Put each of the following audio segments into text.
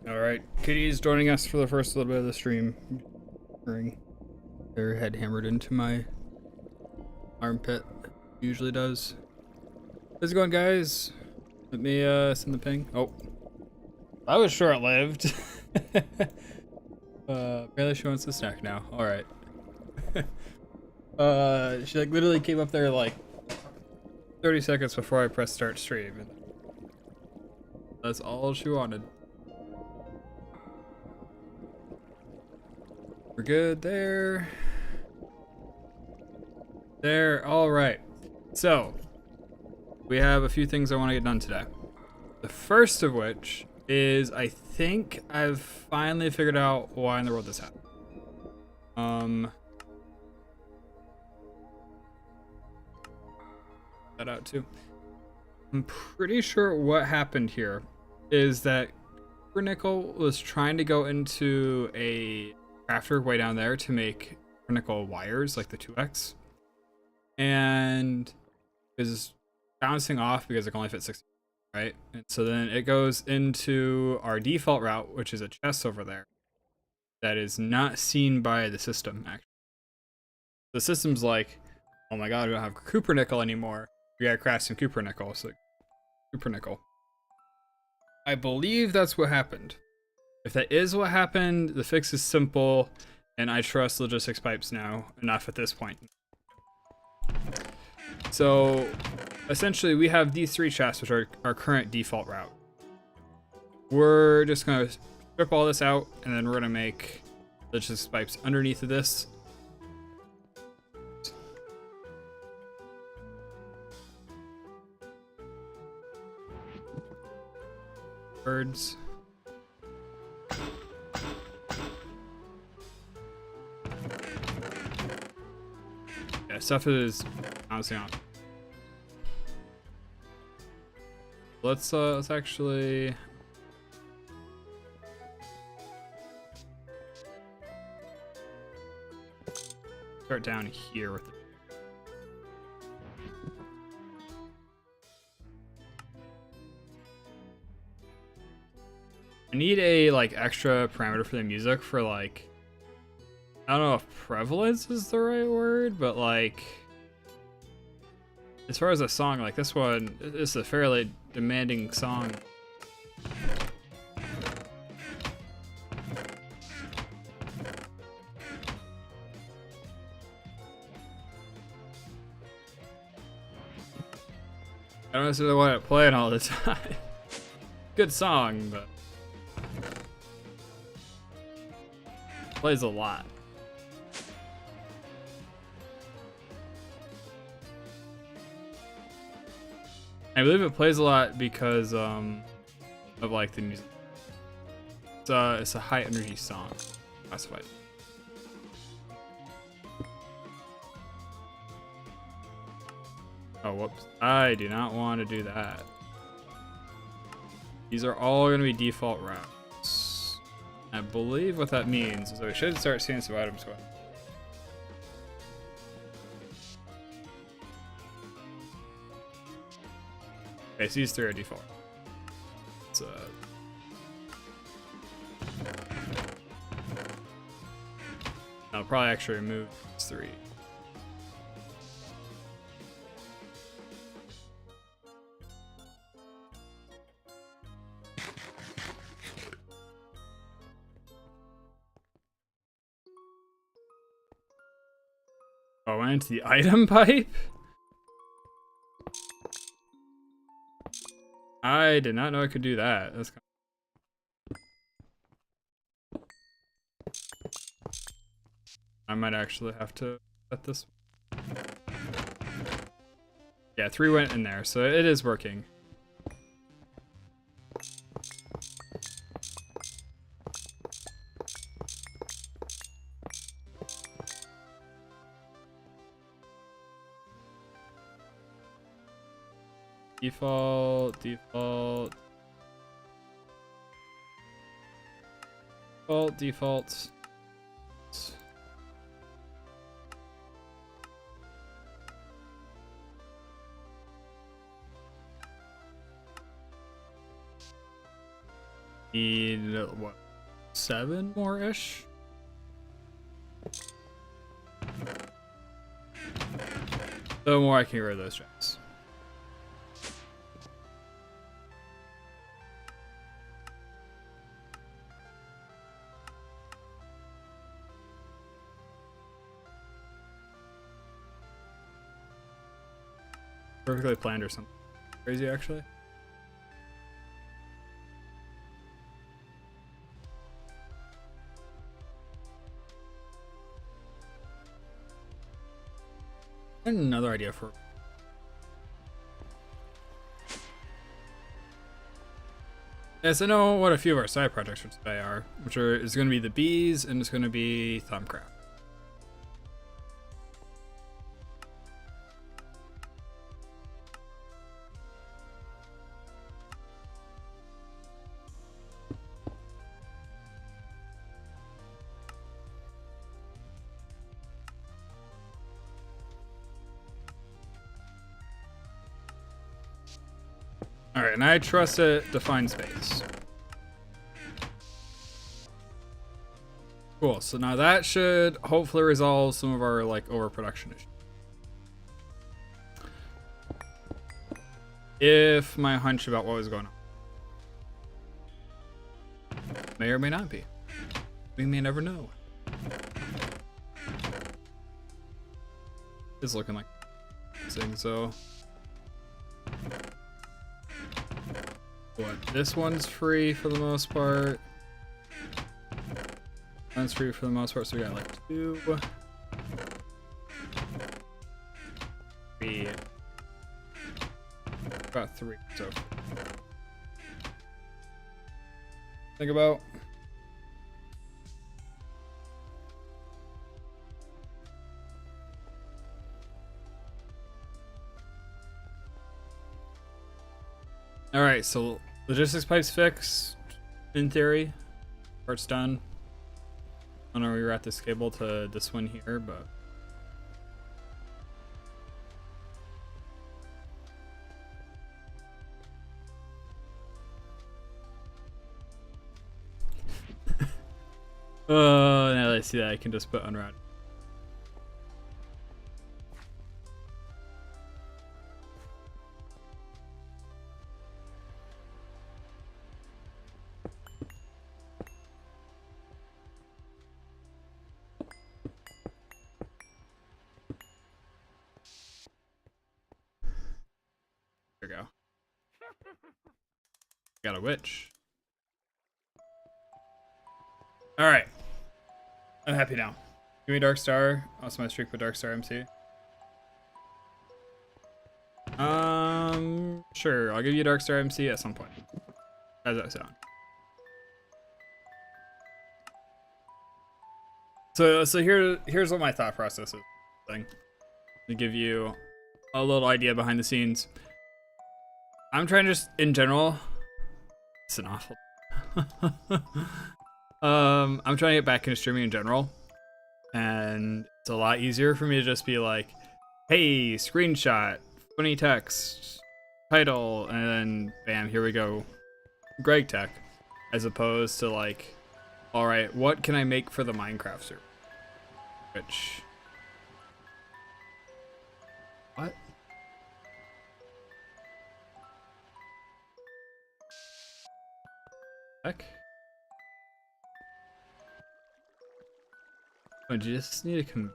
Alright, Kitty's joining us for the first little bit of the stream. Their head hammered into my armpit. Usually does. How's it going, guys? Let me send the ping. Oh. That was short-lived. Apparently she wants a snack now. Alright. She like literally came up there like 30 seconds before I pressed start stream. And that's all she wanted. We're good there. There, all right. So, we have a few things I want to get done today. The first of which is I think I've finally figured out why in the world this happened. That out too. I'm pretty sure what happened here is that Nickel was trying to go into a crafter way down there to make nickel wires like the 2x, and is bouncing off because it can only fit 60, right? And so then it goes into our default route, which is a chest over there that is not seen by the system. Actually, the system's like, oh my god, we don't have Cooper nickel anymore, we gotta craft some Cooper nickel. So Cooper nickel, I believe that's what happened. If that is what happened, the fix is simple, and I trust logistics pipes now enough at this point. So, essentially, we have these 3 chests, which are our current default route. We're just going to strip all this out, and then we're going to make logistics pipes underneath of this. Birds. Yeah, stuff is bouncing off. Let's actually start down here with it. I need a like extra parameter for the music for like, I don't know if prevalence is the right word, but like as far as a song like this one, it's a fairly demanding song. I don't necessarily want it playing all the time. Good song, but plays a lot. I believe it plays a lot because of like the music. It's a high energy song, classified. Oh, whoops! I do not want to do that. These are all going to be default routes. I believe what that means is that we should start seeing some items going. Okay, so these 3 are default. It's I'll probably actually remove these 3. Oh, I went into the item pipe? I did not know I could do that. That's kind of... I might actually have to set this. Yeah, 3 went in there, so it is working. Default. need what, 7 more ish. The more I can get rid of those traps. Perfectly planned or something crazy, actually. And another idea for. Yes, I know what a few of our side projects for today are, which is going to be the bees and it's going to be Thumbcraft. All right, and I trust it to find space. Cool, so now that should hopefully resolve some of our like overproduction issues. If my hunch about what was going on may or may not be. We may never know. It's looking like so. What? This one's free for the most part. One's free for the most part, so we got like 2. 3. About 3. So think about. All right, so logistics pipes fixed in theory. Part's done. I don't know where you're at this cable to this one here, but oh, now that I see that, I can just put unrouted. There we go. Got a witch. All right, I'm happy now. Give me Dark Star. Also, my streak with Dark Star MC. Sure. I'll give you Dark Star MC at some point. How does that sound? So here's what my thought process is. To give you a little idea behind the scenes. I'm trying to just, in general, it's an awful. I'm trying to get back into streaming in general, and it's a lot easier for me to just be like, hey, screenshot, funny text, title, and then bam, here we go, Greg Tech, as opposed to like, all right, what can I make for the Minecraft server? Which, what? Heck? Oh, you just need to come.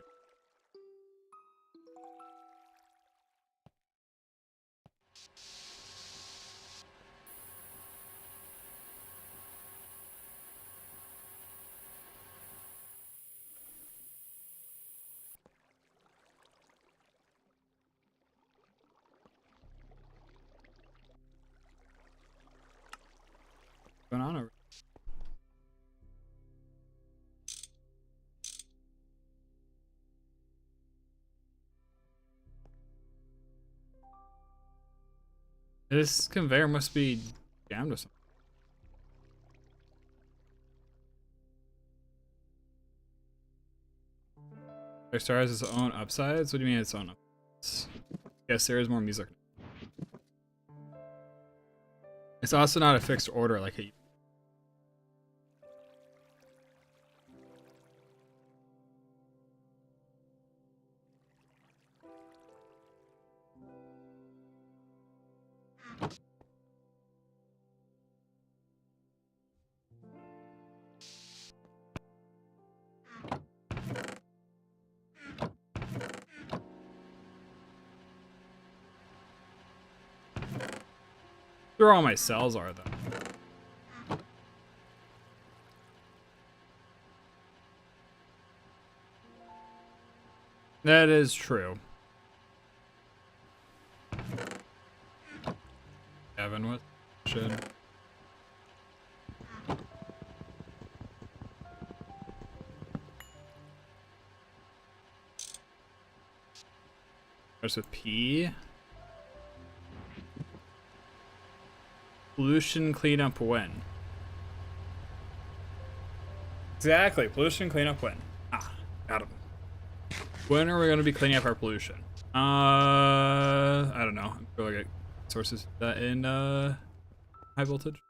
Going on over. This conveyor must be jammed or something. Their star has its own upsides? What do you mean its own upsides? Yes, there is more music. It's also not a fixed order like it. Where all my cells are, though. That is true. Kevin, what should? Starts with P. Pollution cleanup when? Exactly, pollution cleanup when? Ah, got him. When are we going to be cleaning up our pollution? I don't know. I'm sure I get sources that in high voltage.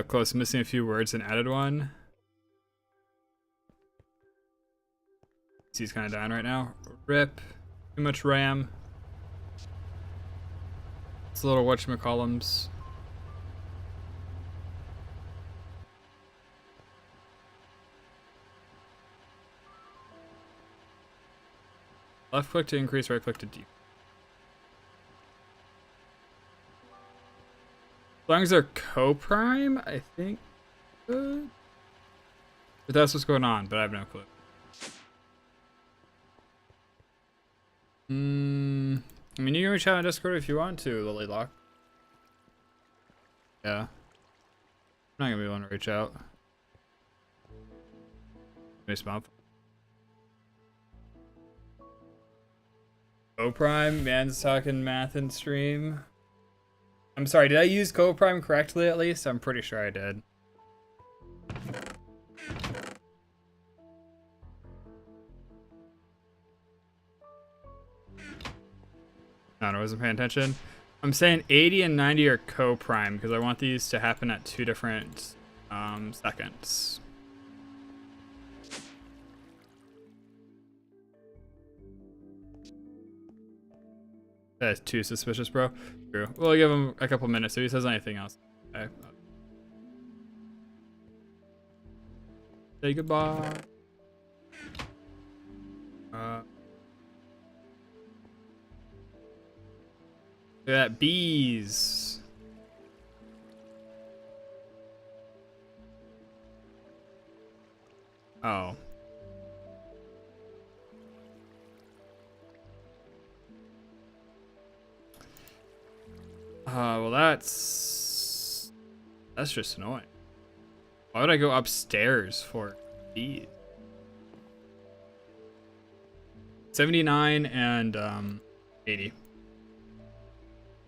Close, missing a few words and added one. He's kind of dying right now. Rip. Too much RAM. It's a little whatchamacallums. Left click to increase, right click to decrease. As long as they're co-prime, I think good. But that's what's going on, but I have no clue. I mean, you can reach out on Discord if you want to, Lilylock. Yeah. I'm not gonna be able to reach out. Nice mouth. Co-prime, man's talking math in stream. I'm sorry, did I use co-prime correctly at least? I'm pretty sure I did. No, I wasn't paying attention. I'm saying 80 and 90 are co-prime because I want these to happen at 2 different seconds. That's too suspicious, bro. True. We'll give him a couple minutes if he says anything else. Okay. Say goodbye. Look at that, bees. Oh. Well that's just annoying. Why would I go upstairs for bees? 79 and 80.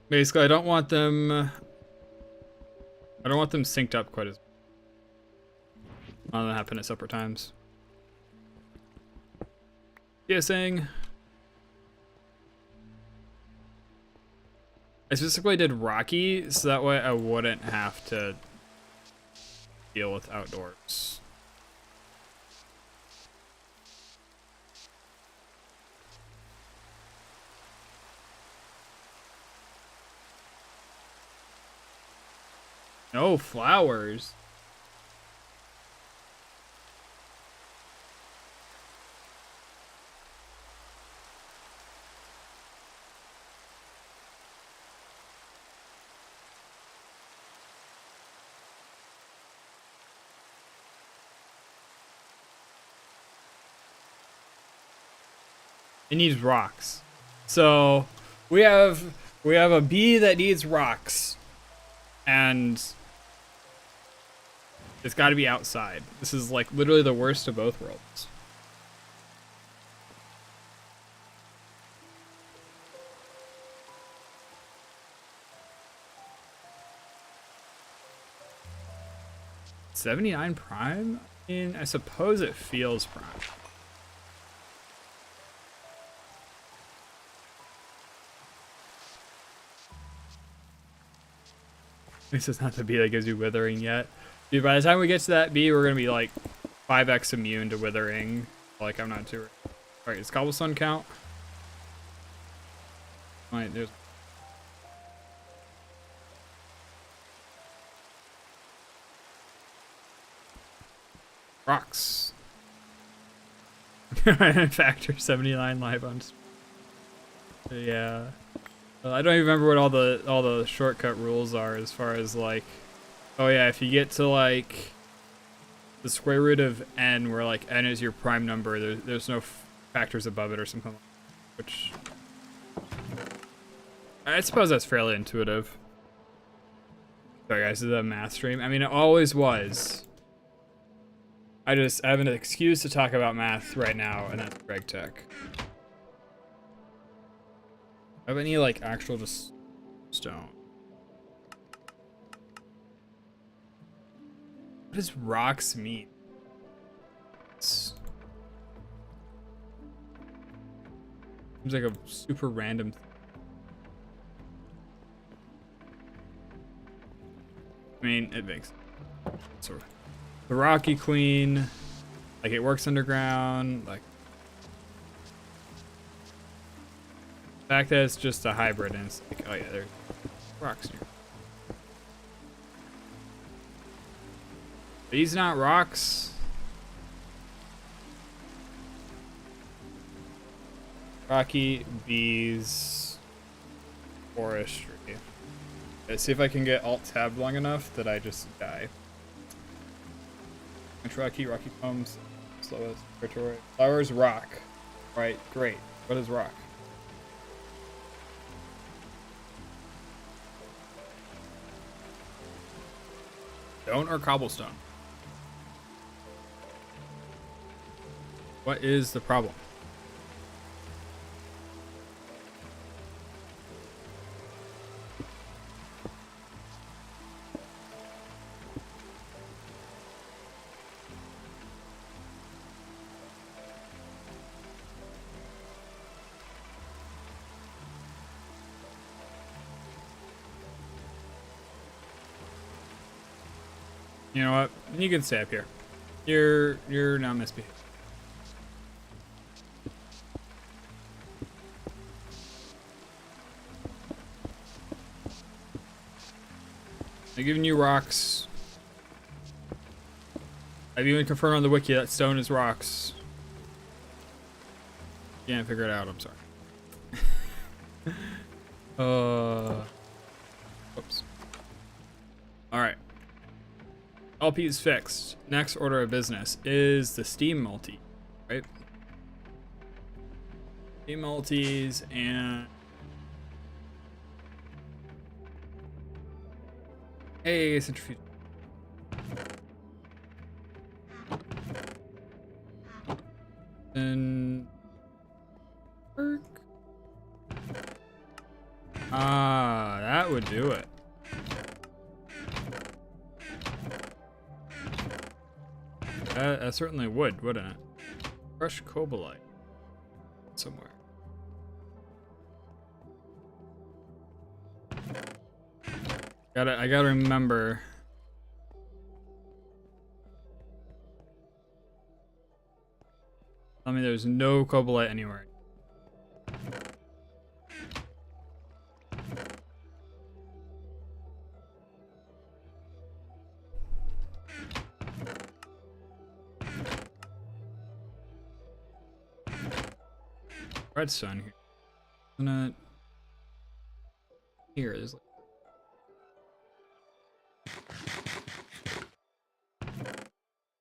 Basically, I don't want them synced up quite as much. I'll let them happen at separate times. Kissing. I specifically did Rocky, so that way I wouldn't have to deal with outdoors. No flowers. It needs rocks. So we have a bee that needs rocks. And it's got to be outside. This is like literally the worst of both worlds. $79 prime? I mean, I suppose it feels prime. This is not the bee that gives you withering yet. Dude, by the time we get to that bee, we're going to be like 5x immune to withering. Like, I'm not too... Alright, does cobblestone count? Alright, there's... Rocks. Factor 79 live on... Yeah. I don't even remember what all the shortcut rules are as far as like, oh yeah, if you get to like the square root of n, where like n is your prime number, there's no factors above it or something like that, which I suppose that's fairly intuitive. Sorry guys, this is a math stream. I mean, it always was. I have an excuse to talk about math right now, and that's Greg Tech. Have any like actual just stone? What does rocks mean? Seems like a super random thing. I mean, it makes sort of the Rocky Queen, like it works underground, like the fact that it's just a hybrid and it's like, oh yeah, there's rocks here. These not rocks. Rocky bees forestry. Let's see if I can get alt tab long enough that I just die. Rocky poems, slowest territory. Flowers rock. Right, great. What is rock? Stone or cobblestone? What is the problem? You know what? You can stay up here. You're not misbehaving. I'm giving you rocks. I've even confirmed on the wiki that stone is rocks. Can't figure it out, I'm sorry. Oops. Alright. LP is fixed. Next order of business is the Steam multi, right? Steam multis and... Hey, centrifuge. And... Work. Ah, that would do it. That certainly would, wouldn't it? Fresh cobalite. Somewhere. I gotta remember. Tell me there's no cobalite anywhere. Redstone here. Isn't it? Here is like.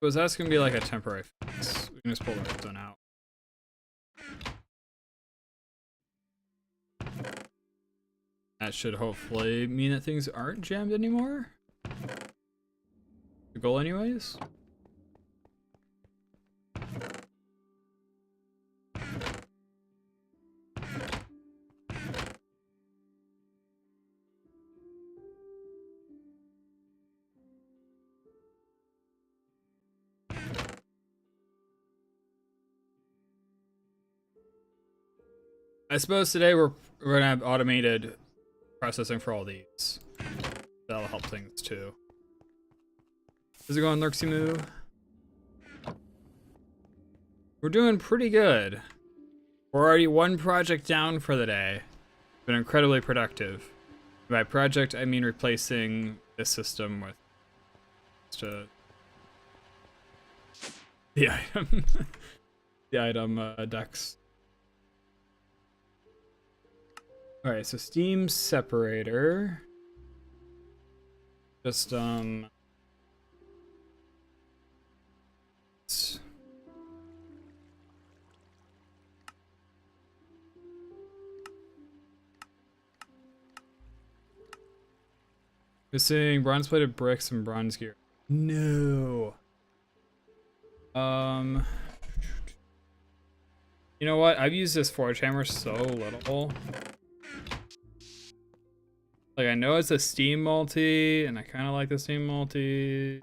Was that's gonna be like a temporary fix? We can just pull the redstone out. That should hopefully mean that things aren't jammed anymore. The goal, anyways. I suppose today we're gonna have automated processing for all these. That'll help things too. How's it going, Lurksimoo? We're doing pretty good. We're already one project down for the day. Been incredibly productive. By project, I mean replacing this system with the item, the item decks. All right, so steam separator. Just missing bronze plated bricks and bronze gear. No. You know what? I've used this forge hammer so little. Like, I know it's a steam multi, and I kind of like the steam multi.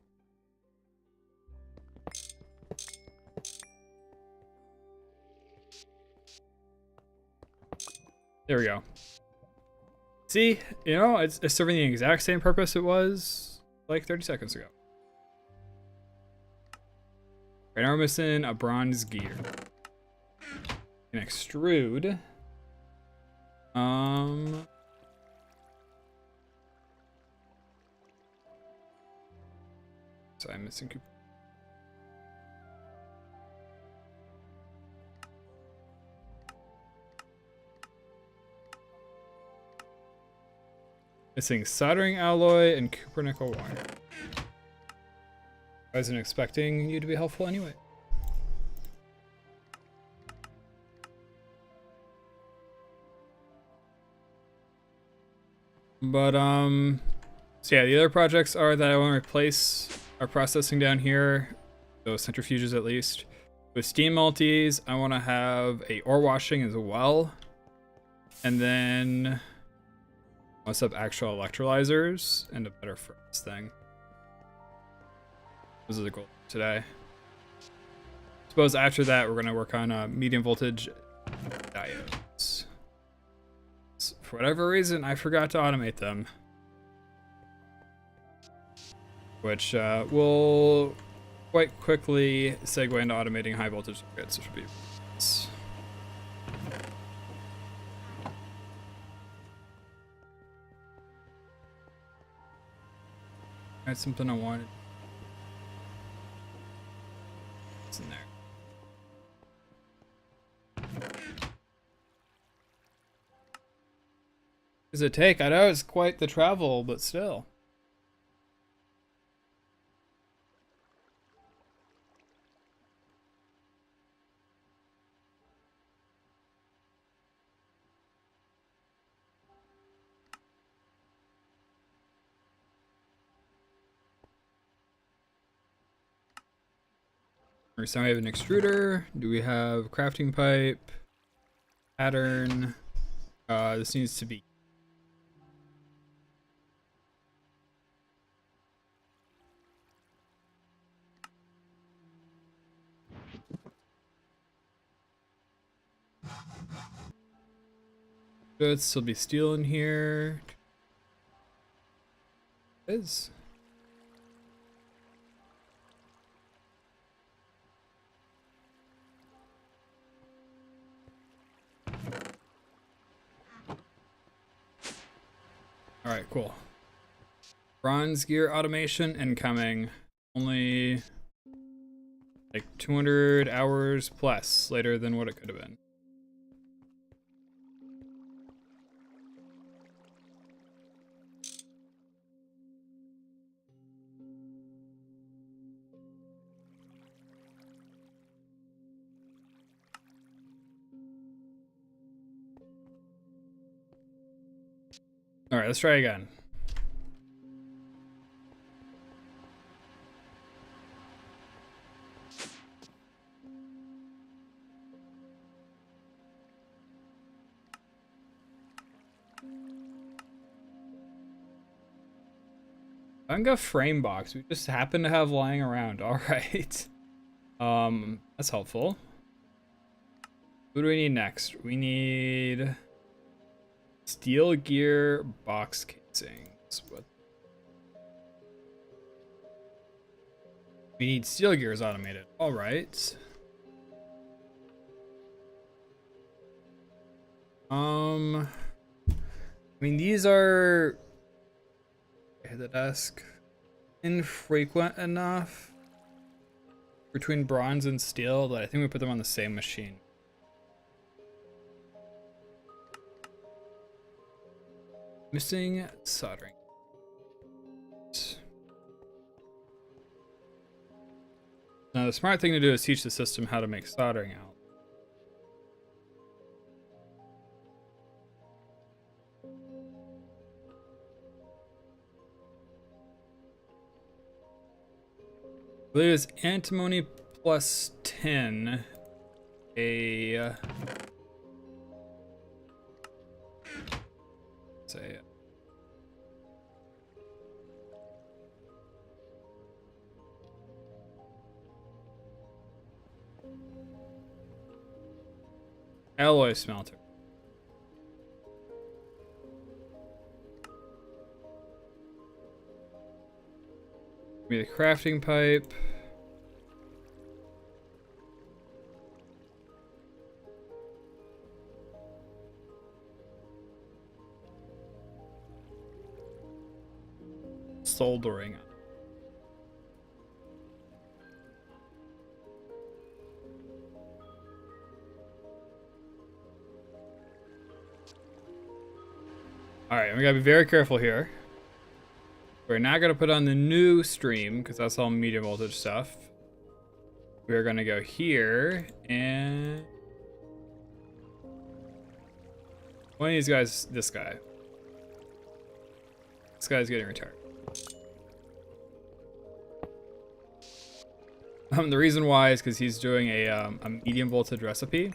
There we go. See, you know, it's serving the exact same purpose it was like 30 seconds ago. Right now we're missing a bronze gear. An extrude. So I'm missing Cooper. Missing soldering alloy and Cooper nickel wire. I wasn't expecting you to be helpful anyway. But so yeah, the other projects are that I want to replace our processing down here, those centrifuges at least, with steam multis. I want to have a ore washing as well, and then what's up, actual electrolyzers and a better furnace thing. Those are the goals today. Suppose after that we're gonna work on medium voltage diodes. For whatever reason, I forgot to automate them, which will quite quickly segue into automating high voltage circuits, which would be nice. I had something I wanted. It's in there. Does it take? I know it's quite the travel, but still. So we have an extruder. Do we have crafting pipe? Pattern. This needs to be. Good, still be steel in here. It is. All right, cool. Bronze gear automation incoming. Only like 200 hours plus later than what it could have been. All right, let's try again. Bunga frame box we just happen to have lying around. All right. That's helpful. What do we need next? We need steel gear box casings. What? We need steel gears automated. All right. I mean, these are the desk infrequent enough between bronze and steel that I think we put them on the same machine. Missing soldering. Now the smart thing to do is teach the system how to make soldering out. I believe it's antimony plus 10. Say alloy smelter. Give me the crafting pipe. Soldering. Alright, we gotta be very careful here. We're not gonna put on the new stream because that's all medium voltage stuff. We're gonna go here and one of these guys, this guy. This guy's getting retired. The reason why is because he's doing a medium voltage recipe.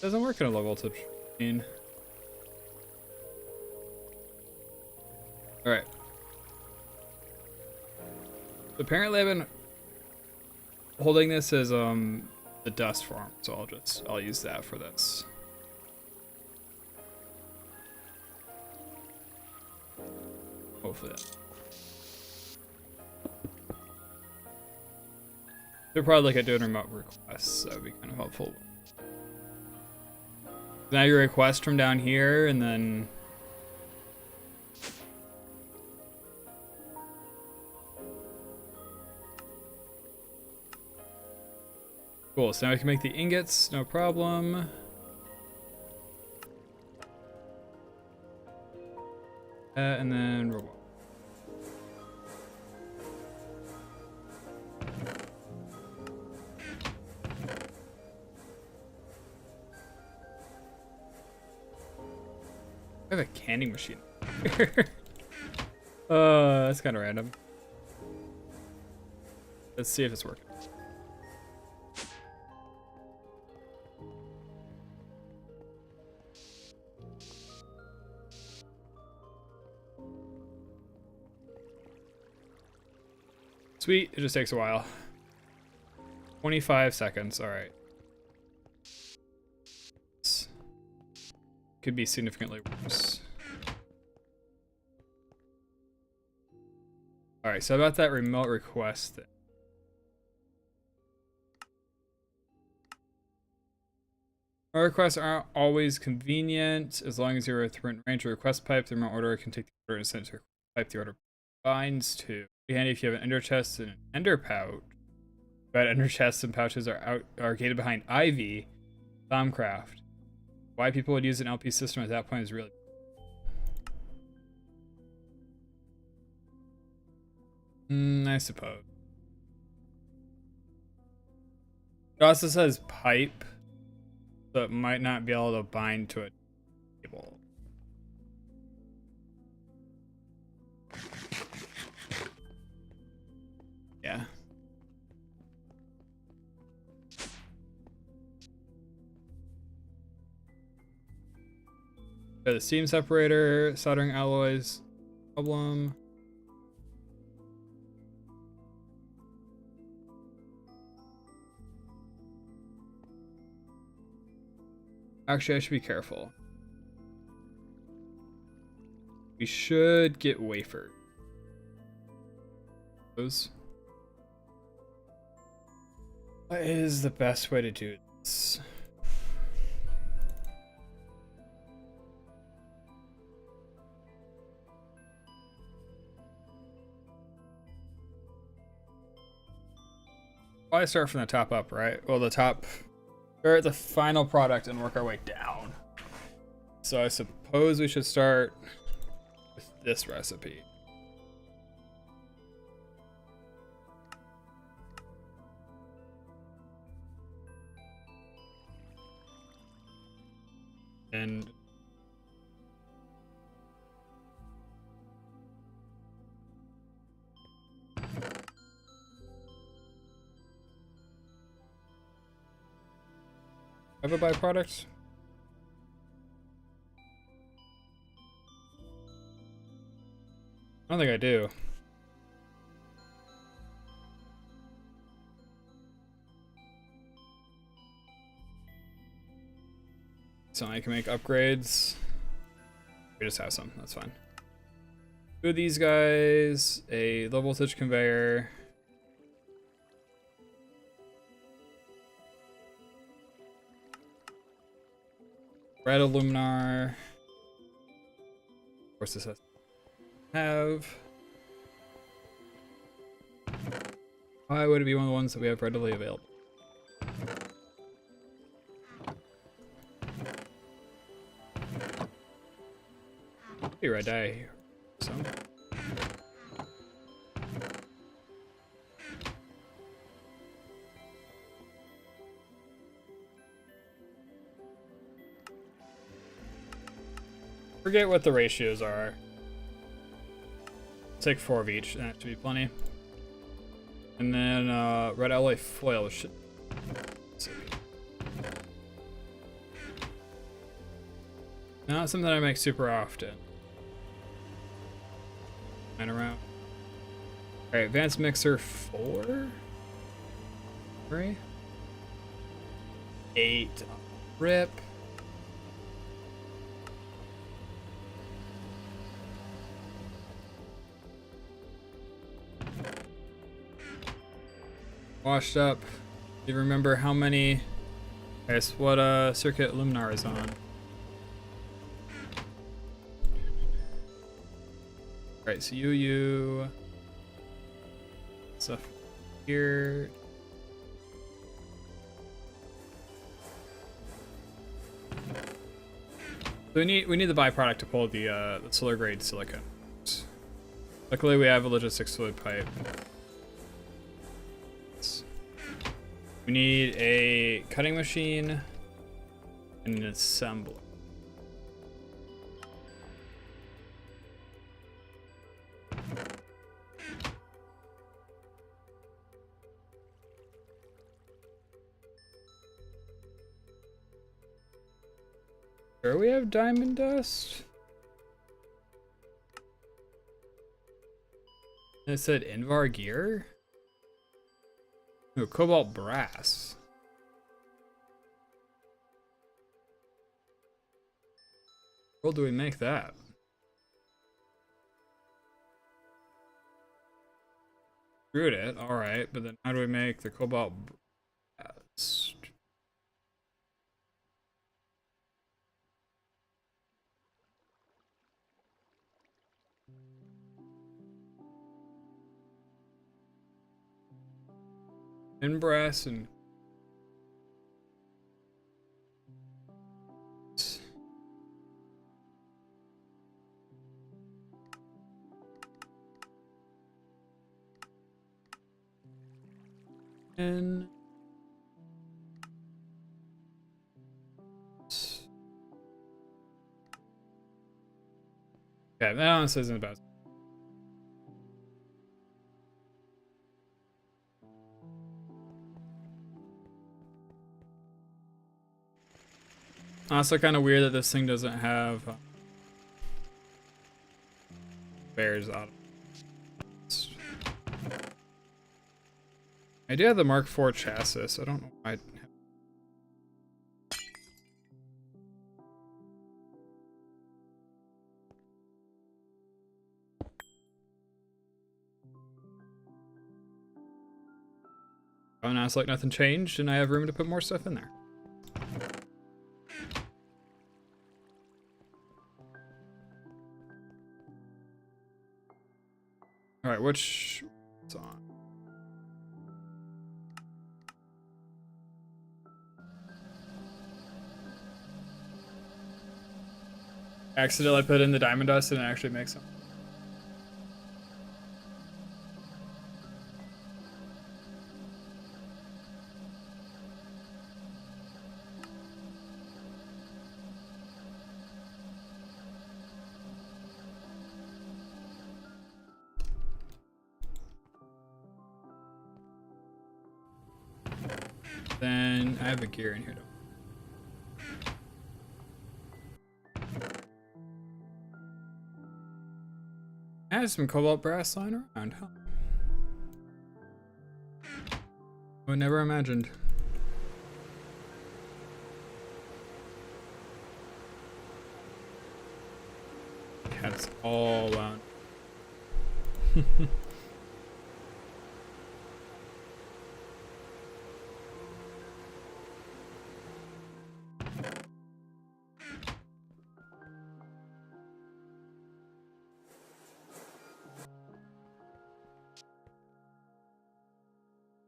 Doesn't work in a low voltage machine. All right. Apparently, I've been holding this as the dust farm, so I'll use that for this. Hopefully that. They're probably like at doing remote requests, so that would be kind of helpful. Now your request from down here, and then cool. So now we can make the ingots, no problem. And then robot. I have a canning machine. That's kind of random. Let's see if it's working. Sweet, it just takes a while. 25 seconds, all right. Could be significantly worse. All right, so about that remote request thing. Remote requests aren't always convenient. As long as you're within range of request pipe, the remote order can take the order and send it to pipe the order binds to. It'd be handy if you have an ender chest and an ender pouch. But ender chests and pouches are gated behind Ivy, Thaumcraft. Why people would use an LP system at that point is really... I suppose. It also says pipe, so it might not be able to bind to a cable. Yeah. Got the steam separator, soldering alloys, problem. Actually, I should be careful. We should get wafers. Those. What is the best way to do this? Why start from the top up, right? Well, the top, or the final product and work our way down. So I suppose suppose we should start with this recipe. And have a byproduct? I don't think I do. So I can make upgrades. We just have some, that's fine. Two of these guys, a low voltage conveyor. Red aluminar. Of course this has to have. Why would it be one of the ones that we have readily available? Be red dye here. So. Forget what the ratios are. Take 4 of each, and that should be plenty. And then red alloy foil should. Not something that I make super often. And around. Alright, advanced mixer 4. 3. 8. Rip. Washed up. Do you remember how many? Guess what circuit luminar is on? Right, so you stuff here. So we need the byproduct to pull the solar grade silicon. Luckily we have a logistics fluid pipe. We need a cutting machine and an assembler. Sure we have diamond dust? And it said Invar gear? No, cobalt brass. Where do we make that? Screwed it, alright, but then how do we make the cobalt brass? In brass and okay, that honestly isn't about. Also kind of weird that this thing doesn't have bears out. I do have the Mark IV chassis. I don't know why. Oh, now it's like nothing changed and I have room to put more stuff in there. Alright, which it's on? Accidentally put in the diamond dust and it actually makes them. Then I have a gear in here. I have some cobalt brass lying around, huh? I would never imagined. That's all wound.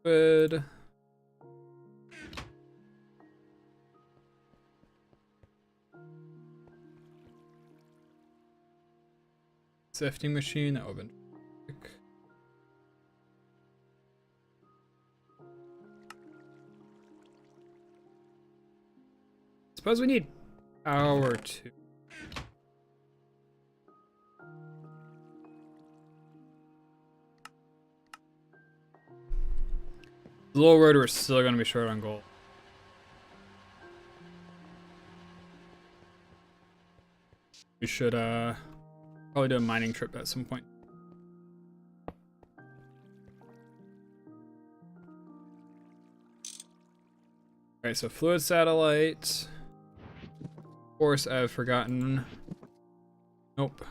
Good. Sifting machine that opened. Suppose we need power too. The little road, we're still gonna be short on gold. We should probably do a mining trip at some point. Alright, so fluid satellite. Of course, I've forgotten. Nope.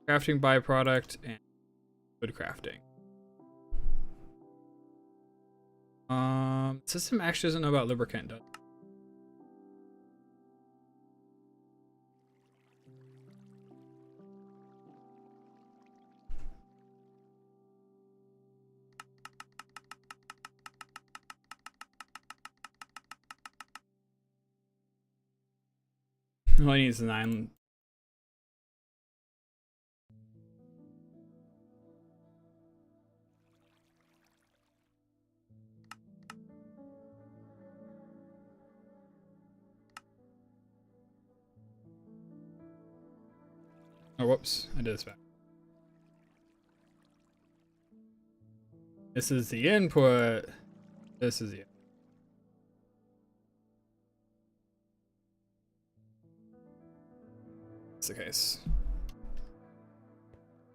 Crafting byproduct and wood crafting. System actually doesn't know about lubricant, does it? All I need is 9. Oh, whoops. I did this back. This is the input. This is the output. That's the case.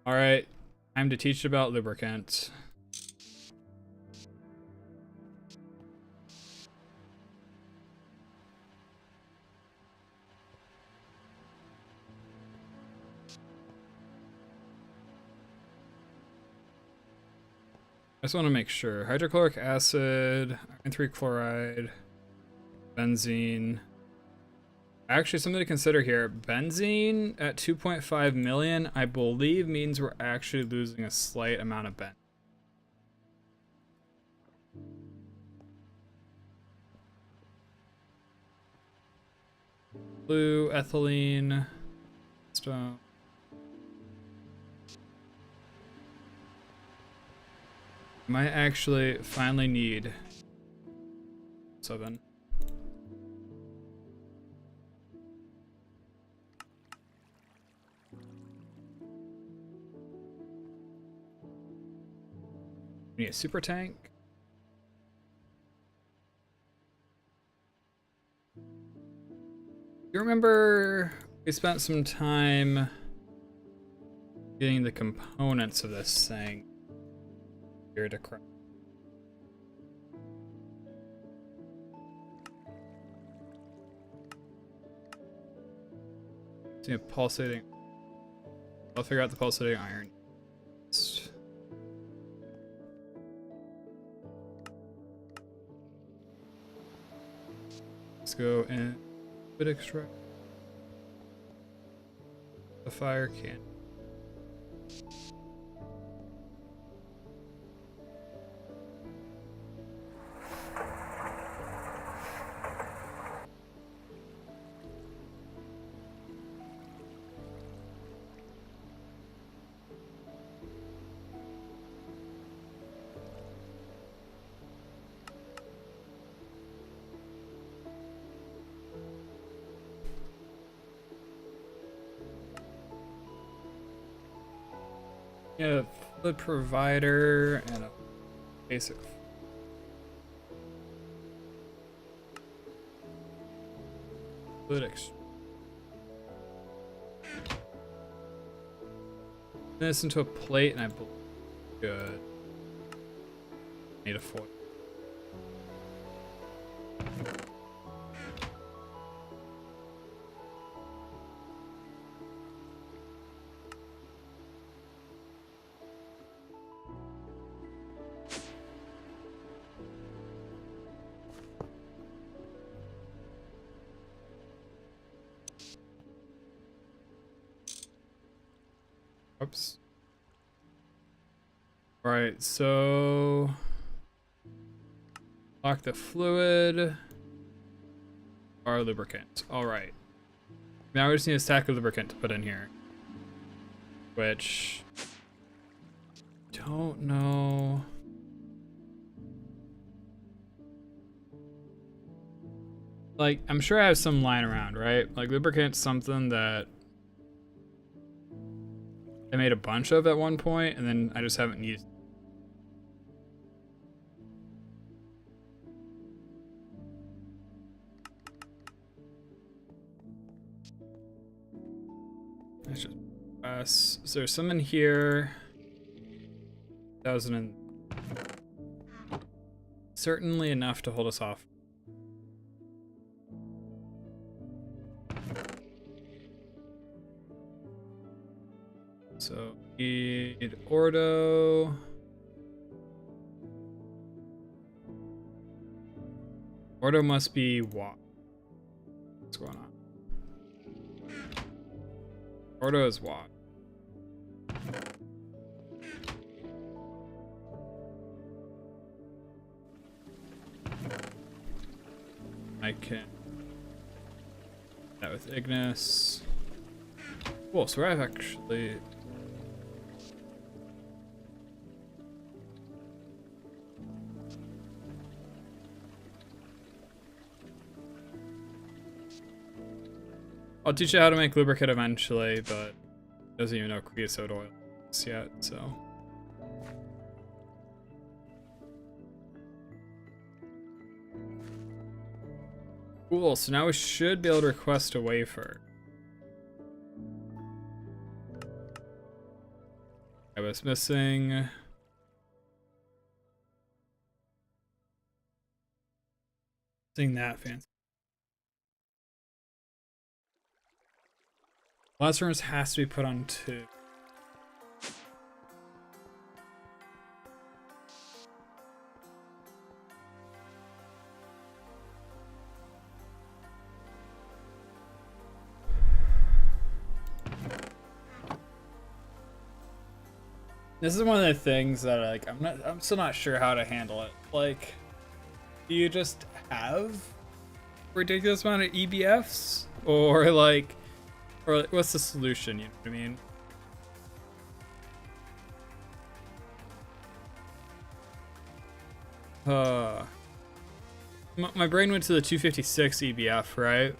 Alright. Time to teach about lubricant. I just want to make sure. Hydrochloric acid, iron 3 chloride, benzene. Actually, something to consider here. Benzene at 2.5 million, I believe, means we're actually losing a slight amount of benzene. Blue, ethylene, stuff. Might actually finally need 7. We need a super tank. You remember we spent some time getting the components of this thing here to craft. See a pulsating. I'll figure out the pulsating iron. Let's go and bit extract the fire can. Yeah, fluid provider and a basic fluid extract. This into a plate, and I believe good. Need a foil. Oops. All right, so lock the fluid. Our lubricant. All right. Now we just need a stack of lubricant to put in here, which don't know. Like, I'm sure I have some lying around, right? Like, lubricant's something that I made a bunch of at one point, and then I just haven't used. That's just us. So there's some in here. 1,000 and certainly enough to hold us off. So need Ordo. Ordo must be what? What's going on? Ordo is what? I can that with Ignis. Cool, so I've actually I'll teach you how to make lubricant eventually, but doesn't even know creosote oil yet, so. Cool, so now we should be able to request a wafer. I was missing. Missing that fancy. Last furnace has to be put on 2. This is one of the things that I'm still not sure how to handle it. Like, do you just have a ridiculous amount of EBFs? Or like what's the solution, you know what I mean? My brain went to the 256 EBF, right?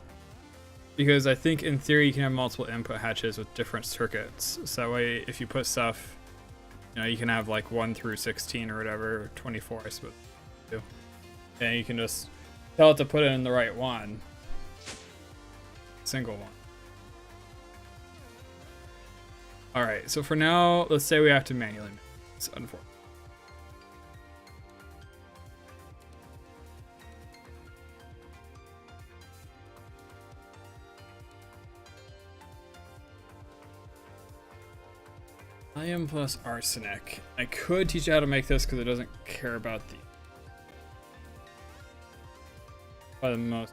Because I think in theory you can have multiple input hatches with different circuits. So that way if you put stuff, you know, you can have like 1 through 16 or whatever, or 24 I suppose. And you can just tell it to put it in the right one. Single one. Alright, so for now, let's say we have to manually make this, unfortunately. Iron plus arsenic. I could teach you how to make this because it doesn't care about the by the most.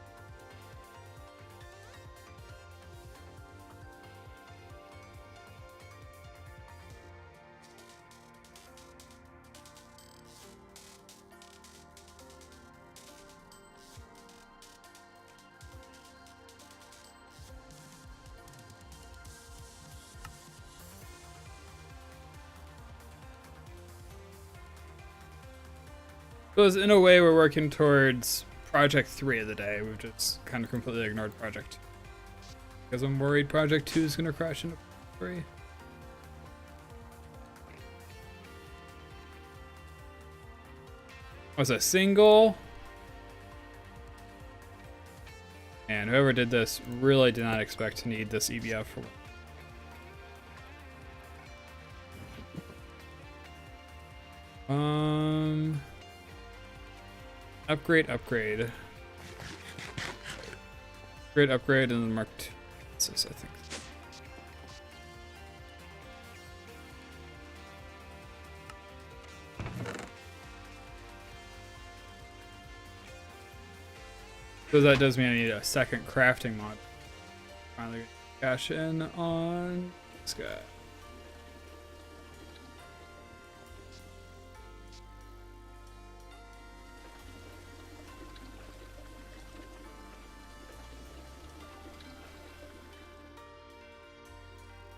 Because in a way we're working towards project 3 of the day. We've just kind of completely ignored project 2. Because I'm worried project 2 is going to crash into 3. Was a single. And whoever did this really did not expect to need this EBF for. Upgrade, upgrade. Upgrade, and then Mark II. This is, I think. So that does mean I need a second crafting mod. Finally cash in on this guy.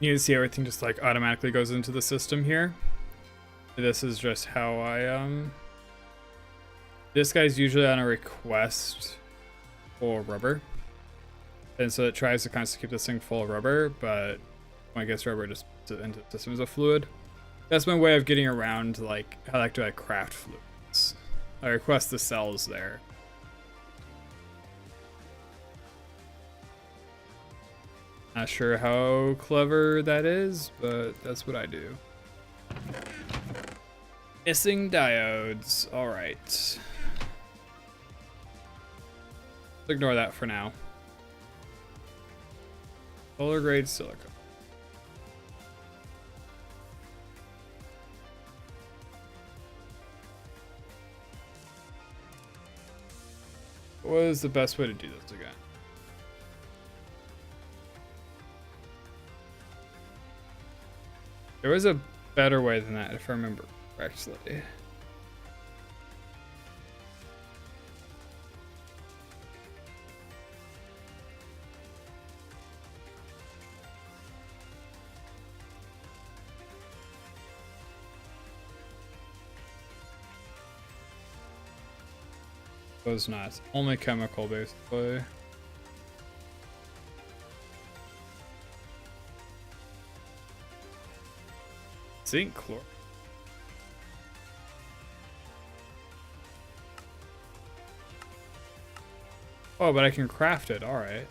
You can see everything just like automatically goes into the system here. This is just how I this guy's usually on a request for rubber, and so it tries to constantly keep this thing full of rubber, but when it gets rubber, it just puts it into the system as a fluid. That's my way of getting around like how do I craft fluids. I request the cells there. Not sure how clever that is, but that's what I do. Missing diodes. All right. Ignore that for now. Solar grade silicon. What is the best way to do this again? There was a better way than that, if I remember correctly. It was not. Only chemical, basically. Zinc chloride. Oh, but I can craft it. All right.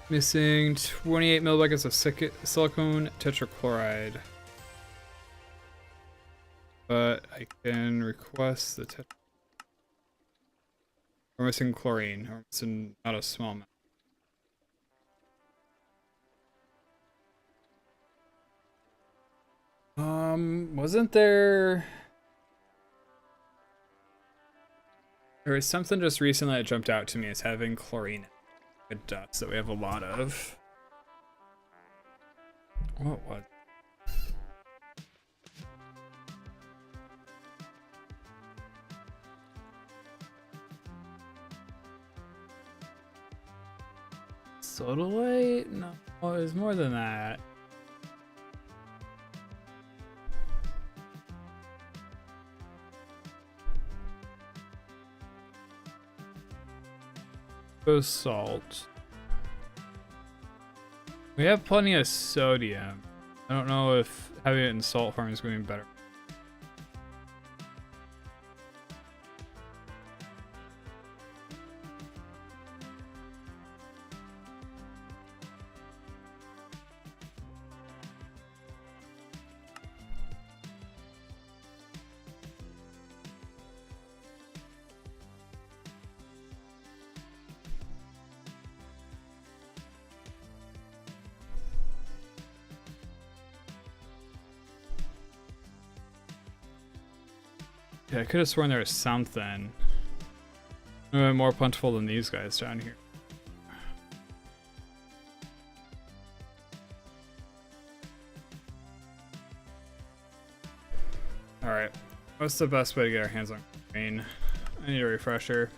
Missing 28 millibuckets of silicone tetrachloride. But I can request the we're missing chlorine. Or missing not a small amount. Wasn't there... There was something just recently that jumped out to me as having chlorine. Good dust that we have a lot of. What was Sodalite? No, it was more than that. Salt. We have plenty of sodium. I don't know if having it in salt form is going to be better. Yeah, I could have sworn there was something more plentiful than these guys down here. Alright, what's the best way to get our hands on green? I need a refresher.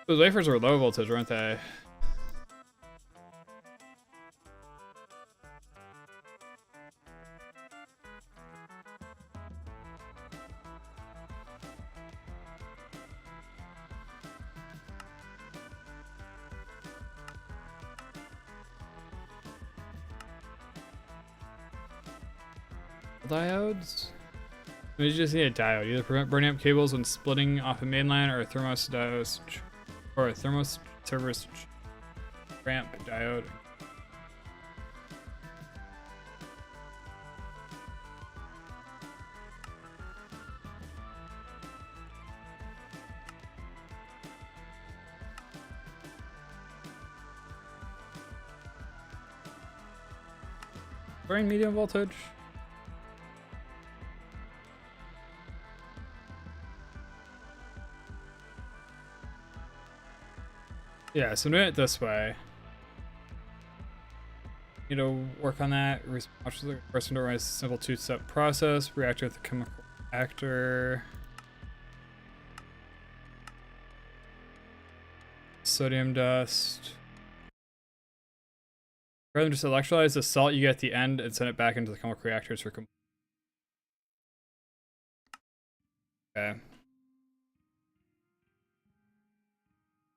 Those wafers were low voltage, weren't they? diodes? We just need a diode. Either prevent burning up cables when splitting off a mainline, or a thermos service ramp diode. Burning medium voltage. Yeah, so I'm doing it this way. Need to work on that. Watch the person to run a simple two-step process. Reactor with the chemical reactor. Sodium dust. Rather than just electrolyze the salt you get at the end and send it back into the chemical reactors for. Okay.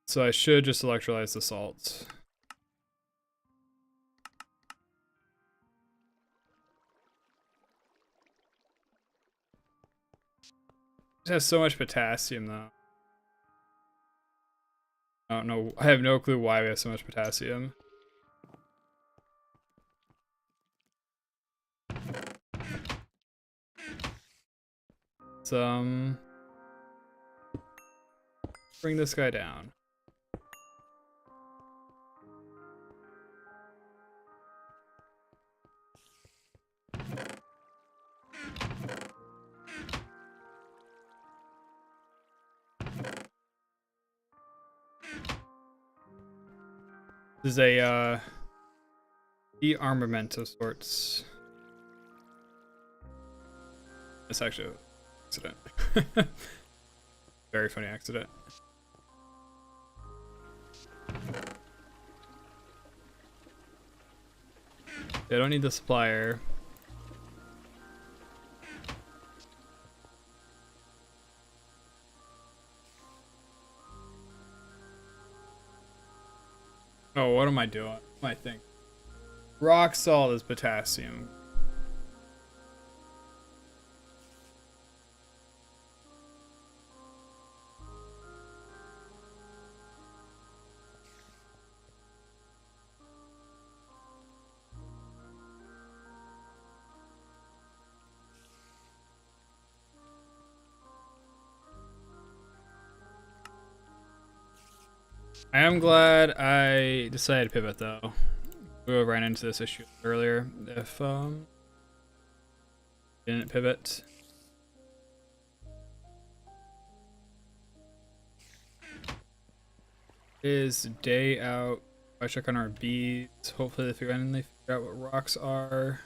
So I should just electrolyze the salts. It has so much potassium though. I don't know. I have no clue why we have so much potassium. Bring this guy down. This is a de-armament of sorts. It's actually an accident. Very funny accident. I don't need the supplier. Oh, what am I doing? What am I thinking? Rock salt is potassium. I am glad I decided to pivot though. We ran into this issue earlier. If didn't pivot. Is day out. I check on our beads. Hopefully they figure out what rocks are.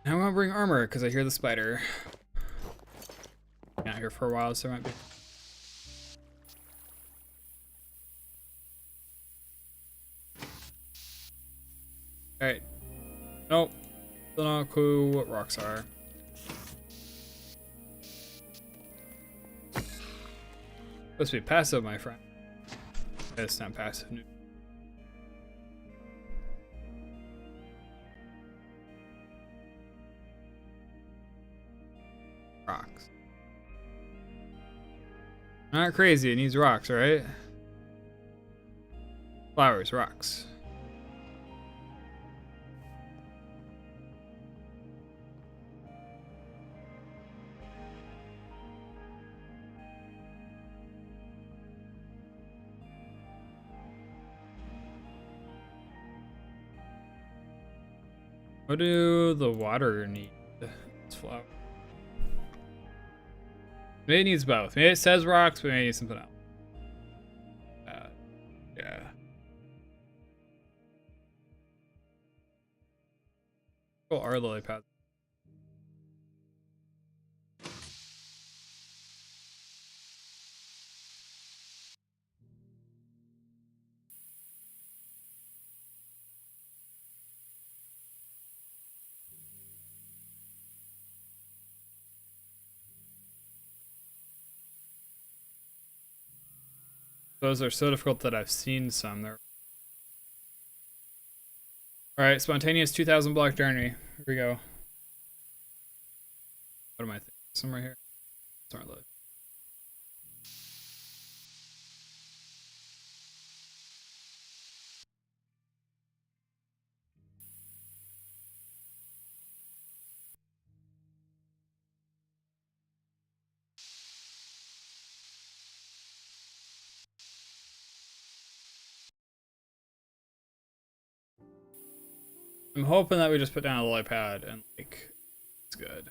Now I want to bring armor because I hear the spider. Not here for a while, so there might be. Alright. Nope. Still not a clue what rocks are. Supposed to be passive, my friend. It's not passive. Rocks. Not crazy, it needs rocks, right? Flowers, rocks. What do the water need? This flower. Maybe it needs both. Maybe it says rocks, but maybe it needs something else. Yeah. Oh, our lily pads. Those are so difficult that I've seen some. They're All right, spontaneous 2,000 block journey. Here we go. What am I thinking? Somewhere here. Sorry, look. I'm hoping that we just put down a lily pad and like it's good.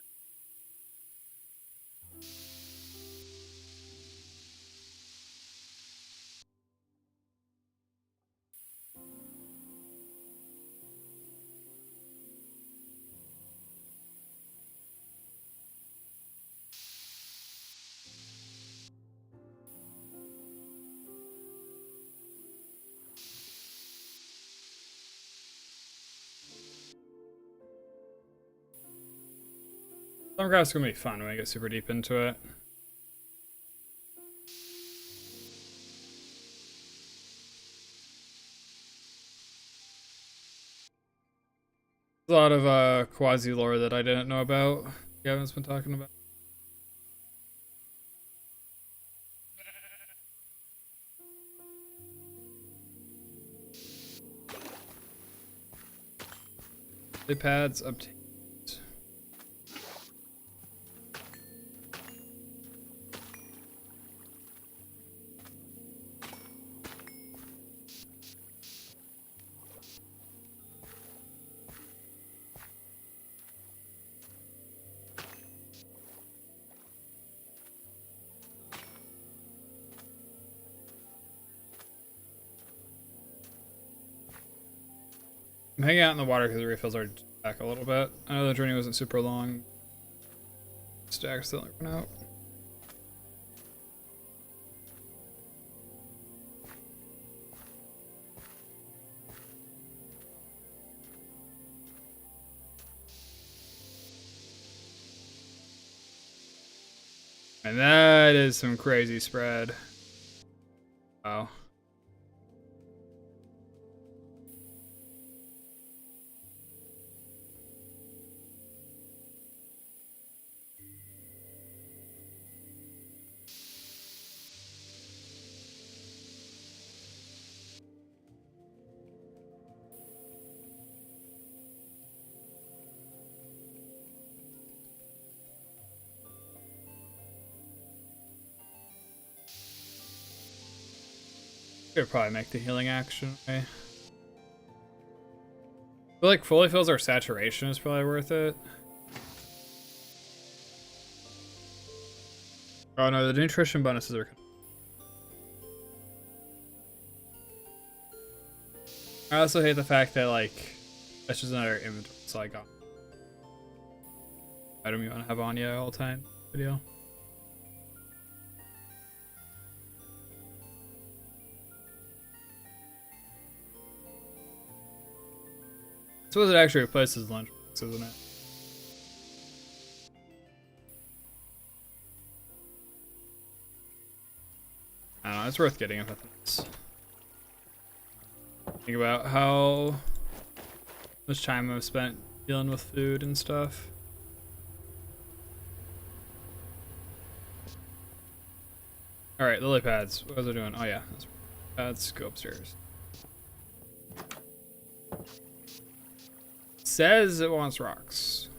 Summercraft's gonna be fun when we get super deep into it. There's a lot of quasi lore that I didn't know about. Gavin's been talking about. Lily pads obtained. I'm hanging out in the water because the refills are back a little bit. I know the journey wasn't super long. Stacks still run out. And that is some crazy spread. Wow. Could probably make the healing action. Okay. I feel like fully fills our saturation is probably worth it. Oh no, the nutrition bonuses are. I also hate the fact that like that's just another inventory slide got item you want to have on you all the time. Video. I suppose it actually replaces lunch, isn't it? I don't know, it's worth getting if nothing else. Think about how much time I've spent dealing with food and stuff. Alright, lily pads. What was I doing? Oh yeah, let's go upstairs. Says it wants rocks.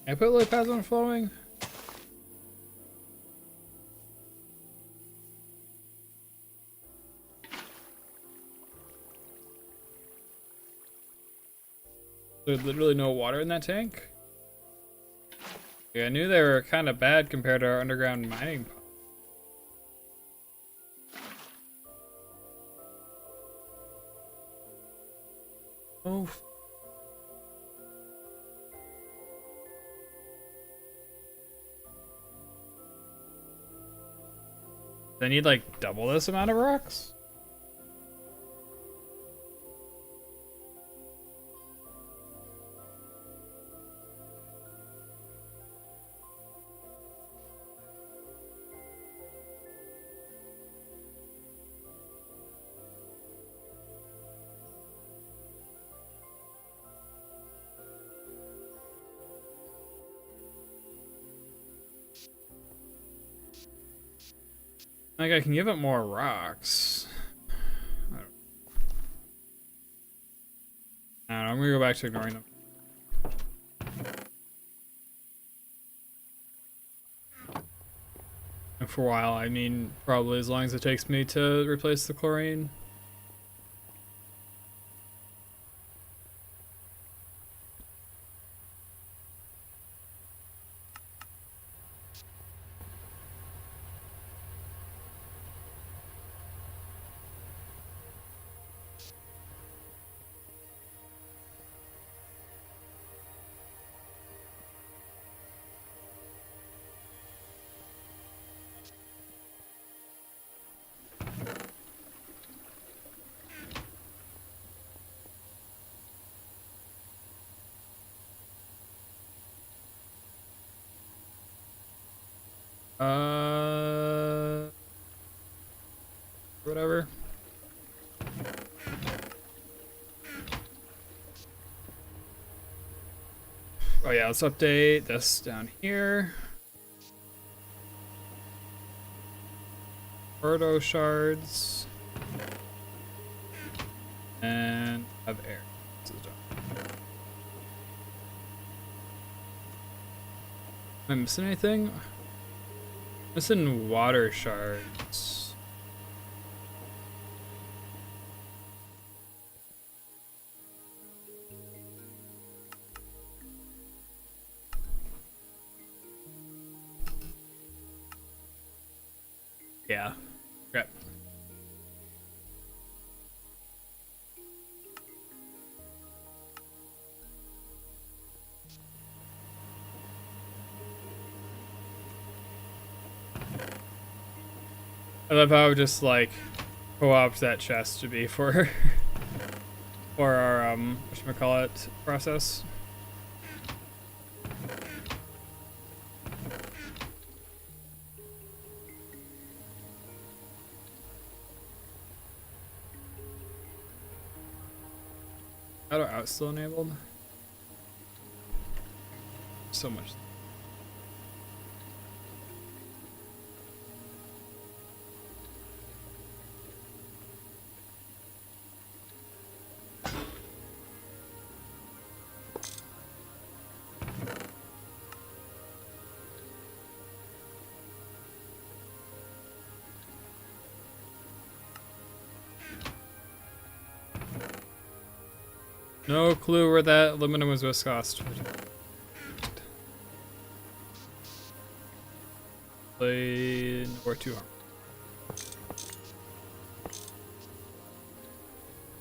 Can I put lily pads on flowing? There's literally no water in that tank? Yeah, I knew they were kind of bad compared to our underground mining. Oh. They need like double this amount of rocks? Like, I can give it more rocks. I don't know, I'm gonna go back to ignoring them. And for a while, I mean, probably as long as it takes me to replace the chlorine. Whatever. Oh yeah, let's update this down here. Proto shards. And have air. This is done. Am I missing anything? Missing water shards. Yeah. Crap. I love how just like co-opt that chest to be for for our whatchamacallit process. Auto out still enabled. So much. No clue where that aluminum was cost. Play or 200.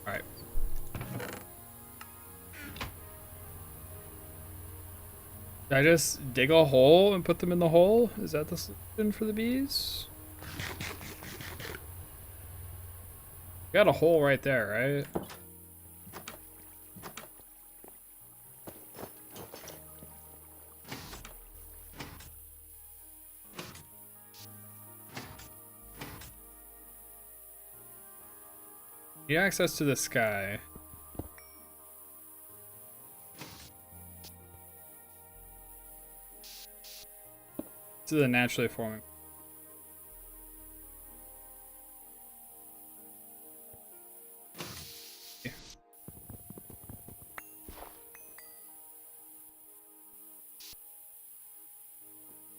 Alright. Did I just dig a hole and put them in the hole? Is that the solution for the bees? Got a hole right there, right? Need access to the sky. To the naturally forming.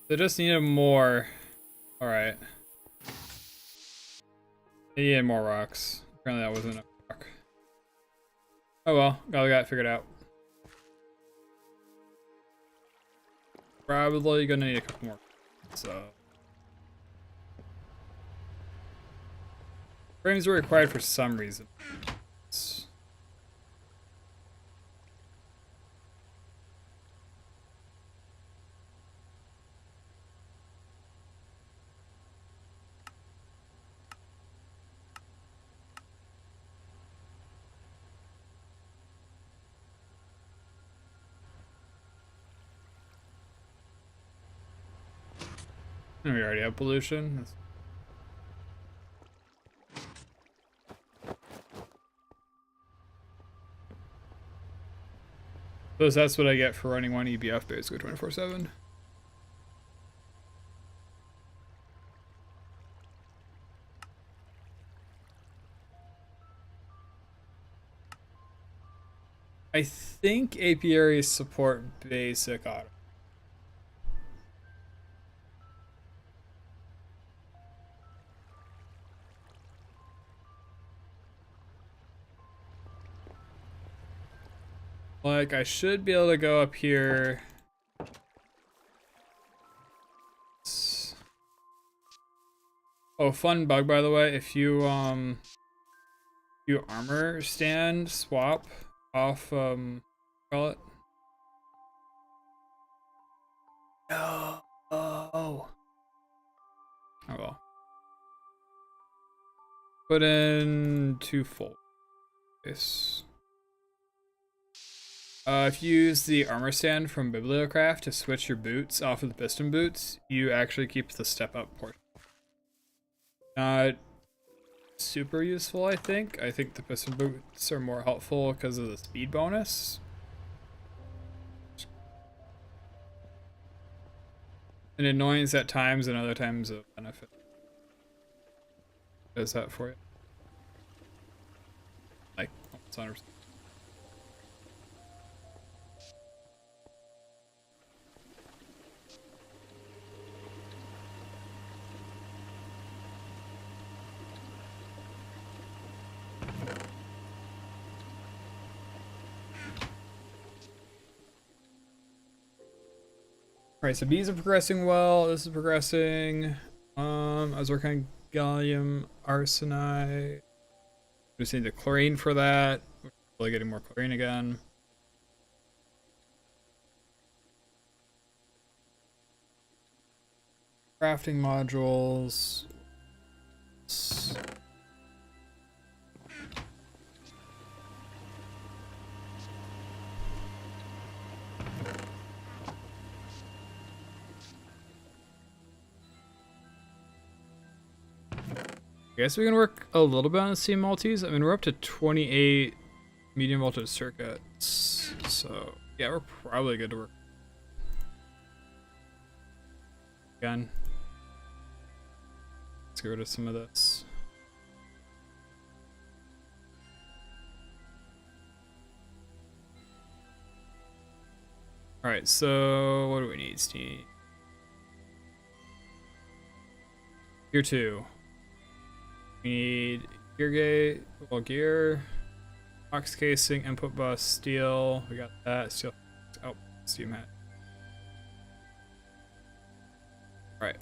They just needed more. Alright. They needed more rocks. Apparently that wasn't enough rock. Oh well, got it figured out. Probably gonna need a couple more. So frames were required for some reason. And we already have pollution. So that's what I get for running one EBF basically 24/7. I think apiaries support basic auto. Like, I should be able to go up here. Oh, fun bug, by the way. If you armor stand swap off call it. No. Oh well. Put in 2 full. Yes. If you use the armor stand from Bibliocraft to switch your boots off of the piston boots, you actually keep the step up portion. Not super useful, I think. I think the piston boots are more helpful because of the speed bonus. An annoyance at times and other times a benefit. What is that for you? Like, almost 100%. Alright, so bees are progressing well. This is progressing. I was working on gallium arsenide. Just need the chlorine for that. We're really getting more chlorine again. Crafting modules. I guess we can work a little bit on the C multis. I mean, we're up to 28 medium voltage circuits. So, yeah, we're probably good to work. Again. Let's get rid of some of this. Alright, so what do we need, Steve? Gear 2. We need gear gate, well, gear, box casing, input bus, steel. We got that. Steel. Oh, steam hat. Right.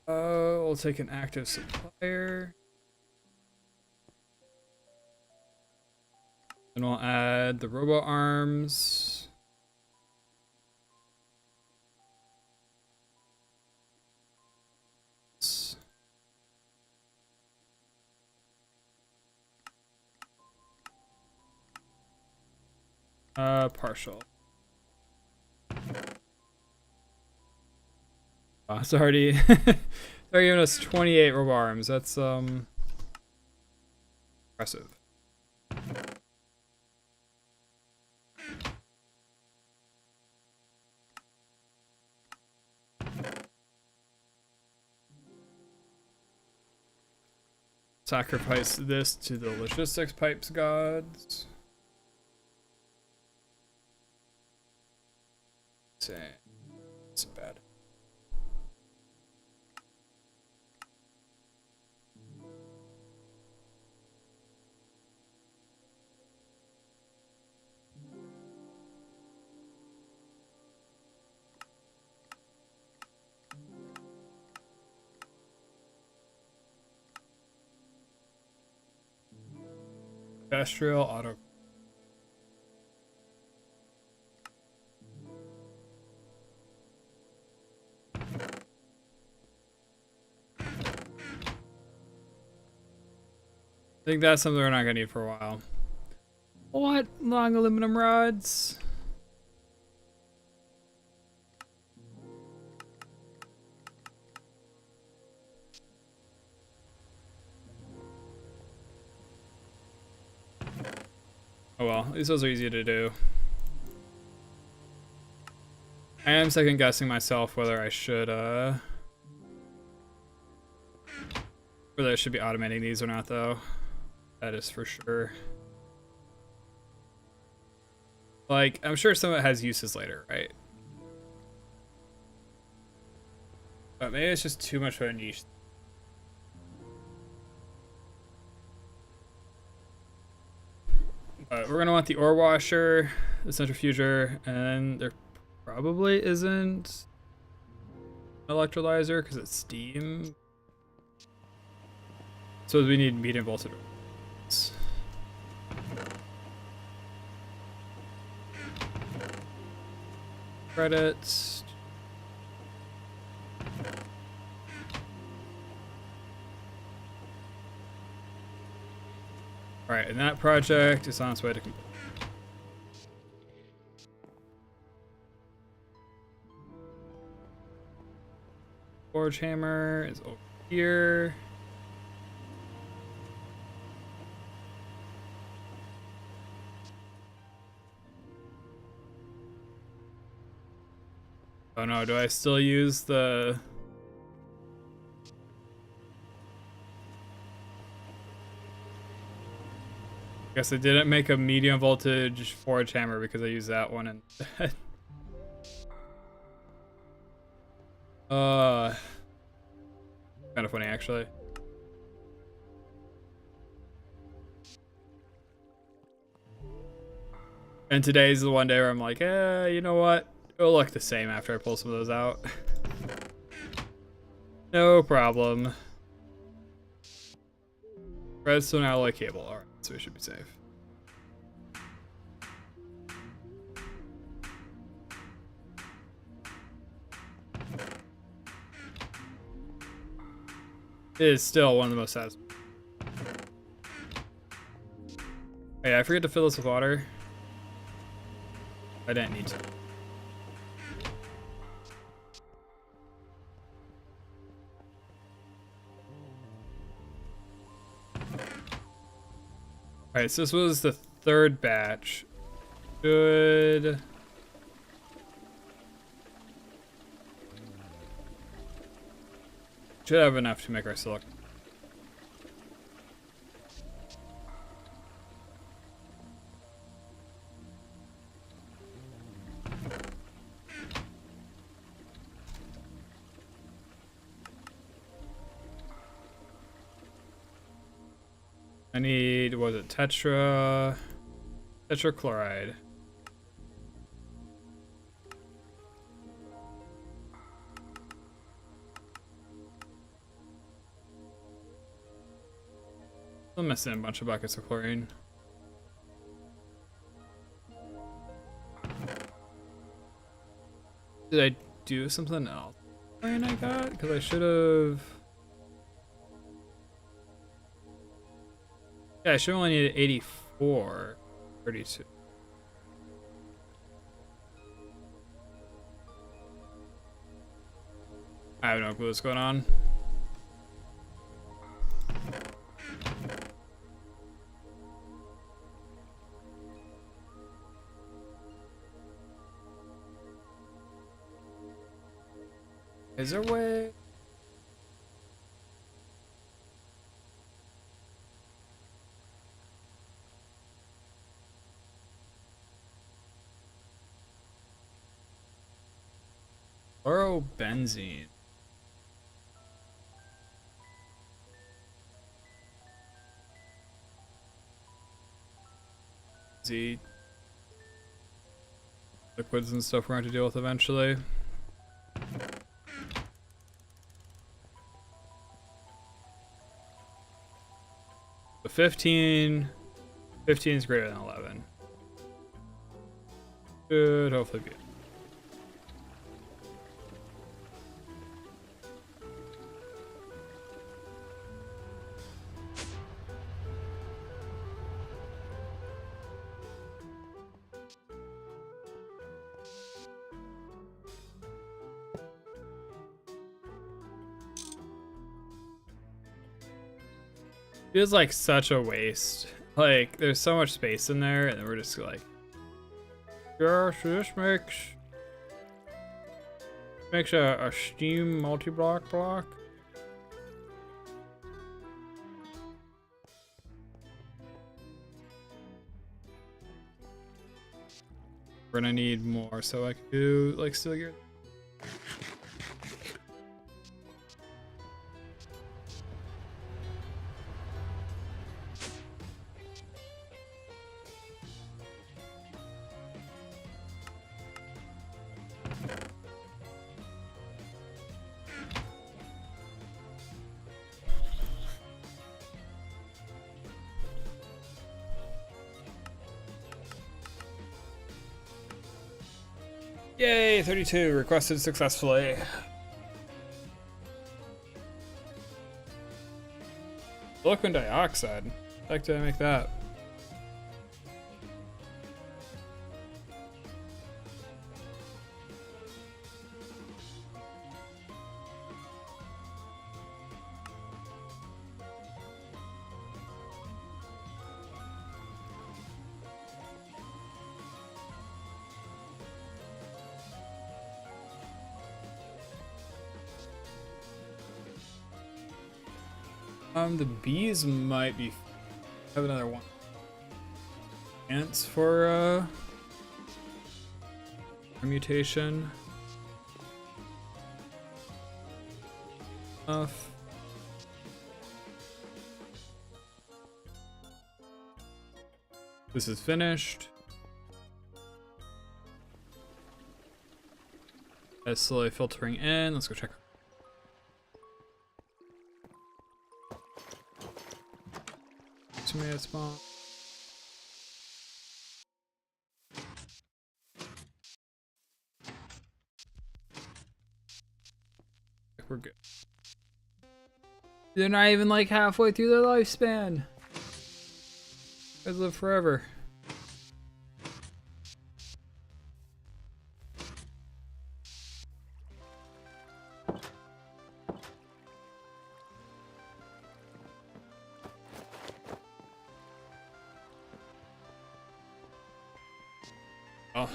We'll take an active supplier. Then we'll add the robo arms. Partial. Oh, it's already they're giving us 28 robo arms. That's impressive. Sacrifice this to the logistics pipes gods. It's bad. Industrial auto. I think that's something we're not gonna need for a while. What? Long aluminum rods? Oh well, at least those are easy to do. I am second guessing myself whether I should whether I should be automating these or not though. That is for sure. Like, I'm sure some of it has uses later, right? But maybe it's just too much of a niche. But we're gonna want the ore washer, the centrifuger, and there probably isn't an electrolyzer because it's steam. So we need medium voltage. Credits. All right, and that project is on its way to complete. Forge hammer is over here. Oh no, do I still use the... I guess I didn't make a medium voltage forge hammer because I used that one instead. Kind of funny actually. And today's the one day where I'm like, you know what? It'll look the same after I pull some of those out. No problem. Redstone alloy cable. Alright, so we should be safe. It is still one of the most satisfying. Hey, I forget to fill this with water. I didn't need to. Alright, so this was the third batch. Should have enough to make our silicon. I need, was it tetrachloride? I'm missing a bunch of buckets of chlorine. Did I do something else? Chlorine I got? Because I should have. Yeah, I should only need 84. 32. I have no clue what's going on. Is there a way? Chlorobenzene. Z liquids and stuff we're going to deal with eventually. So 15 is greater than 11. Should hopefully be it. Feels like such a waste Like, there's so much space in there, and we're just like, gosh, this makes a Steam multi-block block. We're gonna need more, so I can do like steel gear. Yay, 32 requested successfully. Silicon dioxide. How the heck did I make that? The bees might be have another one. Ants for mutation. This is finished. It's slowly filtering in. Let's go check. Tomato spawn. We're good. They're not even like halfway through their lifespan. They live forever. Oh.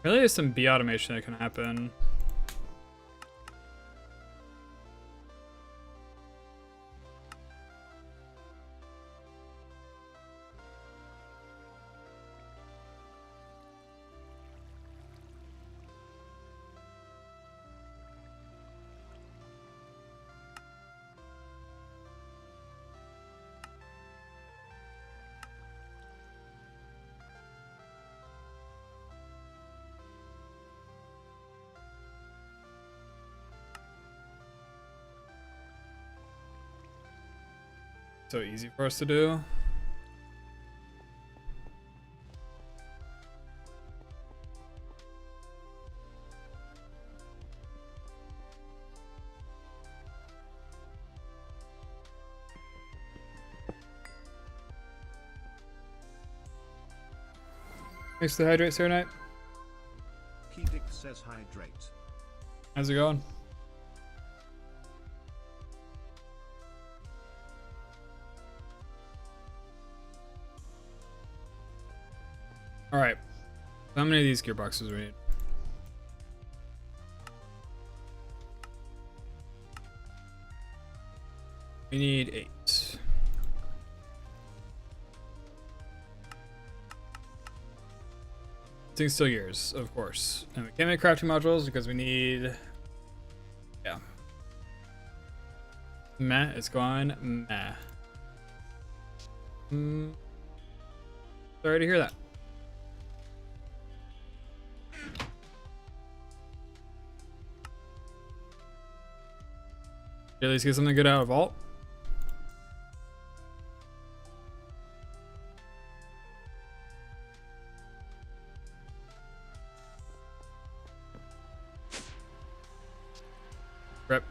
Really, there's some bee automation that can happen. So easy for us to do. Thanks to the hydrate, Serenite. Kedic says hydrate. How's it going? Alright. How many of these gearboxes do we need? We need 8. Steel gears, of course. And we can't make crafting modules because we need... Yeah. Meh, it's gone. Meh. Sorry to hear that. Did at least get something good out of Vault? Rip.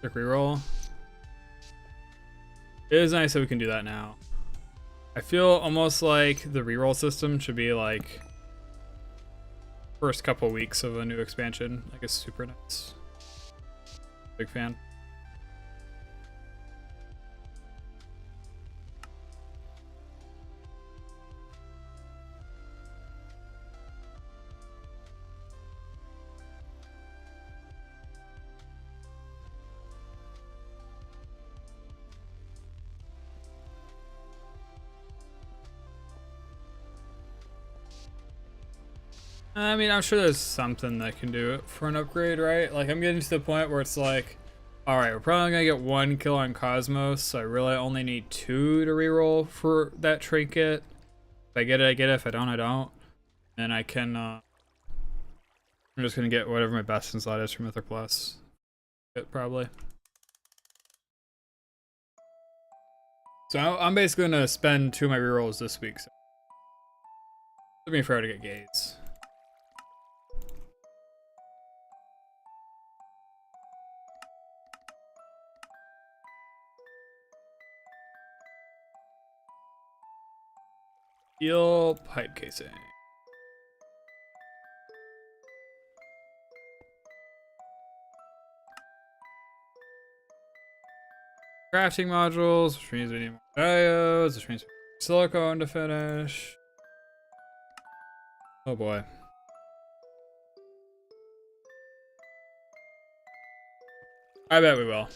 Quick reroll. It is nice that we can do that now. I feel almost like the reroll system should be like first couple weeks of a new expansion. Like it's super nice. Big fan. I mean, I'm sure there's something that can do it for an upgrade, right? Like, I'm getting to the point where it's like, alright, we're probably gonna get 1 kill on Cosmos, so I really only need 2 to reroll for that trinket. If I get it, I get it. If I don't, I don't. And I can, I'm just gonna get whatever my best in slot is for Mythic Plus. Probably. So I'm basically gonna spend 2 of my rerolls this week. So it took me forever to get gates. Steel pipe casing. Crafting modules, which means we need more diodes, which means we need silicone to finish. Oh boy. I bet we will.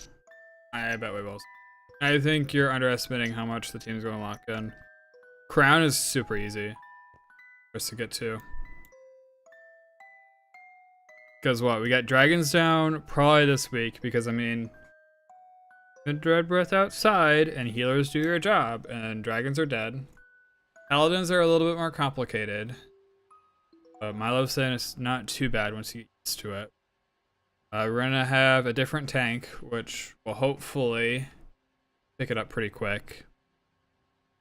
I bet we will. I think you're underestimating how much the team's going to lock in. Crown is super easy for us to get to. Because what? We got dragons down probably this week because, I mean, Dread Breath outside and healers do your job and dragons are dead. Paladins are a little bit more complicated. But Milo's saying it's not too bad once you get used to it. We're going to have a different tank, which will hopefully pick it up pretty quick.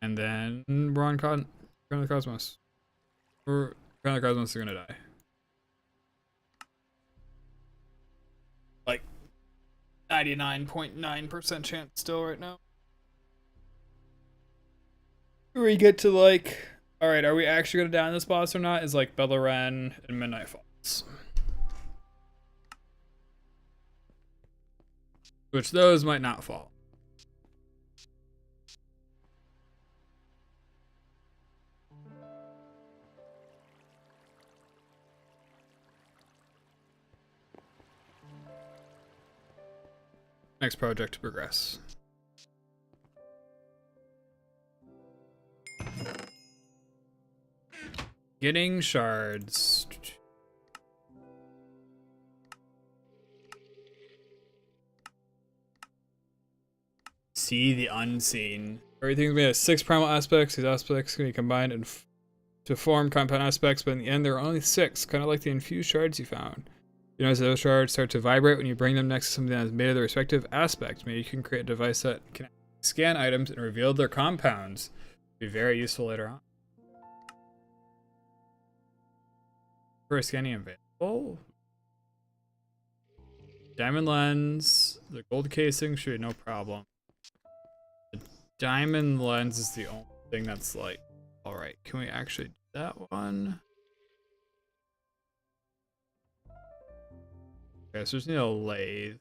And then we're on the Cosmos. Crown of the Cosmos is going to die. Like 99.9% chance still right now. We get to like, alright, are we actually going to down this boss or not? Is like Beleren and Midnight Falls. Which those might not fall. Next project to progress. Getting shards. See the unseen. Everything's made of 6 primal aspects. These aspects can be combined and to form compound aspects, but in the end there are only 6, kind of like the infused shards you found. You notice those shards start to vibrate when you bring them next to something that is made of the respective aspect. Maybe you can create a device that can scan items and reveal their compounds. Be very useful later on. For scanning available. Diamond lens, the gold casing should be no problem. The diamond lens is the only thing that's like, alright, can we actually do that one? Okay, so we just need a lathe,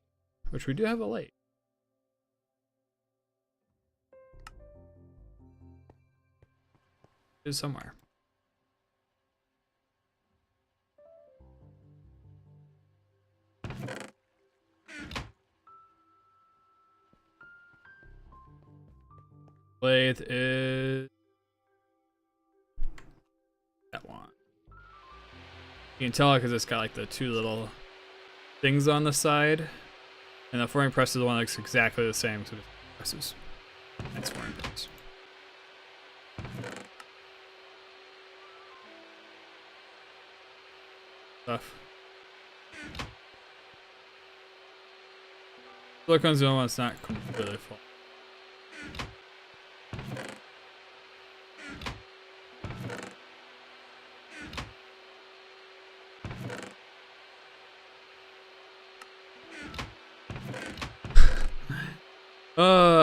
which we do have a lathe. It is somewhere. Lathe is that one. You can tell because it's got like the 2 little things on the side, and the forming press is the one that looks exactly the same to the presses. That's forming press. Stuff. Silicone's the only one that's not completely full.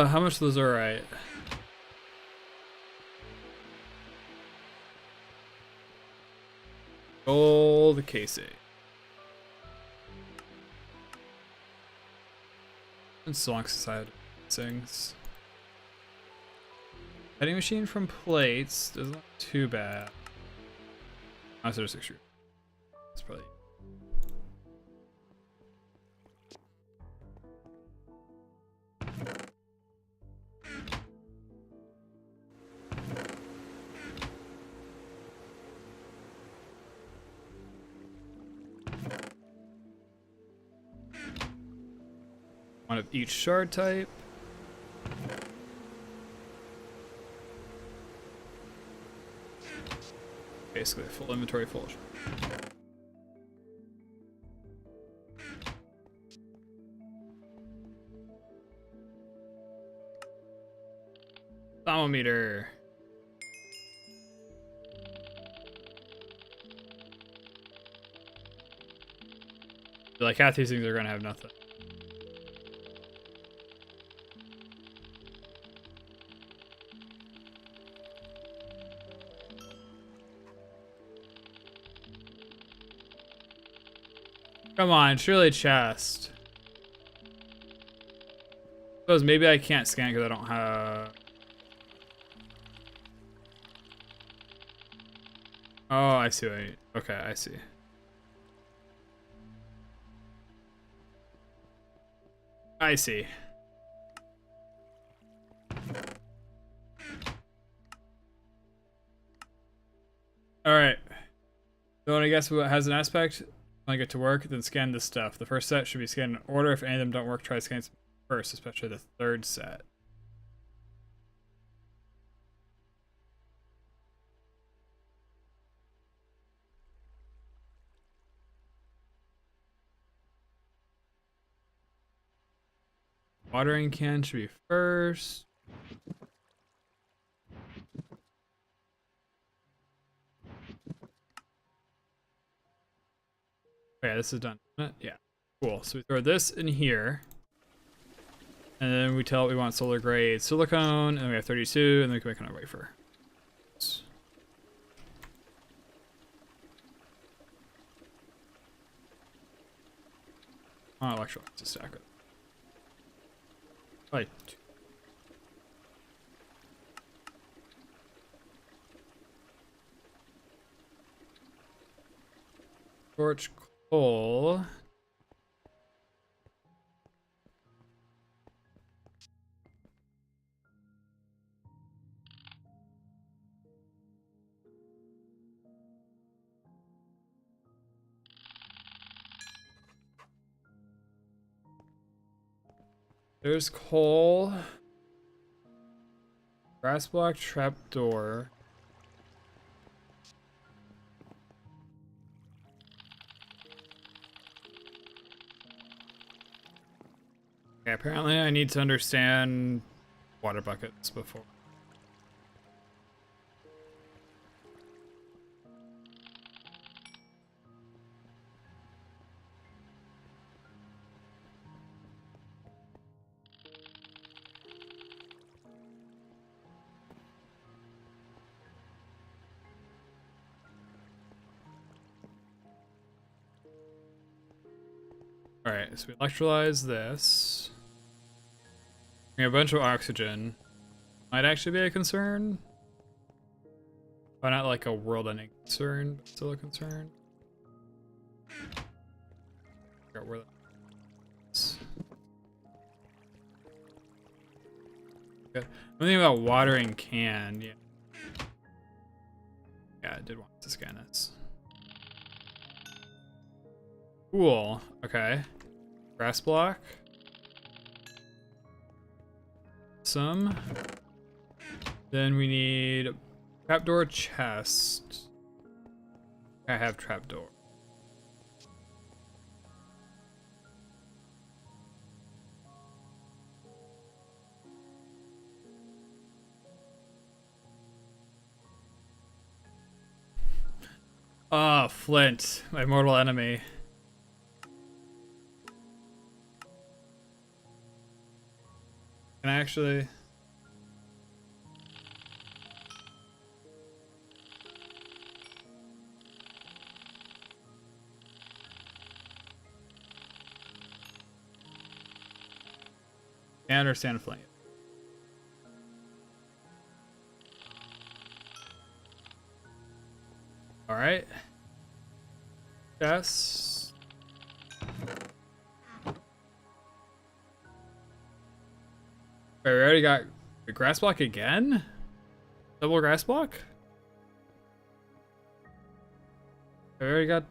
How much lazurite? Gold casing. It's long society things. Cutting machine from plates doesn't look too bad. Unless there's extrude. It's probably. One of each shard type. Basically a full inventory full. Thermometer. Like half these things are gonna have nothing. Come on, surely chest. Suppose maybe I can't scan because I don't have. Oh, I see what I need. Okay, I see. I see. Alright. You want to guess what has an aspect? When I get to work, then scan this stuff. The first set should be scanned in order. If any of them don't work, try scanning first, especially the third set. Watering can should be first. Okay, this is done. Yeah, cool. So we throw this in here. And then we tell it we want solar grade silicone, and we have 32, and then we can make another wafer. Oh, electrolytes to stack it. Like, torch coal. There's coal. Grass block, trapdoor. Okay, apparently I need to understand water buckets before. Alright, so we electrolyze this. We have a bunch of oxygen. Might actually be a concern. But not like a world-ending concern, but still a concern. Figure out where that is. Good. I'm thinking about watering can. Yeah. Yeah, I did want to scan this. Cool. Okay. Grass block. Some. Then we need trapdoor chest. I have trapdoor. Ah, Flint, my mortal enemy. Can I actually? I understand flaying it. All right. Yes. Wait, we already got the grass block again? Double grass block? We already got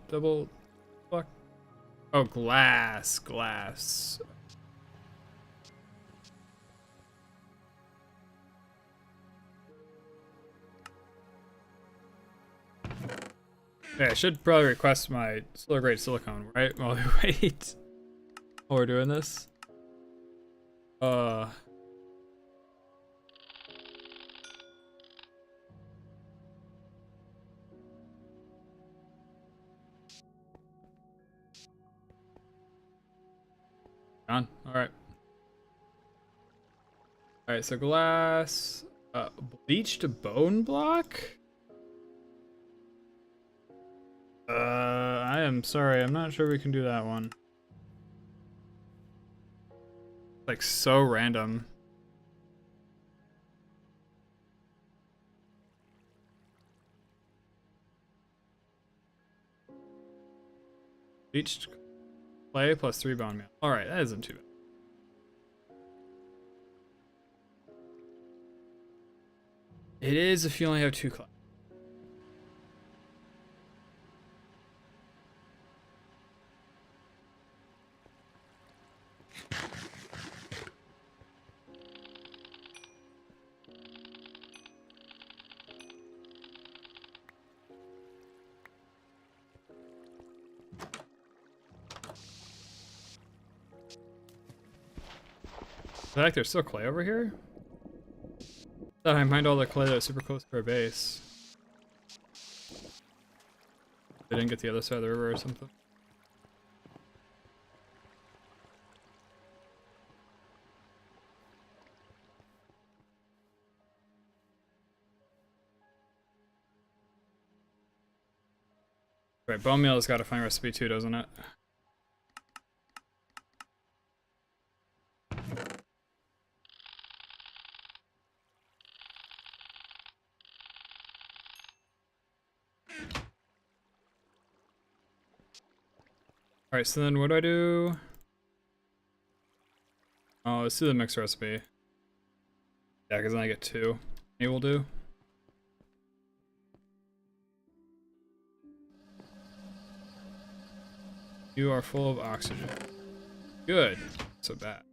double block. Oh, glass. Yeah, I should probably request my slow grade silicone, right? While we wait. While we're doing this. Done. Alright. Alright, so glass. Bleached bone block? I am sorry, I'm not sure we can do that one. Like, so random. Bleached clay plus 3 bone meal. Alright, that isn't too bad. It is if you only have 2 clay. I feel like there's still clay over here. Thought I mined all the clay that was super close to our base. They didn't get the other side of the river or something. Right, bone meal has got to find recipe too, doesn't it? Alright, so then what do I do? Oh, let's do the mix recipe. Yeah, because then I get 2. Maybe we'll do. You are full of oxygen. Good. So bad.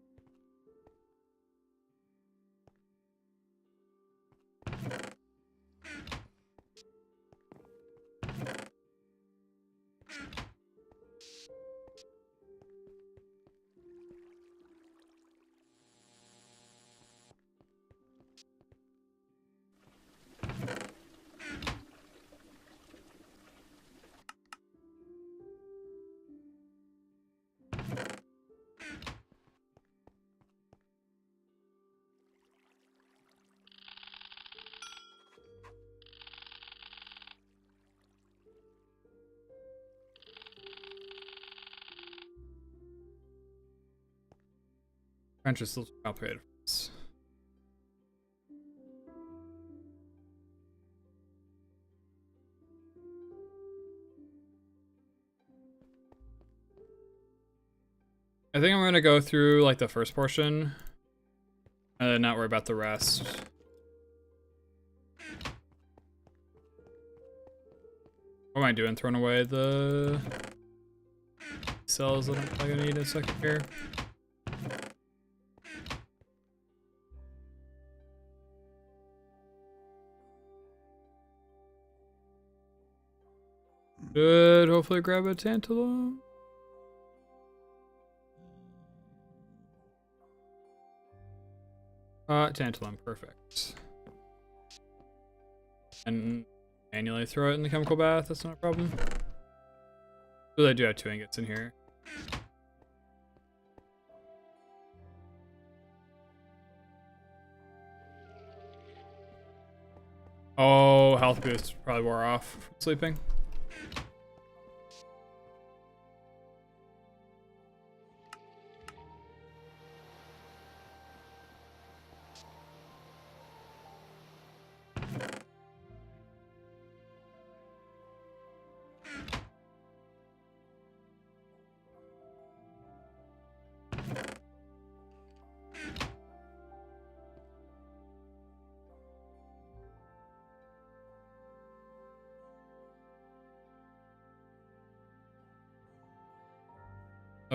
French is still too complicated for this. I think I'm gonna go through like the first portion and then not worry about the rest. What am I doing? Throwing away the cells that I'm probably gonna need in a second here. Should hopefully grab a tantalum. Tantalum, perfect. And manually throw it in the chemical bath, that's not a problem. But I do have 2 ingots in here. Oh, health boost probably wore off from sleeping.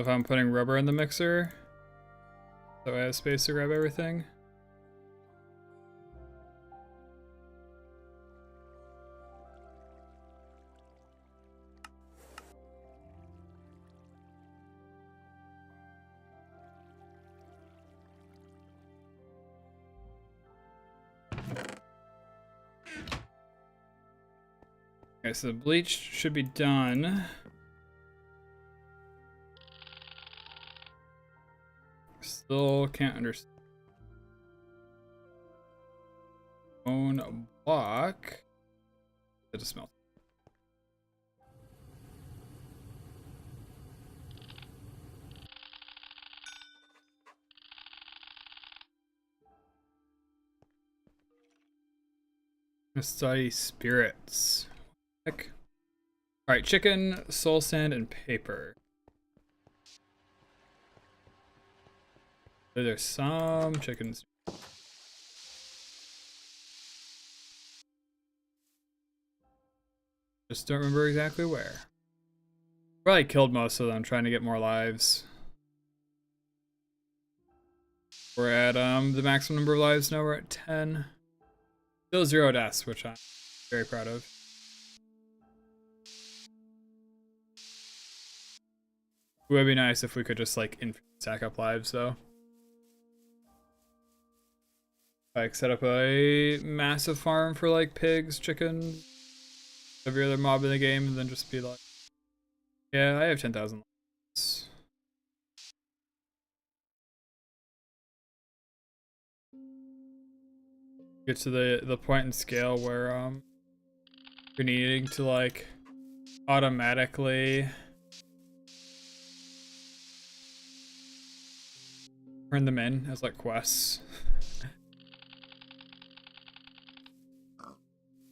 If I'm putting rubber in the mixer, so I have space to grab everything. Okay, so the bleach should be done. Still can't understand. Bone block. It just smells. Study spirits. Heck. Alright, chicken, soul sand, and paper. There's some chickens. Just don't remember exactly where. Probably killed most of them trying to get more lives. We're at the maximum number of lives now. We're at 10. Still 0 deaths, which I'm very proud of. It would be nice if we could just like stack up lives though. Like set up a massive farm for like pigs, chickens, every other mob in the game, and then just be like, yeah, I have 10,000 lives. Get to the point in scale where you're needing to like automatically turn them in as like quests.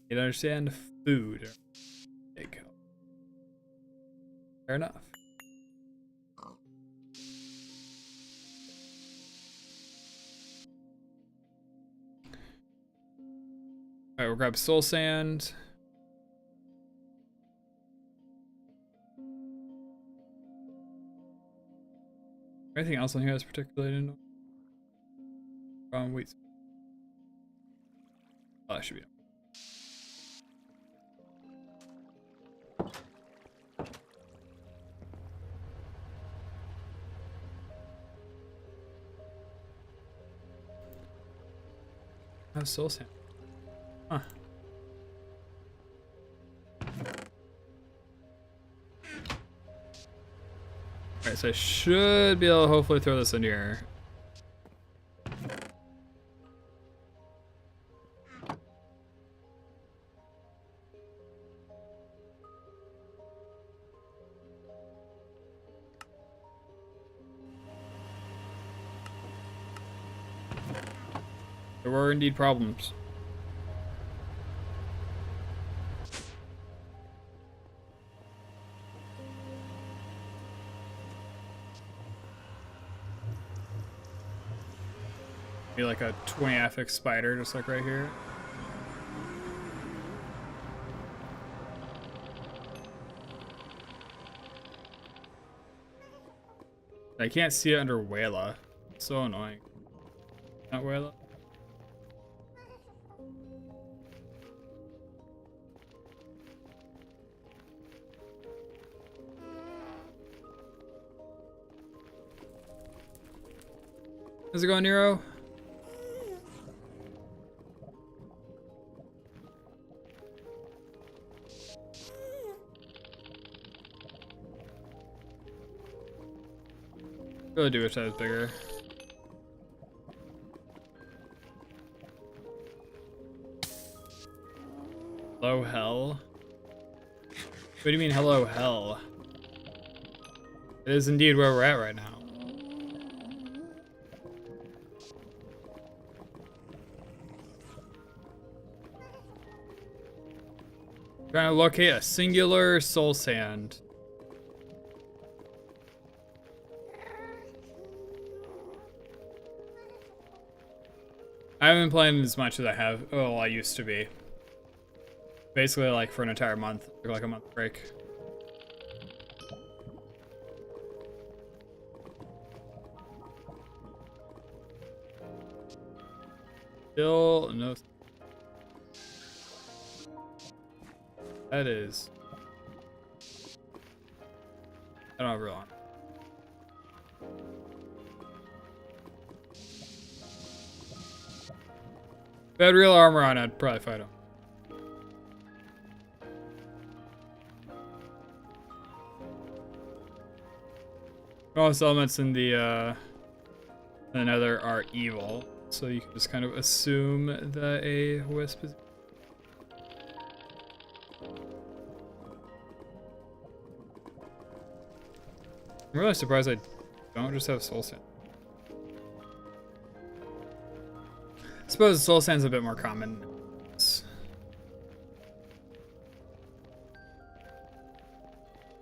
You don't understand food. There you go. Fair enough. Alright, we'll grab soul sand. Anything else on here that's particularly annoying? Wheat. Oh, that should be. I have soul sand. Huh. Alright, so I should be able to hopefully throw this in here. There were indeed problems. Be like a 20 affix spider, just like right here. I can't see it under Wayla. It's so annoying. Not Wayla. How's it going, Nero? Really do wish I was bigger. Hello, hell? What do you mean, hello, hell? It is indeed where we're at right now. Trying to locate a singular soul sand. I haven't been playing as much as I have. Oh, I used to be. Basically, like for an entire month, or like a month break. Still no. That is. I don't have real on. If I had real armor on, I'd probably fight him. Most elements in the Nether are evil, so you can just kind of assume that a wisp is. I'm really surprised I don't just have soul sand. I suppose soul sand's a bit more common.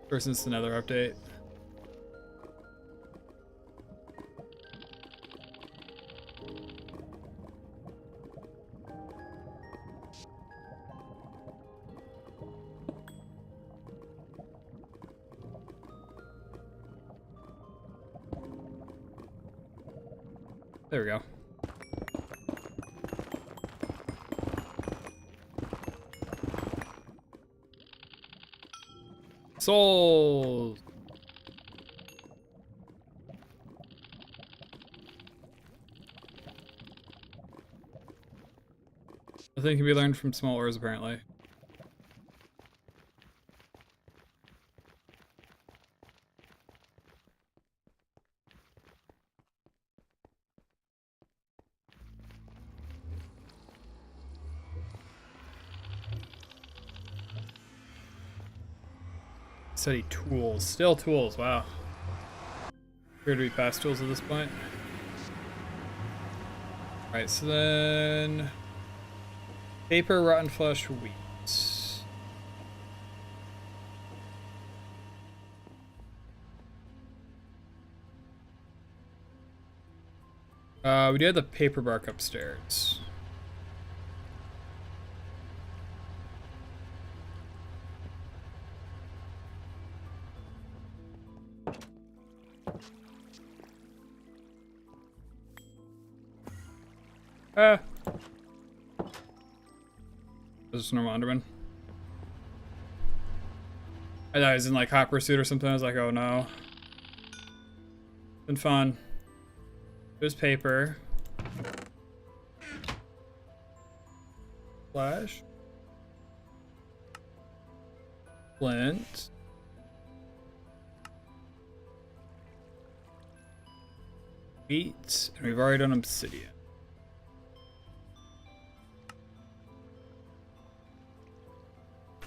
Ever since the Nether update. There we go. Souls. Nothing can be learned from small ores, apparently. Study tools. Still tools, wow. Appear to be past tools at this point. Alright, so then... Paper, rotten flesh, wheat. We do have the paper bark upstairs. Ah. Is this normal Enderman? I thought he was in like hot pursuit or something. I was like, oh no. Been fun. There's paper. Flash. Flint. Wheat. And we've already done obsidian.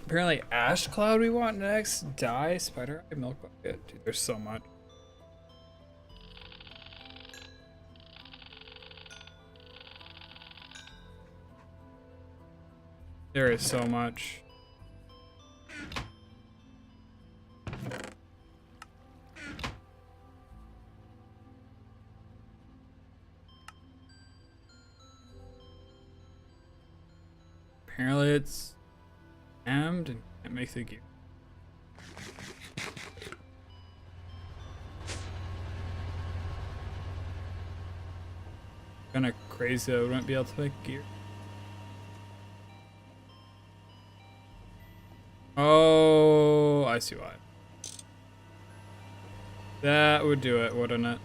Apparently ash cloud we want next. Dye, spider eye, milk bucket. Dude, there's so much. There is so much. Apparently it's jammed and can't make the gear. Kinda crazy I wouldn't be able to make gear. Oh, I see why. That would do it, wouldn't it?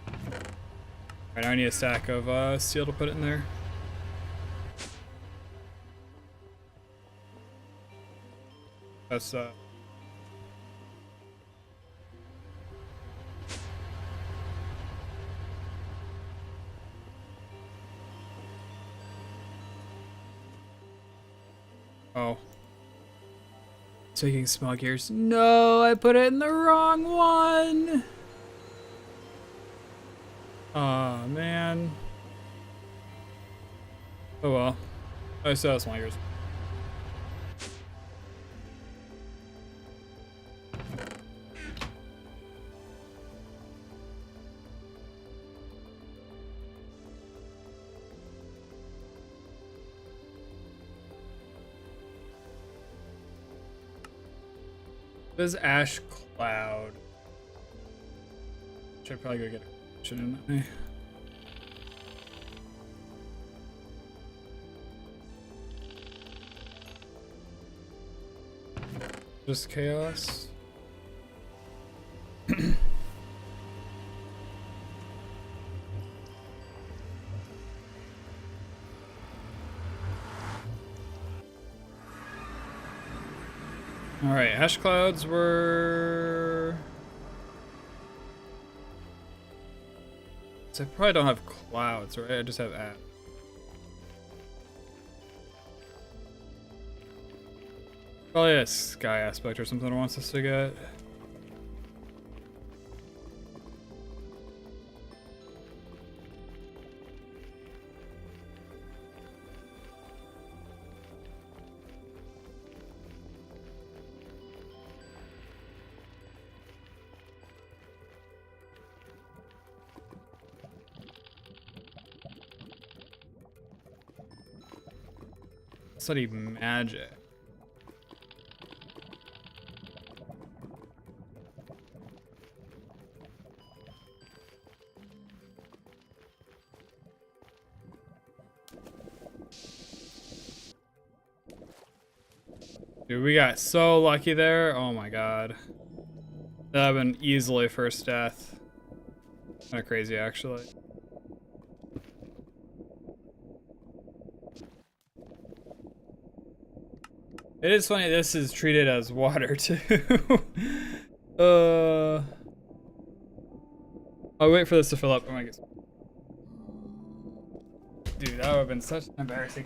Alright, now I need a stack of steel to put it in there. That's oh. Taking small gears. No, I put it in the wrong one. Aw, man. Oh well. I still have small gears. This is ash cloud. Should probably go get a shouldn't I? Just chaos. Alright, ash clouds were... So I probably don't have clouds, right? I just have ash. Probably a sky aspect or something wants us to get. Study magic. Dude, we got so lucky there. Oh my god. That would have been easily first death. Kind of crazy, actually. It is funny this is treated as water, too. I'll wait for this to fill up. Oh my god. Dude, that would have been such an embarrassing.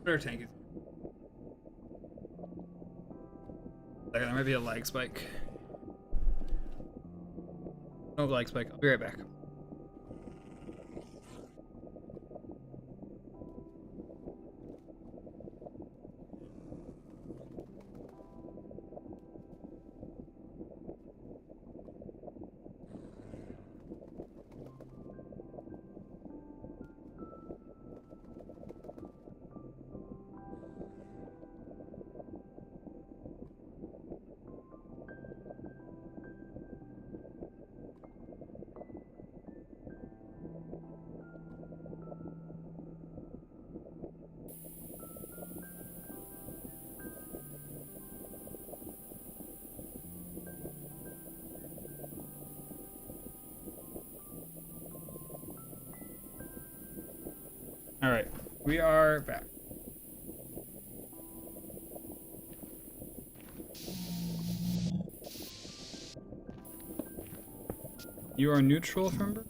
Water tank is. There might be a lag spike. No lag spike. I'll be right back. All right, we are back. You are neutral, remember?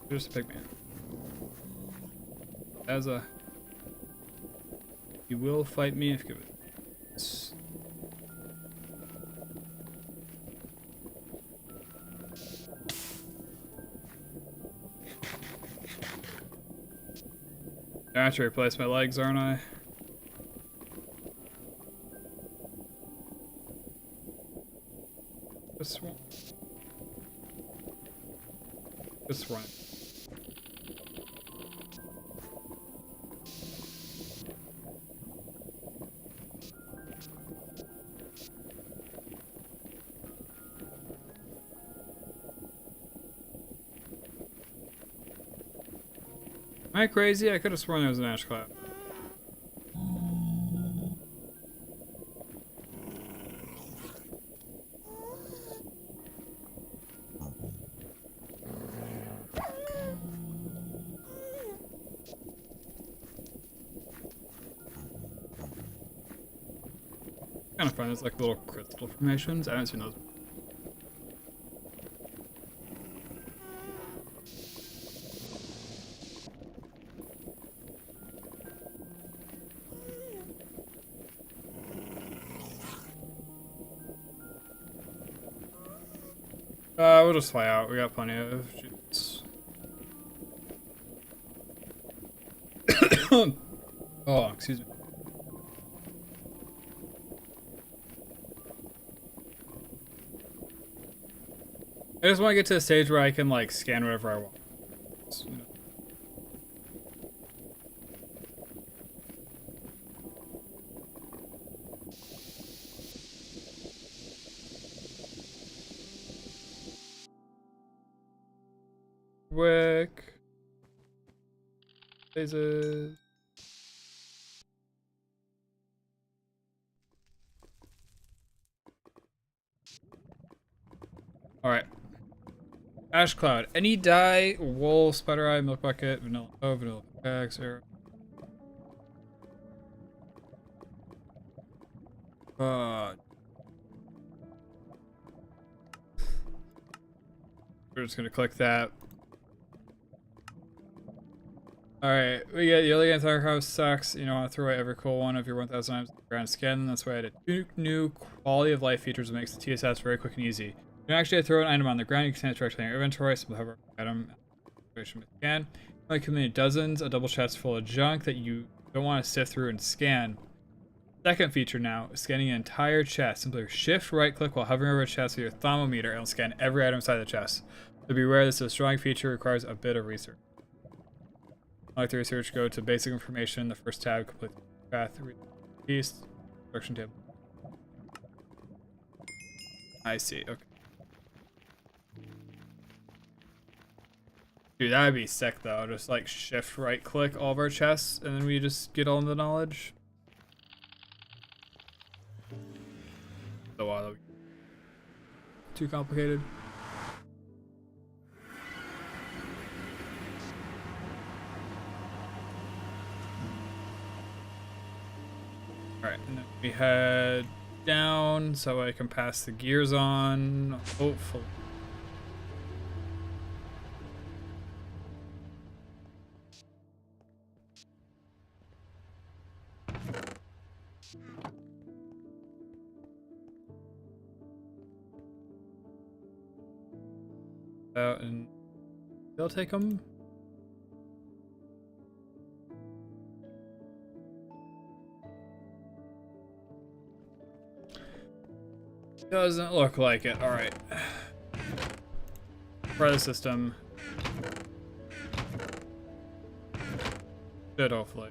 Just a pigman. As a... You will fight me if you give it. I have to replace my legs, aren't I? This one. This one. Am I crazy? I could have sworn there was an ash cloud. Kind of fun. It's like little crystal formations. I haven't seen those. We'll just fly out. We got plenty of shoots. Oh, excuse me. I just want to get to a stage where I can like scan whatever I want. You know. Quick. Phases. Alright. Ash Cloud. Any dye, wool, spider eye, milk bucket, vanilla vanilla packs, arrow. We're just gonna click that. Alright, we get the early entire house sucks. You don't want to throw away every cool one of your 1,000 items in the ground scan. That's why I added 2 new quality of life features that makes the TSS very quick and easy. You can actually throw an item on the ground, you can send it directly in your inventory, simply hover item scan. You can many dozens, a double chest full of junk that you don't want to sift through and scan. Second feature now, scanning an entire chest. Simply shift right click while hovering over a chest with your thermometer and it'll scan every item inside the chest. So beware, this is a strong feature, requires a bit of research. Like the research, go to basic information, the first tab, complete the path, read the piece, instruction table. I see, okay. Dude, that'd be sick though, just like shift right click all of our chests and then we just get all the knowledge. So that'd be too complicated. Alright, and then we head down so I can pass the gears on, hopefully. Out and they'll take them. Doesn't look like it. All right. Try the system. Should hopefully.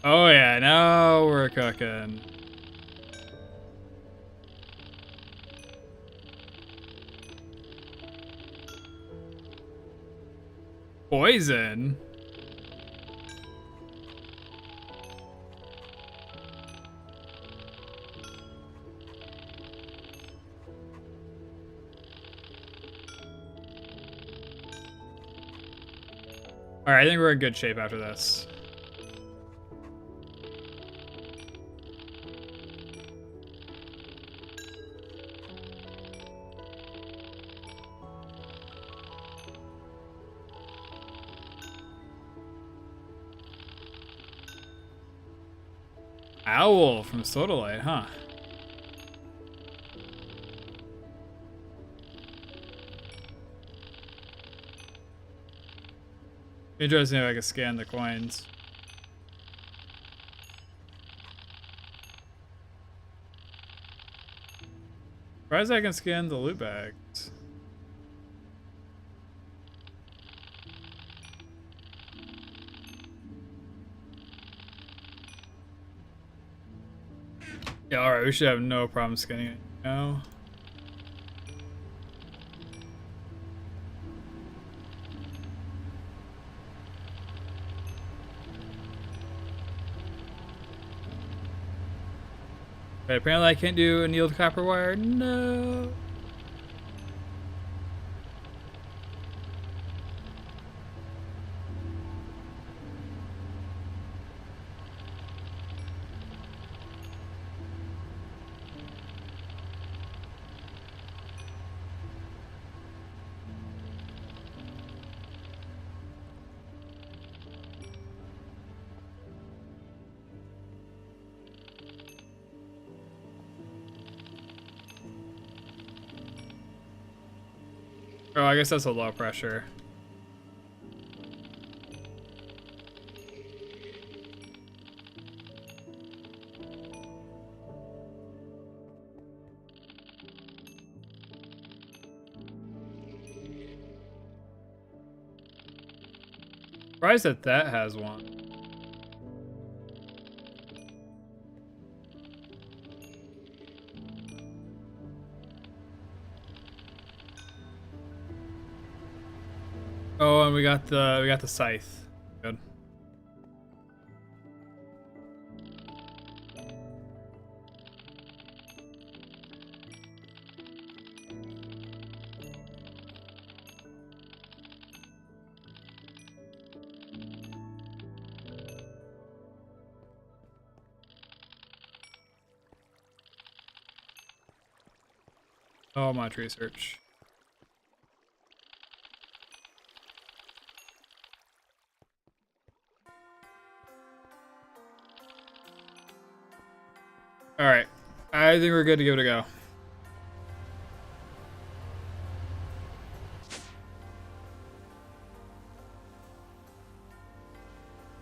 Oh yeah, now we're cooking. Poison? Alright, I think we're in good shape after this. Owl from Sodalite, huh? Interesting if I can scan the coins. Surprised I can scan the loot bags. Yeah, alright, we should have no problem scanning it now. Okay, apparently I can't do annealed copper wire. No. Oh, I guess that's a low pressure. Surprised that that has one. Oh, and we got the scythe. Good. Oh, much research. All right, I think we're good to give it a go.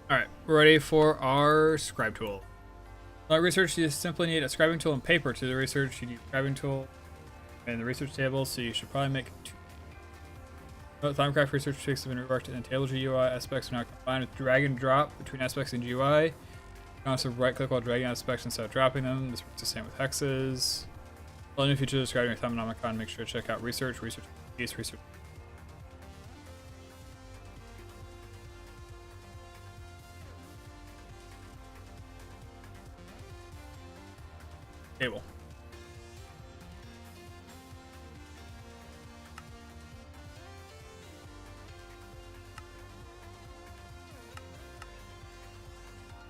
All right, we're ready for our scribe tool. Research, you simply need a scribing tool and paper. To the research, you need a scribing tool and the research table, so you should probably make two. Thermocraft research tricks have been reworked and table GUI aspects are now combined with drag and drop between aspects and GUI. You can also right click while dragging aspects instead of dropping them. This works the same with hexes. All new features describing your Thumbonomicon, make sure to check out research piece, research. Table.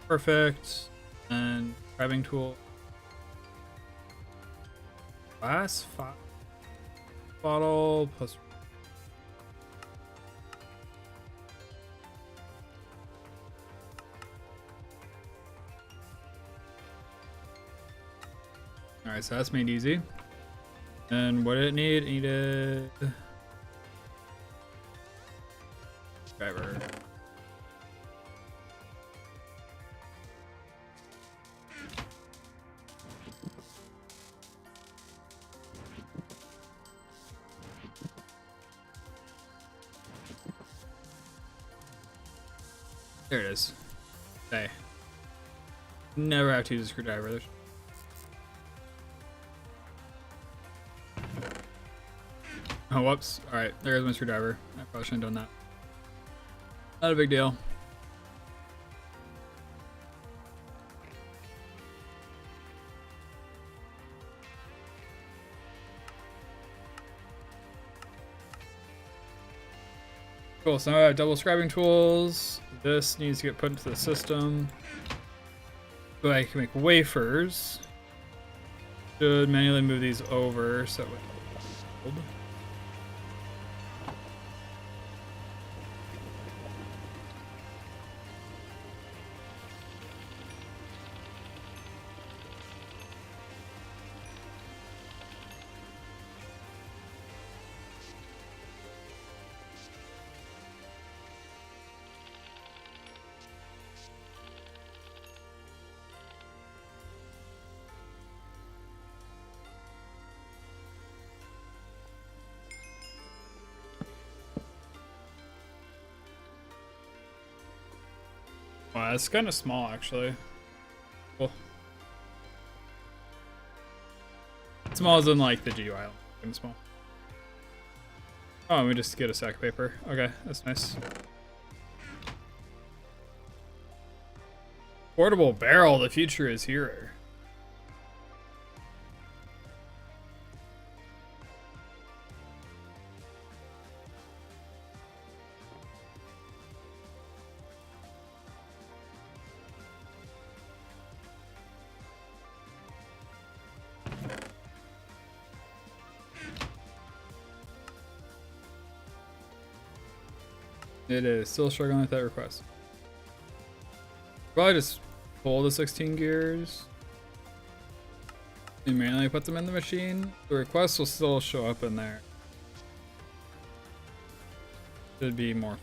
Perfect. And grabbing tool. Glass bottle plus. Alright, so that's made easy. And what did it need? It needed driver. There it is. Okay. Never have to use a screwdriver. Oh, whoops. Alright, there's my screwdriver. I probably shouldn't have done that. Not a big deal. Cool, so now I have double scribing tools. This needs to get put into the system. So I can make wafers. Should manually move these over so that way. Wow, it's kind of small actually. Cool. Small as in like the GUI. Kind of small. Oh, and we just get a sack of paper. Okay, that's nice. Portable barrel, the future is here. It is still struggling with that request. Probably just pull the 16 gears and manually put them in the machine. The request will still show up in there. Should be more.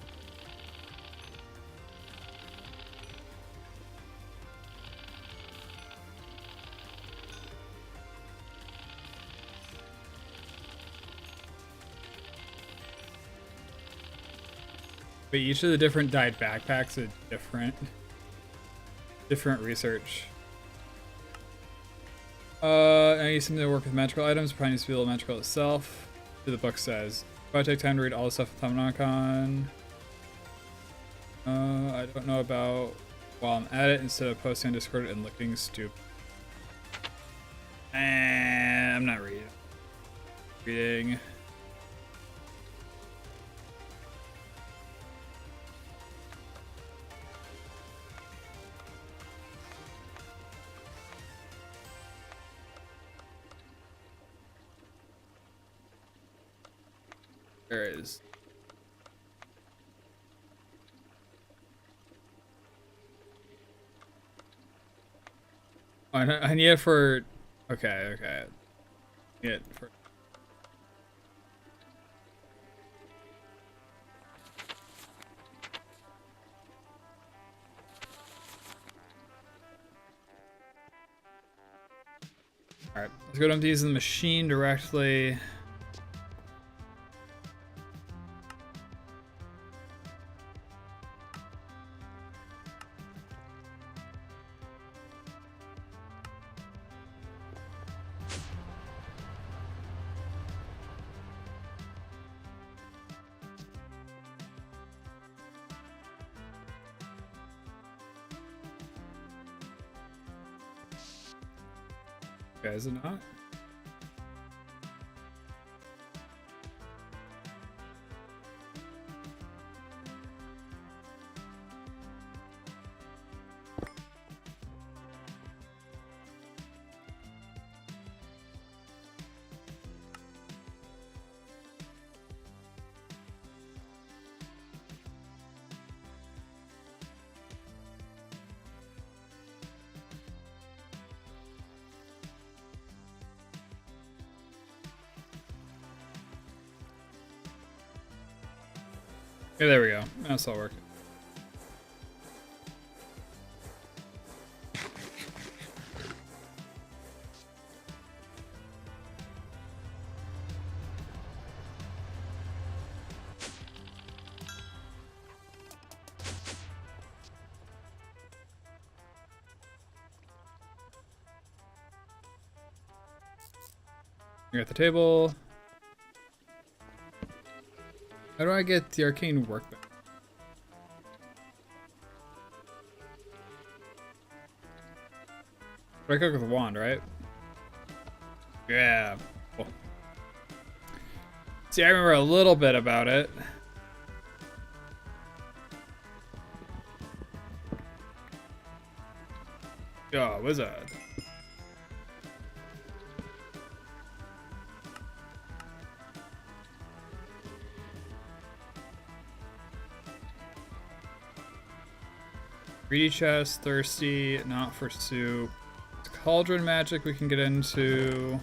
But each of the different dyed backpacks is different research. I need something to work with magical items. Probably needs to be a little magical itself. The book says. Probably take time to read all the stuff with Tomonomicon. I don't know about while I'm at it instead of posting on Discord and looking stupid. I'm not reading. Reading. There is. I need it for. Okay. Need it for. All right, let's go to using the machine directly. Okay, is it not? Okay, there we go. That's all working. You're at the table. How do I get the arcane workbench? I cook with a wand, right? Yeah. Cool. See, I remember a little bit about it. Oh, wizard. Greedy chest, thirsty, not for soup. Cauldron magic we can get into.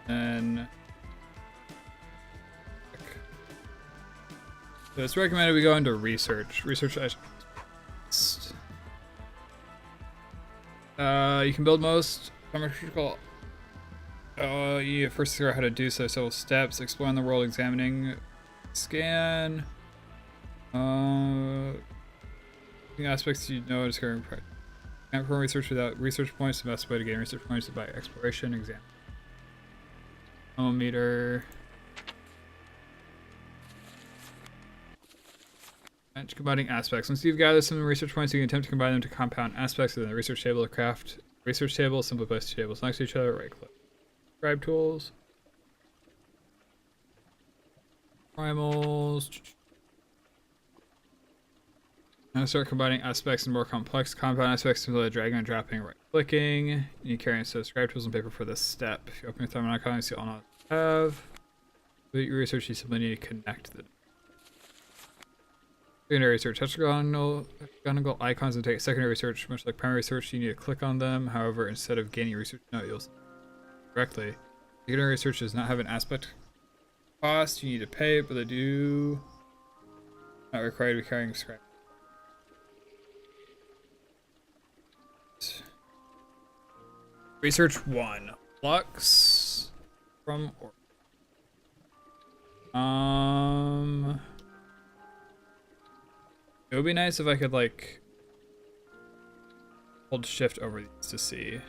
And so it's recommended we go into research. Research. You can build most pharmaceutical. You first figure out how to do so. Several steps: exploring the world, examining, scan. Aspects you know, discovering. Can't perform research without research points. The best way to gain research points is by exploration, exam. Meter. And combining aspects. Once you've gathered some research points, you can attempt to combine them to compound aspects within the research table or craft. Research table, simply place two tables next to each other, right click. Scribe tools. Primals. Now start combining aspects and more complex compound aspects simply dragging and dropping, right clicking. You carry instead of scribe tools and paper for this step. If you open your thumb icon, you see all not have. With your research, you simply need to connect the secondary research. Hexagonal icons and take secondary research, much like primary research, you need to click on them. However, instead of gaining research note, you'll directly. Secondary research does not have an aspect cost you need to pay, but they do not require to be carrying scrap. Research 1. Flux from or it would be nice if I could like hold shift over these to see.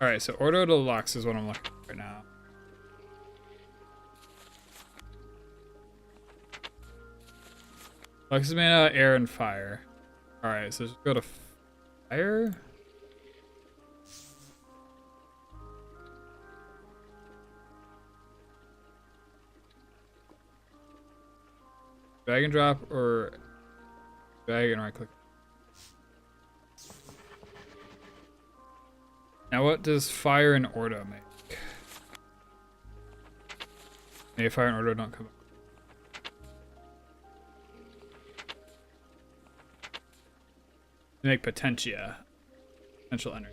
Alright, so Ordo Deluxe is what I'm looking for right now. Lux is made out of air and fire. Alright, so just go to fire. Drag and drop or drag and right click. Now what does fire and Ordo make? Maybe fire and Ordo don't come up. They make potentia. Potential energy.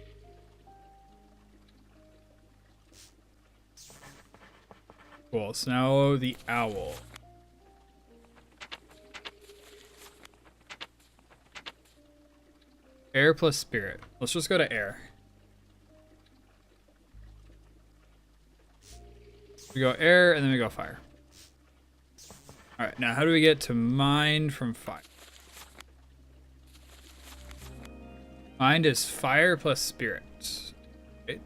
Cool, so now the owl. Air plus spirit. Let's just go to air. We go air and then we go fire. Alright, now how do we get to mind from fire? Mind is fire plus spirit. Right.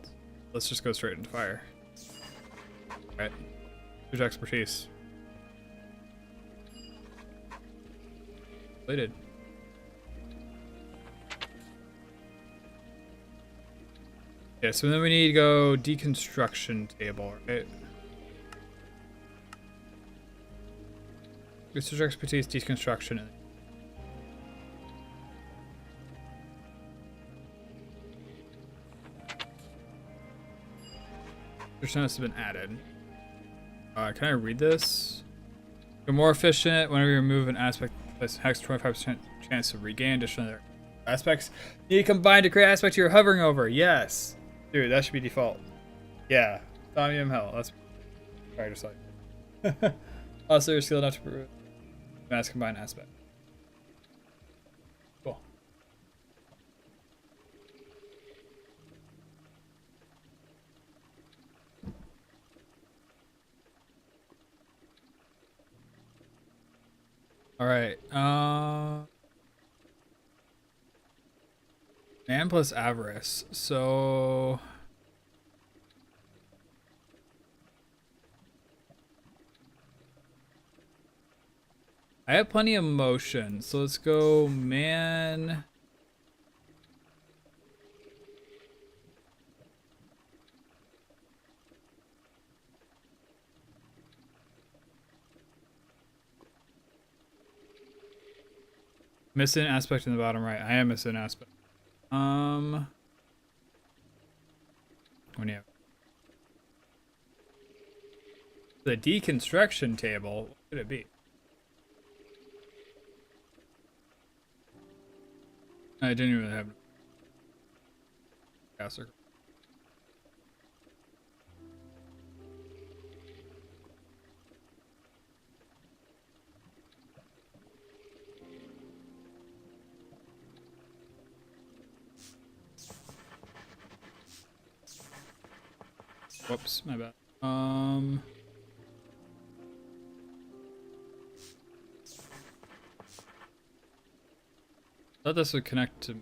Let's just go straight into fire. Alright. Who's expertise? Completed. Yeah, so then we need to go deconstruction table, right? Research expertise, deconstruction. Percent has been added. Can I read this? You're more efficient whenever you remove an aspect. Place hex 25% chance to regain additional aspects. You need to combine to create aspect you're hovering over. Yes, dude, that should be default. Yeah, Tommy M hell. That's sorry, just like. Also, your skill enough to prove mass combine aspect. Cool. All right. Man plus avarice. So I have plenty of motion. So let's go man. Missing aspect in the bottom right. I am missing aspect. When you have the deconstruction table, what could it be? I didn't even have caster. Whoops, my bad. Thought this would connect to.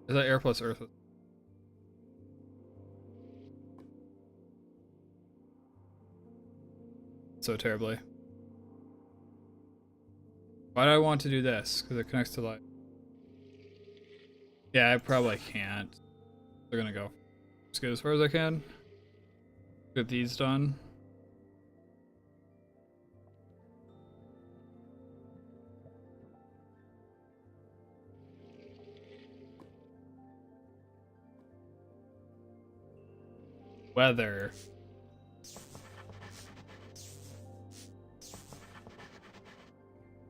Is that air plus earth? so terribly. Why do I want to do this? Because it connects to light. Yeah, I probably can't. They're gonna go as good as far as I can. Get these done. Weather.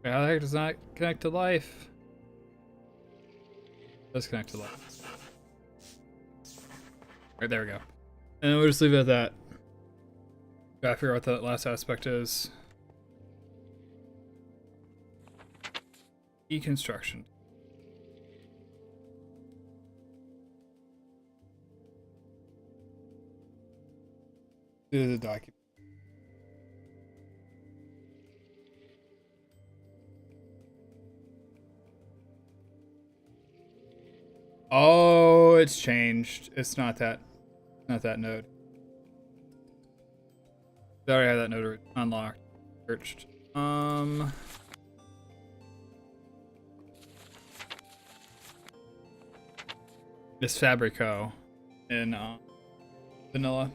How the heck does that connect to life? Does connect to life. Right, there we go. And then we'll just leave it at that. Gotta figure out what that last aspect is. Deconstruction. This is a document. Oh, it's changed. It's not that node. I already had that node unlocked. Searched. This Fabrico in vanilla.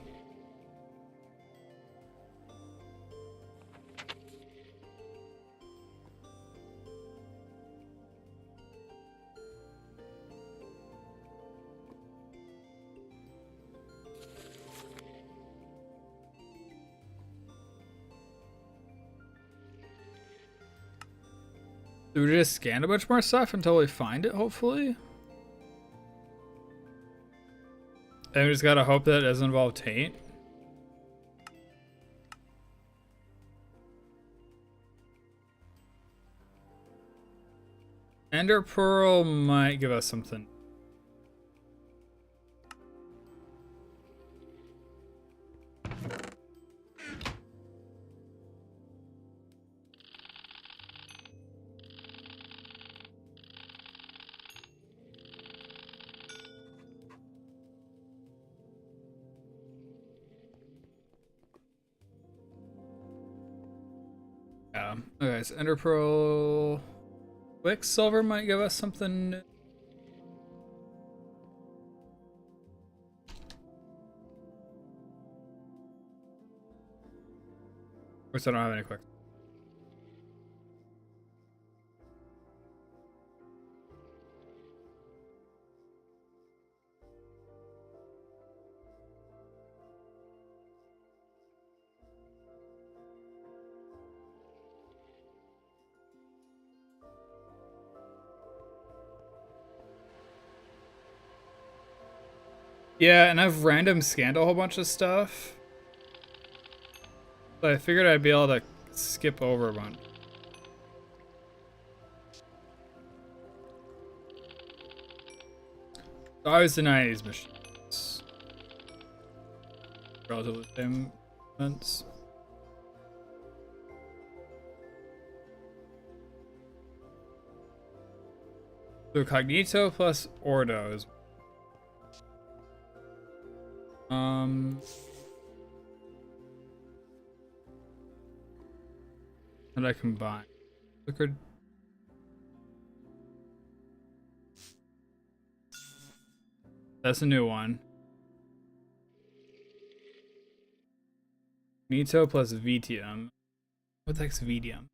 Do we just scan a bunch more stuff until we find it, hopefully? And we just gotta hope that it doesn't involve taint. Ender Pearl might give us something. Yeah. Okay, so Ender Pearl. Quicksilver might give us something. Of course, I don't have any quick. Yeah, and I've random scanned a whole bunch of stuff. So I figured I'd be able to skip over a bunch. So I always deny these machines. Relatively same events. So Cognito plus Ordo is and I combine liquid. That's a new one. Nito plus VTM. What the heck's VTM?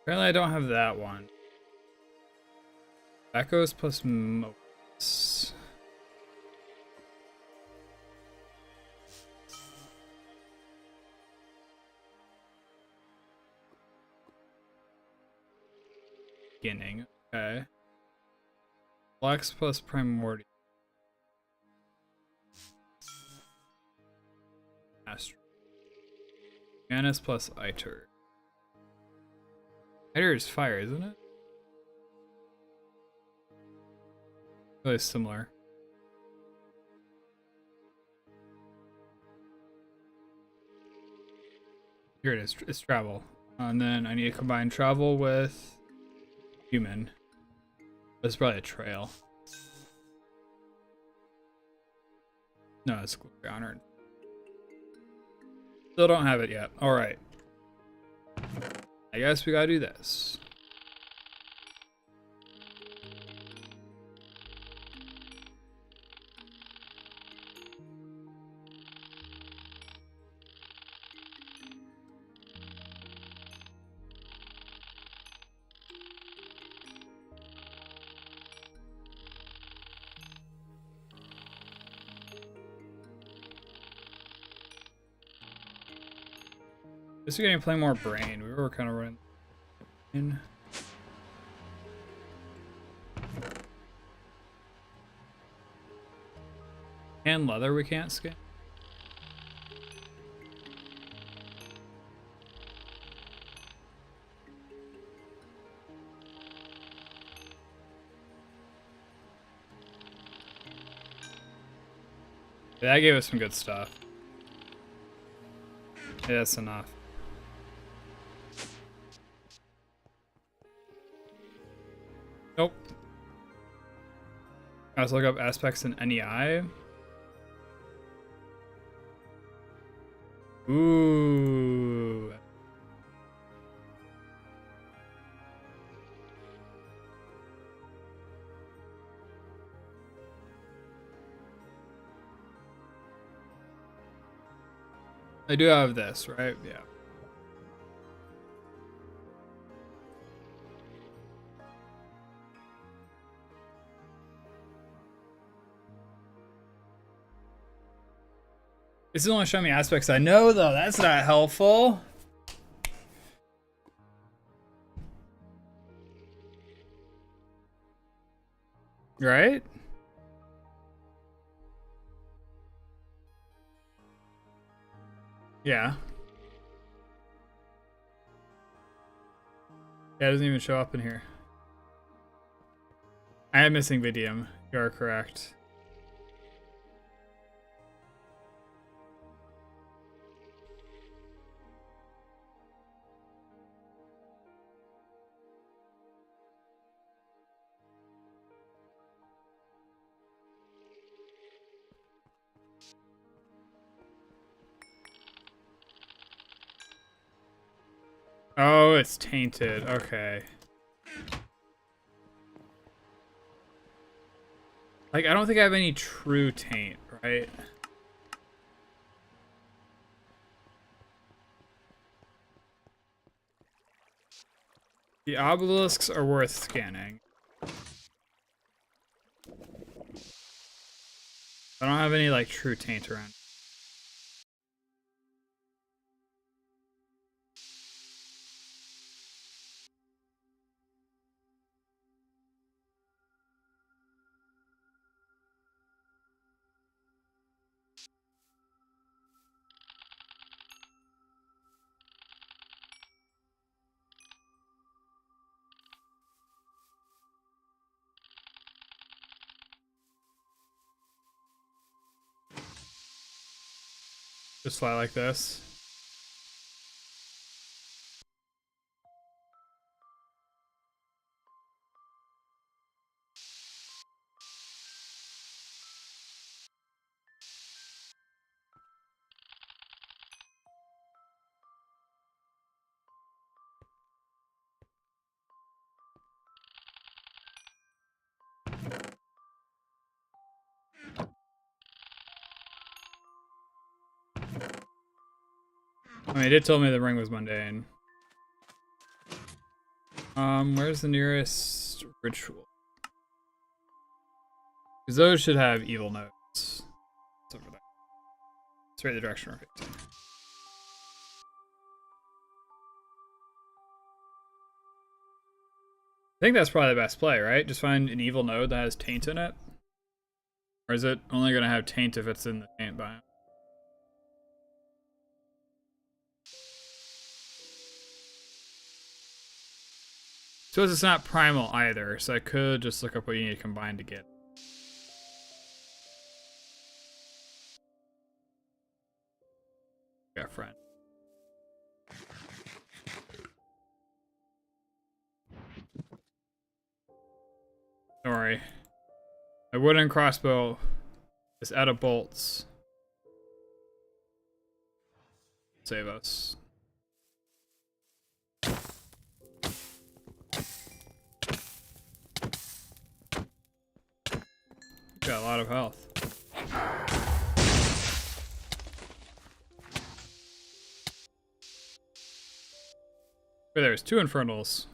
Apparently I don't have that one. Echoes plus Motes. Beginning. Okay. Flex plus Primordial. Astro. Janus plus Iter. Iter is fire, isn't it? Really similar. Here it is. It's travel. And then I need to combine travel with human. It's probably a trail. No, it's glory honored. Still don't have it yet. All right. I guess we gotta do this. This is gonna play more brain. We were kind of running in. And leather we can't scan. Yeah, that gave us some good stuff. Yeah, that's enough. Nope. Let's look up aspects in NEI. Ooh. I do have this, right? Yeah. This is only showing me aspects I know, though. That's not helpful. Right? Yeah. Yeah, it doesn't even show up in here. I am missing Vidium. You are correct. Oh, it's tainted. Okay. Like, I don't think I have any true taint, right? The obelisks are worth scanning. I don't have any, like, true taint around. Just fly like this. I mean, it did tell me the ring was mundane. Where's the nearest ritual? Because those should have evil notes. It's over there. It's right the direction we're facing. I think that's probably the best play, right? Just find an evil node that has taint in it. Or is it only going to have taint if it's in the taint biome? So it's not primal either, so I could just look up what you need to combine to get. Yeah, friend. Don't worry. My wooden crossbow is out of bolts. Save us. Got a lot of health. Wait, there's 2 infernals.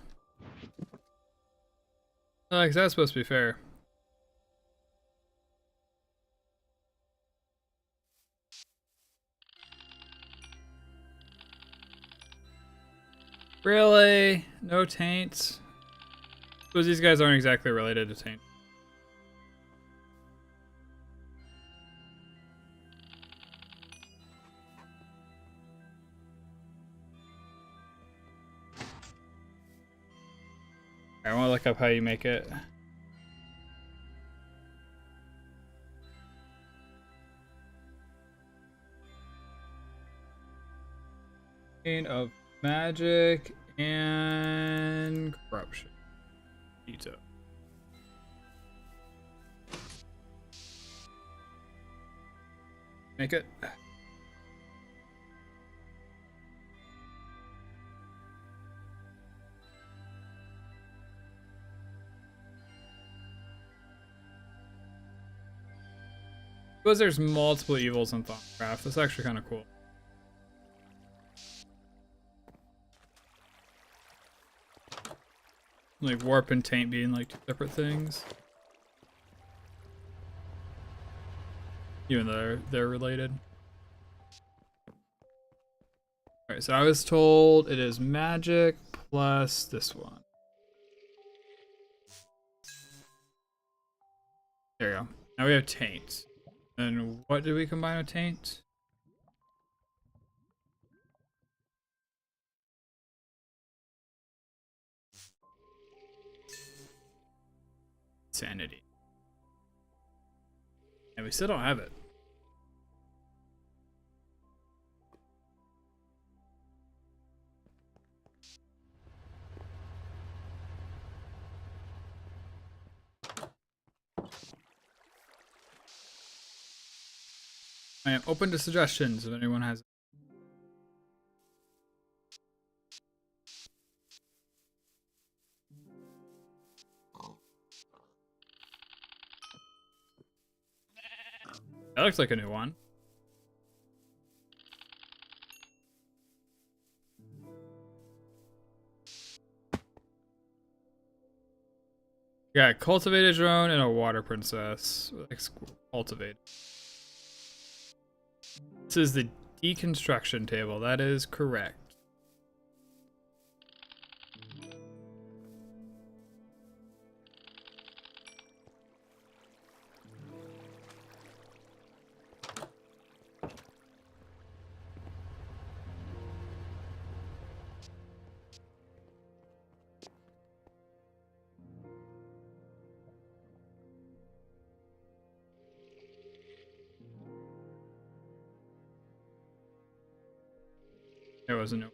Like, that's supposed to be fair. Really? No taints? Because these guys aren't exactly related to taint. I want to look up how you make it. Chain of magic and corruption. Ito. Make it. Because there's multiple evils in Thought. That's actually kind of cool. Like warp and taint being like 2 separate things. Even though they're related. Alright, so I was told it is magic plus this one. There you go. Now we have taint. And what did we combine with taint? Sanity. And we still don't have it. I am open to suggestions if anyone has it. That looks like a new one. Yeah, cultivated drone and a water princess. Cultivated. This is the deconstruction table. That is correct. There was a new.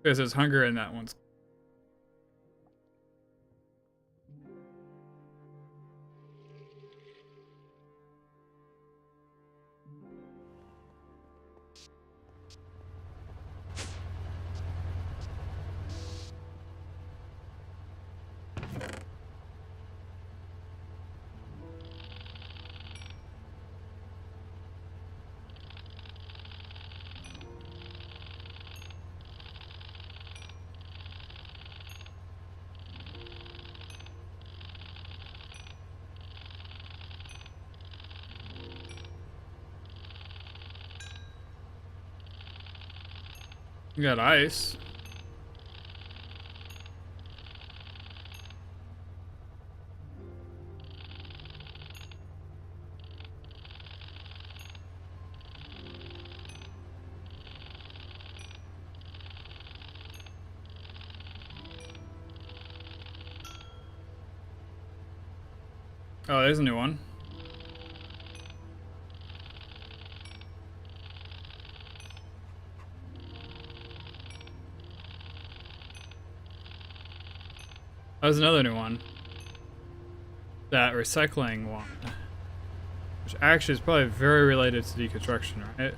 Because there's hunger in that one. You got ice. Oh, there's a new one. That was another new one. That recycling one. Which actually is probably very related to deconstruction, right?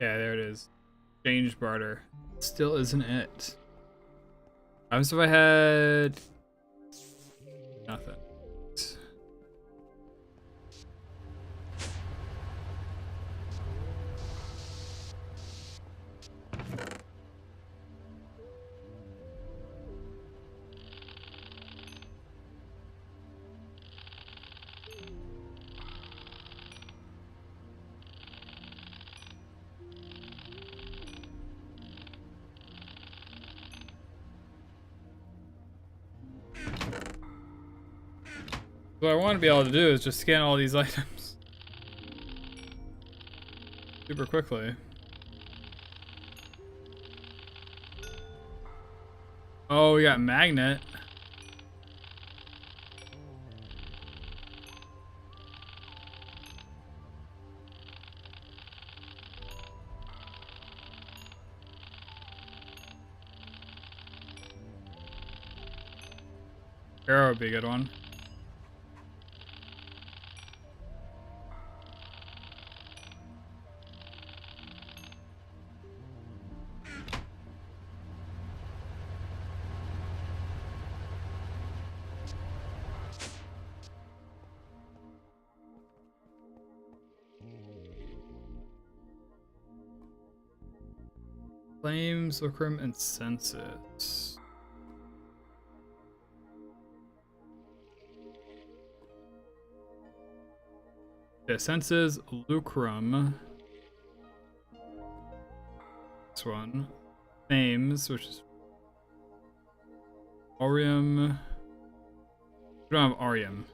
Yeah, there it is. Exchange barter. Still isn't it. What happens if I had nothing? What I want to be able to do is just scan all these items super quickly. Oh, we got magnet. Arrow would be a good one. Flames, lucrum, and senses. Yeah, senses, lucrum. This one. Names, which is Aurium. We don't have Aurium.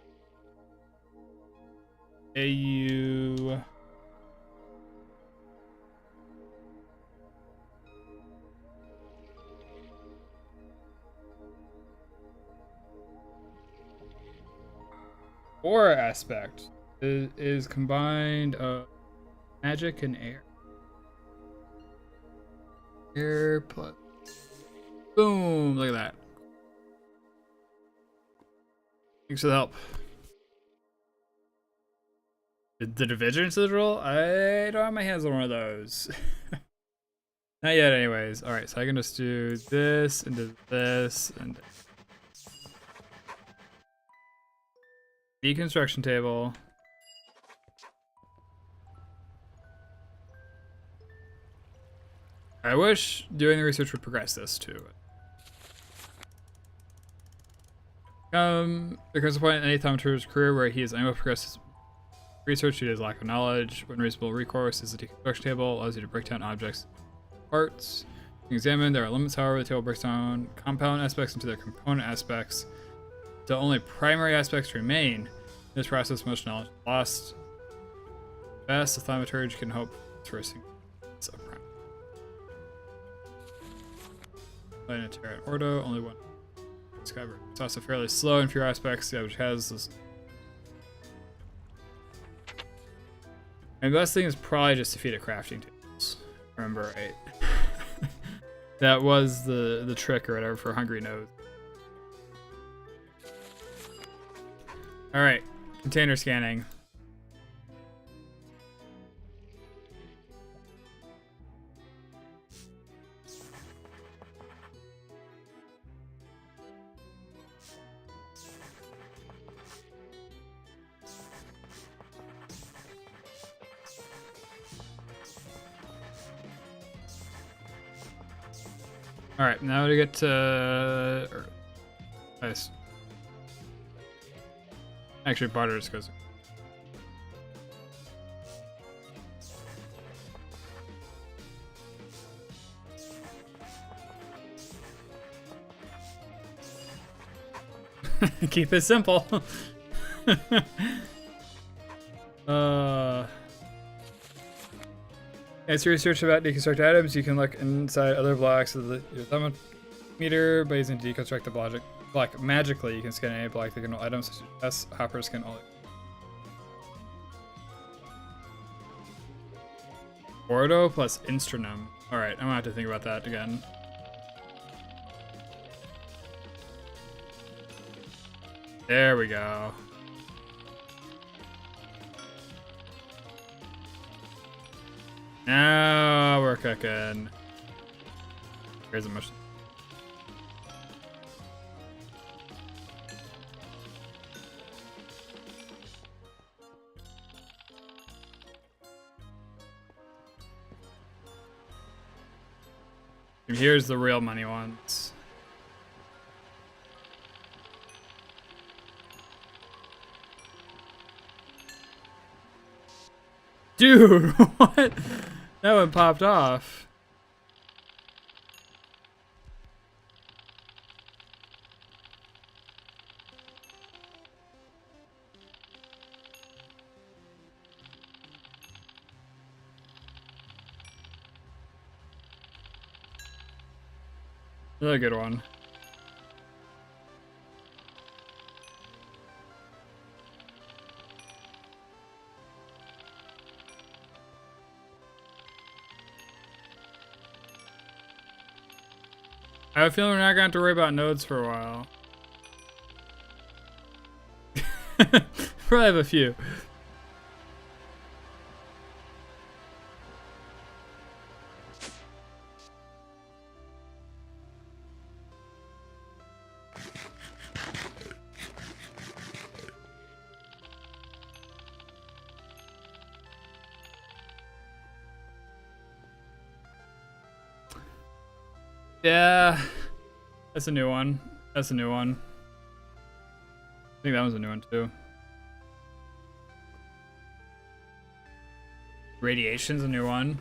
AU. Aura aspect is combined of magic and air. Air plus. Boom! Look at that. Thanks for the help. The division sigil? I don't have my hands on one of those. Not yet, anyways. Alright, so I can just do this, and do this, and deconstruction table. I wish doing the research would progress this too. There comes a point in any thaumaturge's career where he is unable to progress his research due to his lack of knowledge. When reasonable recourse is the deconstruction table, allows you to break down objects parts. You can examine, there are limits, however, the table breaks down compound aspects into their component aspects. So only primary aspects remain. In this process, most knowledge is lost. Best, the thaumaturge can hope for a single subprime. Planetary Ordo, only one discovered. It's also fairly slow in few aspects, yeah, which has this. And the best thing is probably just defeat at crafting tables. Remember right. That was the trick or whatever for Hungry Nose. Alright, container scanning. Alright, now to get to... nice. Actually, barter just goes... Keep it simple. As you research about deconstruct items, you can look inside other blocks of your thermometer by using deconstruct the block magically. You can scan any block that can hold items such as hoppers can only. Ordo plus Instronum. Alright, I'm gonna have to think about that again. There we go. Now we're cooking. Here's a mushroom. And here's the real money ones. Dude, what? That one popped off. Another good one. I have a feeling we're not going to have to worry about nodes for a while. Probably have a few. Yeah, that's a new one. That's a new one. I think that was a new one too. Radiation's a new one.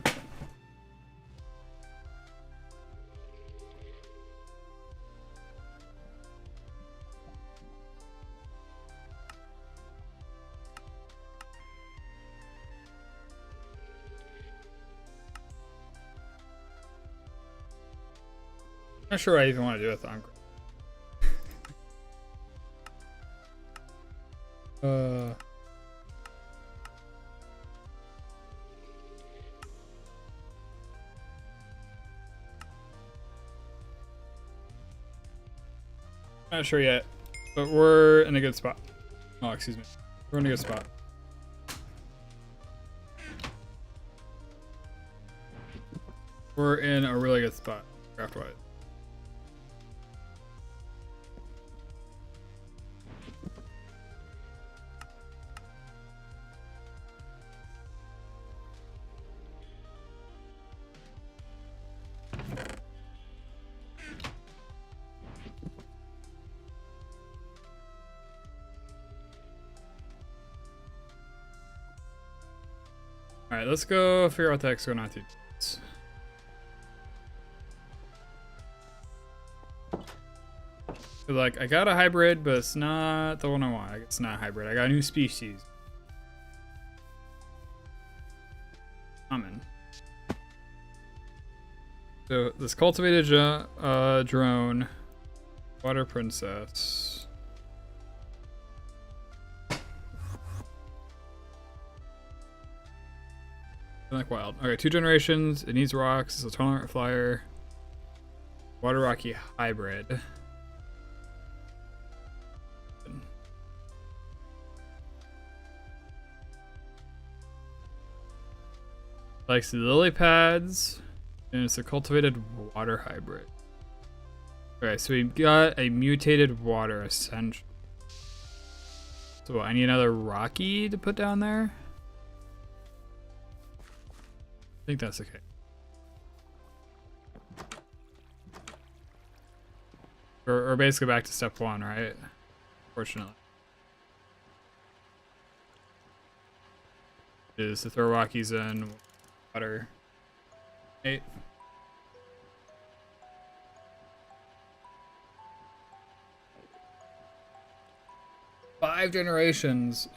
Not sure what I even want to do with Encore. Not sure yet, but we're in a good spot. Oh, excuse me. We're in a good spot. We're in a really good spot, craft-wise. Alright, let's go figure out what the heck's going on with these. Like, I got a hybrid, but it's not the one I want. It's not a hybrid. I got a new species. Common. So, this cultivated drone. Water princess. Like wild. Okay, 2 generations. It needs rocks. It's a tolerant flyer. Water rocky hybrid. Likes the lily pads, and it's a cultivated water hybrid. Okay, so we got a mutated water essential. So I need another rocky to put down there. I think that's okay. We're basically back to step 1, right? Fortunately. Is to throw rockies in water. 8. Five generations.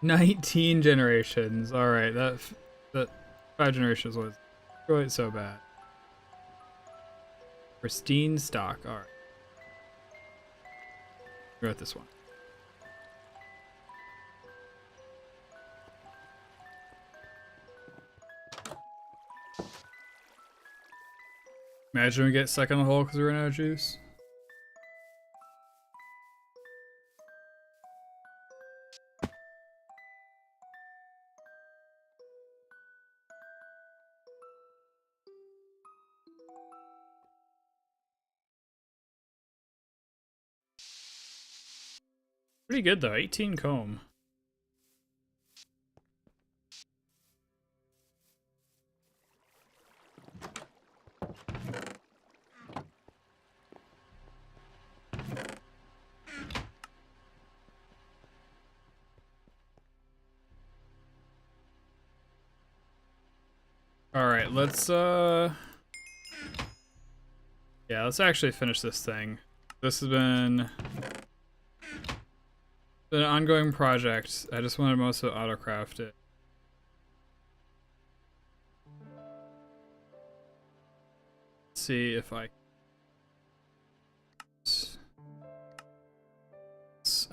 19 generations. All right, that 5 generations was quite so bad. Pristine stock. All right. Go with this one. Imagine we get stuck in the hole because we ran out of juice. Pretty good though, 18 comb. All right, let's yeah, let's actually finish this thing. This has been an ongoing project. I just wanted most of it auto-crafted. Let's see if I...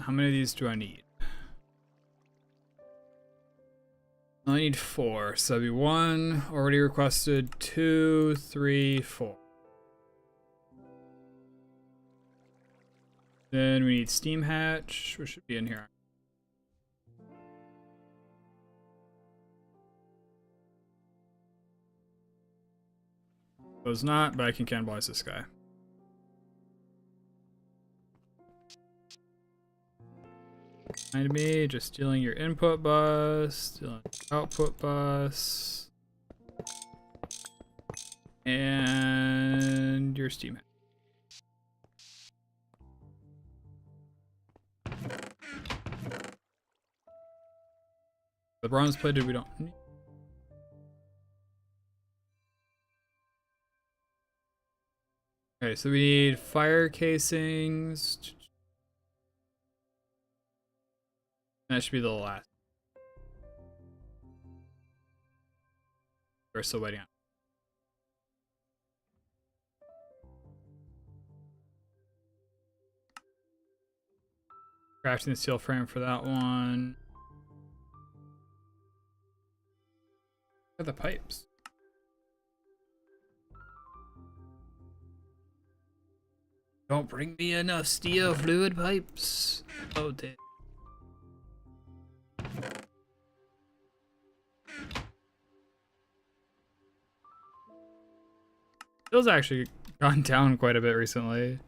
How many of these do I need? I only need 4, so that'd be 1, already requested, 2, 3, 4. Then we need steam hatch, which should be in here. Suppose not, but I can cannibalize this guy. Mind me, just stealing your input bus, stealing your output bus, and your steam hatch. The bronze plated we don't need. Okay, so we need fire casings. That should be the last. We're still waiting on. Crafting the steel frame for that one. Where are the pipes? Don't bring me enough steel fluid pipes. Oh, damn. Steel's actually gone down quite a bit recently.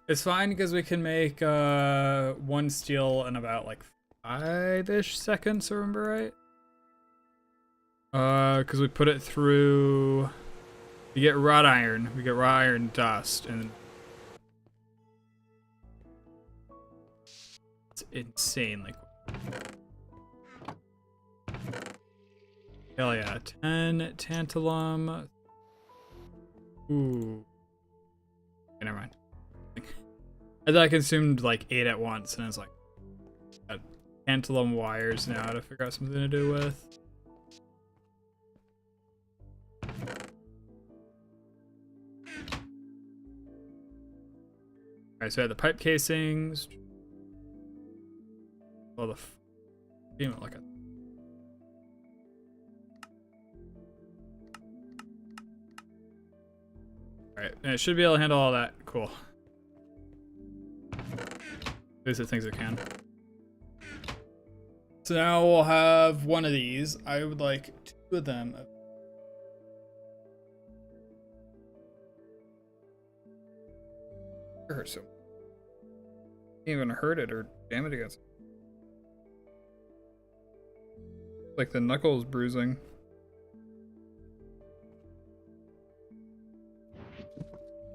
It's fine because we can make 1 steel in about like 5-ish seconds, remember right? Because we put it through. We get wrought iron. We get wrought iron dust, and it's insanely quick. Hell yeah! 10 tantalum. Ooh. Okay, never mind. I thought I consumed like 8 at once, and I was like, got tantalum wires now to figure out something to do with. Alright, so I had the pipe casings. Oh, the beam like a. Alright, and it should be able to handle all that. Cool. At least it thinks it can. So now we'll have 1 of these. I would like 2 of them. It hurts so. Can't even hurt it or jam it against. Like the knuckles bruising.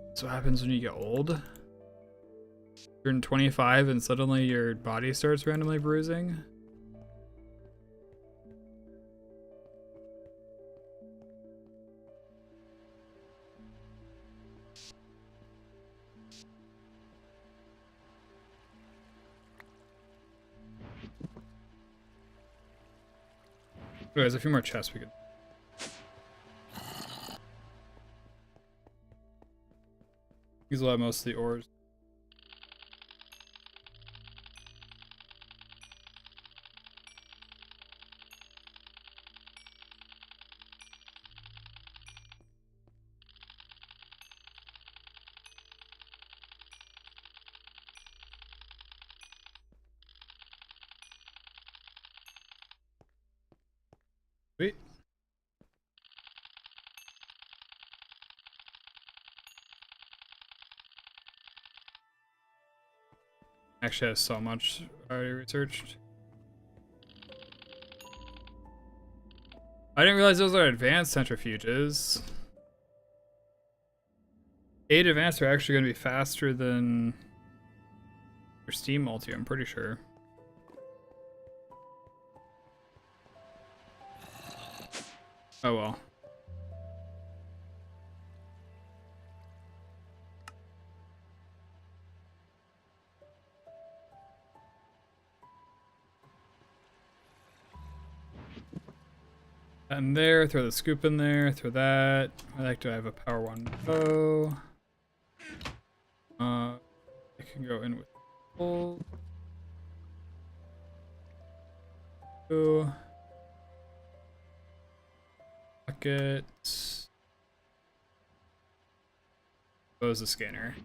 That's what happens when you get old. Turn 25 and suddenly your body starts randomly bruising. There's a few more chests we could. These will have most of the ores. Sweet. Actually has so much already researched. I didn't realize those are advanced centrifuges. 8 advanced are actually going to be faster than your steam multi, I'm pretty sure. Oh well. And there, throw the scoop in there, throw that. I like to have a power 1 bow. I can go in with full. Bucket. Close the scanner.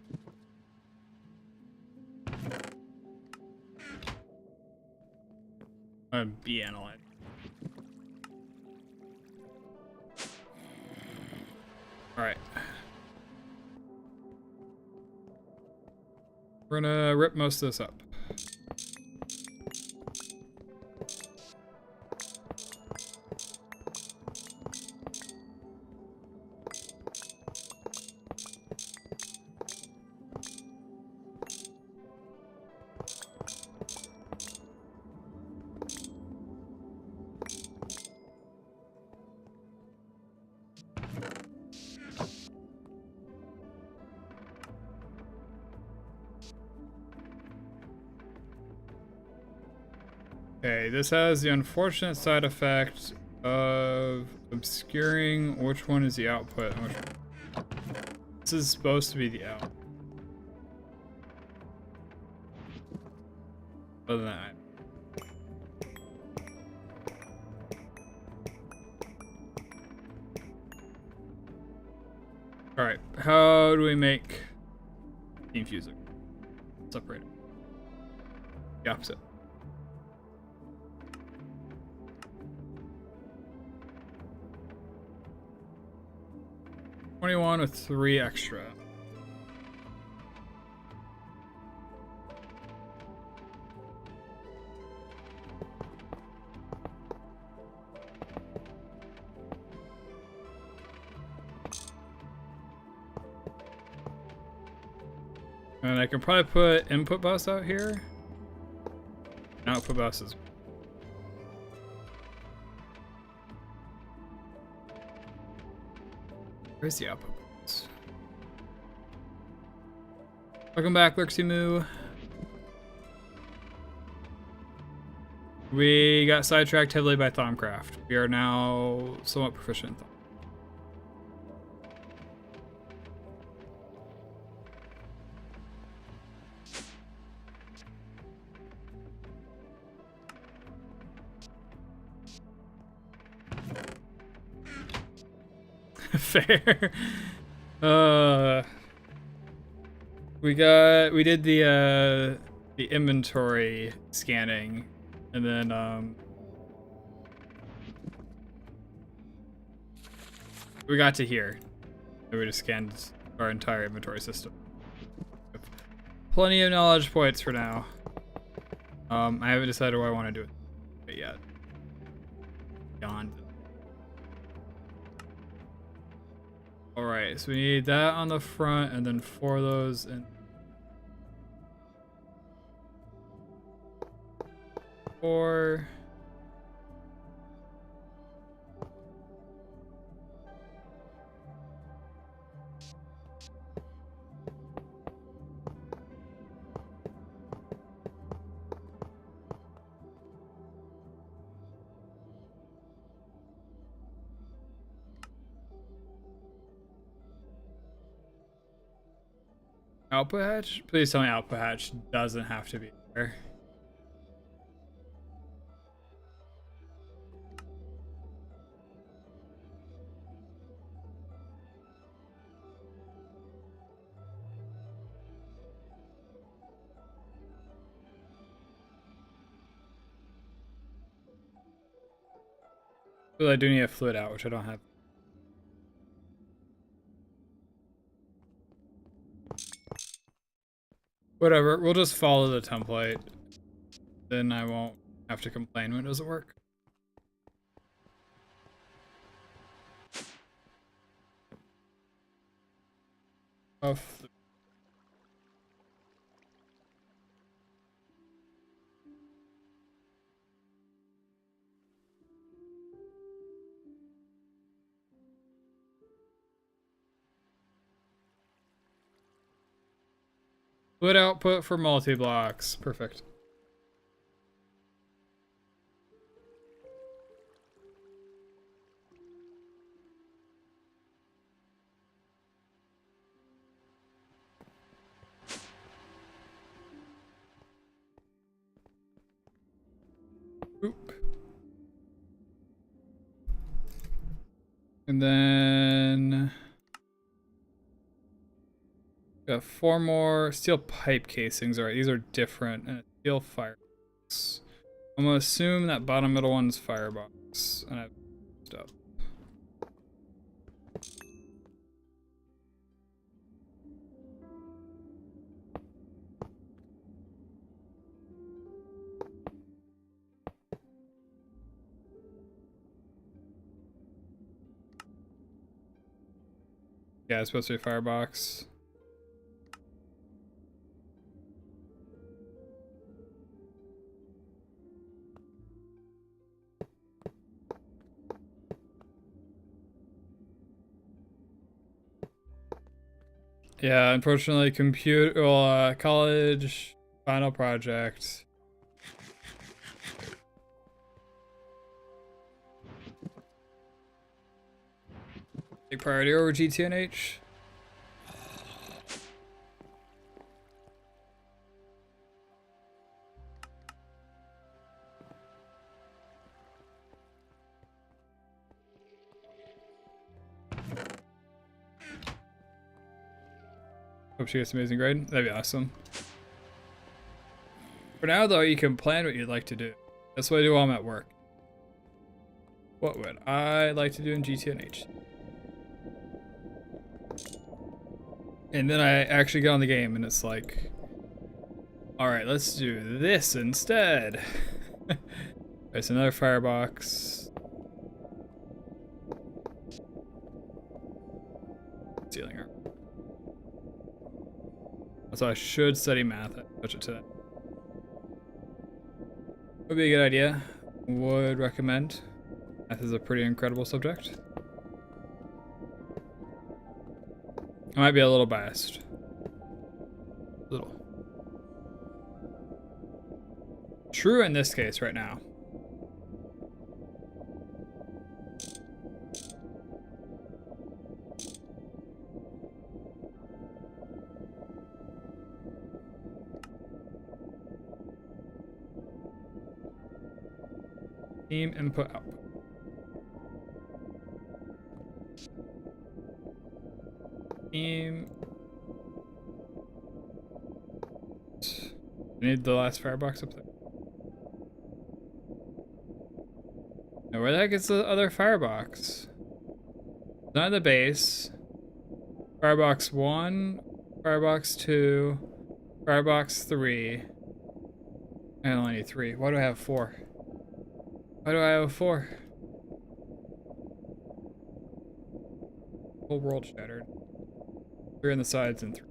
Be analyzed. Alright. We're gonna rip most of this up. Okay, this has the unfortunate side effect of obscuring which one is the output and which one. This is supposed to be the out. Other than that. Alright, how do we make steam fuser? Separate it. The opposite. 21 with 3 extra. And I can probably put input bus out here. And output buses. Where's the output bus? Welcome back, Lurksy Moo. We got sidetracked heavily by Thaumcraft. We are now somewhat proficient in Thaum. Fair. We did the inventory scanning, and then we got to here. And we just scanned our entire inventory system. Plenty of knowledge points for now. I haven't decided what I want to do with it yet. Beyond. Alright, so we need that on the front and then 4 of those and 4. Output hatch? Please tell me output hatch doesn't have to be there. Well, I do need a fluid out, which I don't have. Whatever, we'll just follow the template. Then I won't have to complain when it doesn't work. Oh, fluid output for multi-blocks. Perfect. Oop. And then got 4 more steel pipe casings. All right, these are different. And a steel firebox. I'm gonna assume that bottom middle one's firebox, and I've stuff. Yeah, it's supposed to be a firebox. Yeah, unfortunately, college final project. Take priority over GTNH. Hope she gets an amazing grade. That'd be awesome. For now, though, you can plan what you'd like to do. That's what I do while I'm at work. What would I like to do in GTNH? And then I actually get on the game, and it's like, all right, let's do this instead. There's another firebox. Ceiling arm. So I should study math. I'd switch it to that. Would be a good idea. Would recommend. Math is a pretty incredible subject. I might be a little biased. Little. True in this case right now. Team input output. Team. I need the last firebox up there. Now where the heck is the other firebox? Not in the base. Firebox 1, firebox 2, firebox 3. I only need 3. Why do I have 4? Why do I have 4? Whole world shattered. 3 on the sides and 3.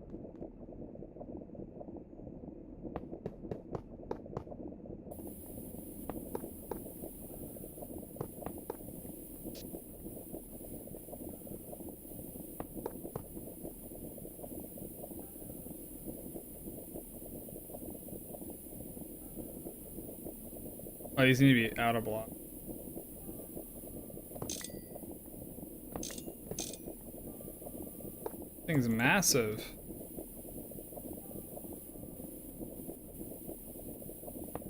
Oh, these need to be out of block. Thing's massive.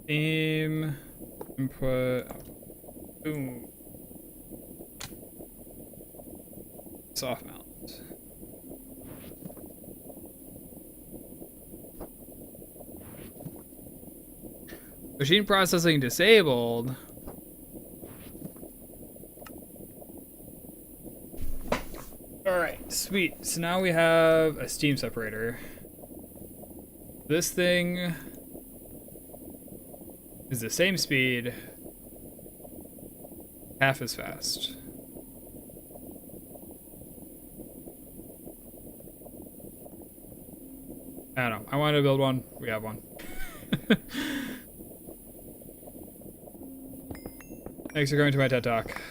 Aim, input, boom. Soft mount. Machine processing disabled. Alright, sweet. So now we have a steam separator. This thing is the same speed, half as fast. I don't know. I wanted to build one. We have one. Thanks for going to my TED Talk.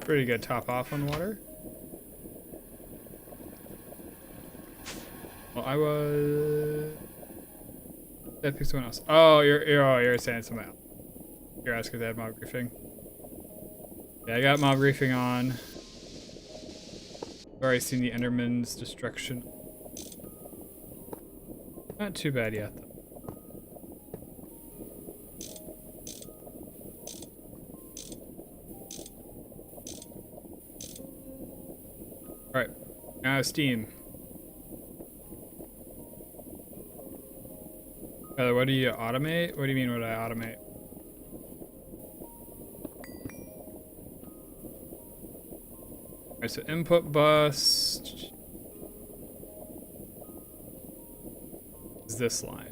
Pretty good top off on water. Well, I was. Did I pick someone else? Oh, you're saying someone else. You're asking if they had mob griefing. Yeah, I got mob griefing on. Already seen the Enderman's destruction. Not too bad yet, though. Alright, now steam. What do you automate? What do you mean what I automate? Alright, so input bus is this line.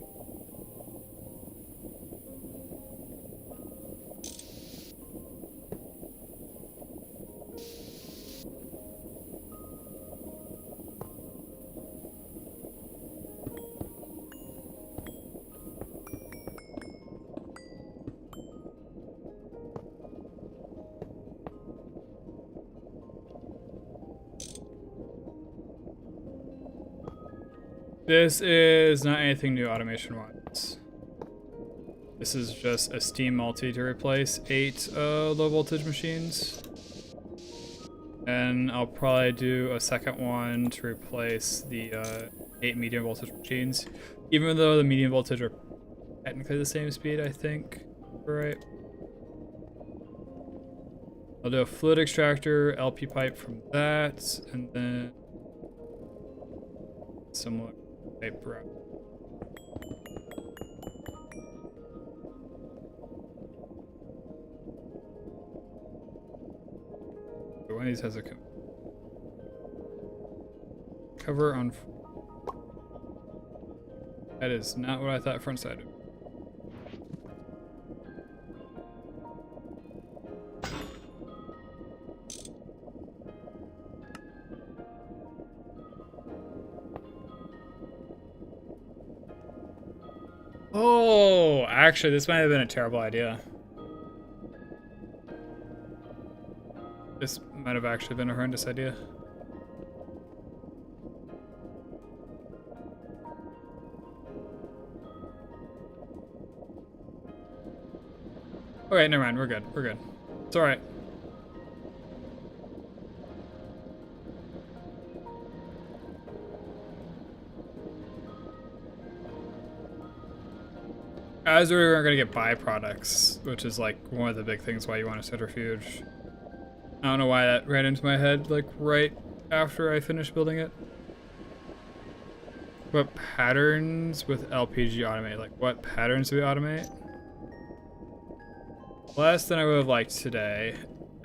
This is not anything new automation-wise. This is just a steam multi to replace 8 low voltage machines. And I'll probably do a second one to replace the 8 medium voltage machines. Even though the medium voltage are technically the same speed, I think. Right. I'll do a fluid extractor, LP pipe from that, and then similar pipe route. One of these has a cover on. That is not what I thought front side. Oh, actually, this might have been a terrible idea. This might have actually been a horrendous idea. Okay, never mind. We're good. We're good. It's all right. As we were gonna get byproducts, which is like one of the big things why you want a centrifuge. I don't know why that ran into my head like right after I finished building it. What patterns with LPG automate? Like what patterns do we automate? Less than I would have liked today.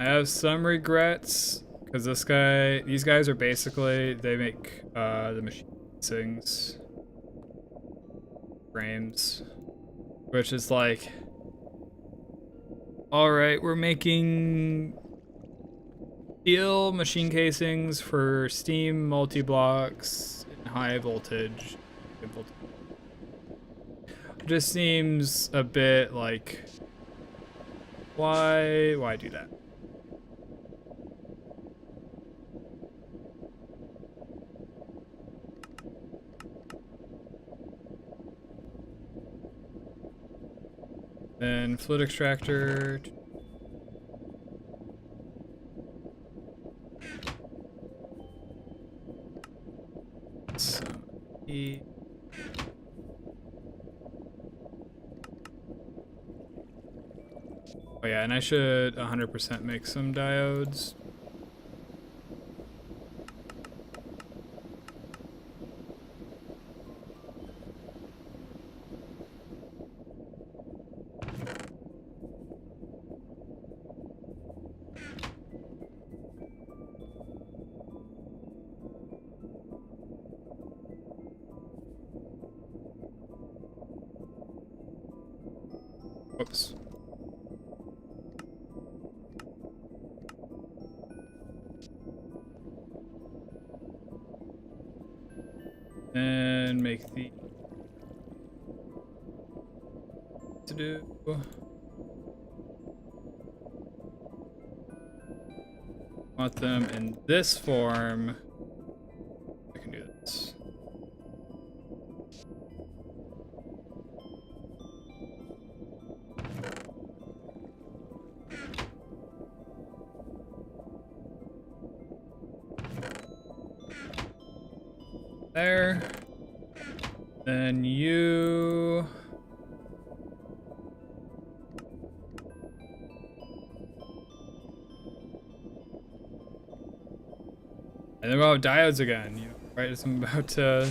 I have some regrets because these guys are basically, they make the machine things, frames, which is like, all right, we're making steel machine casings for steam multi-blocks in high voltage. It just seems a bit like, why do that? Then fluid extractor. Some E. Oh yeah, and I should 100% make some diodes. Whoops. And make the to do. Want them in this form. I can do this. There. Then you. And then we'll have diodes again, you know, right as I'm about to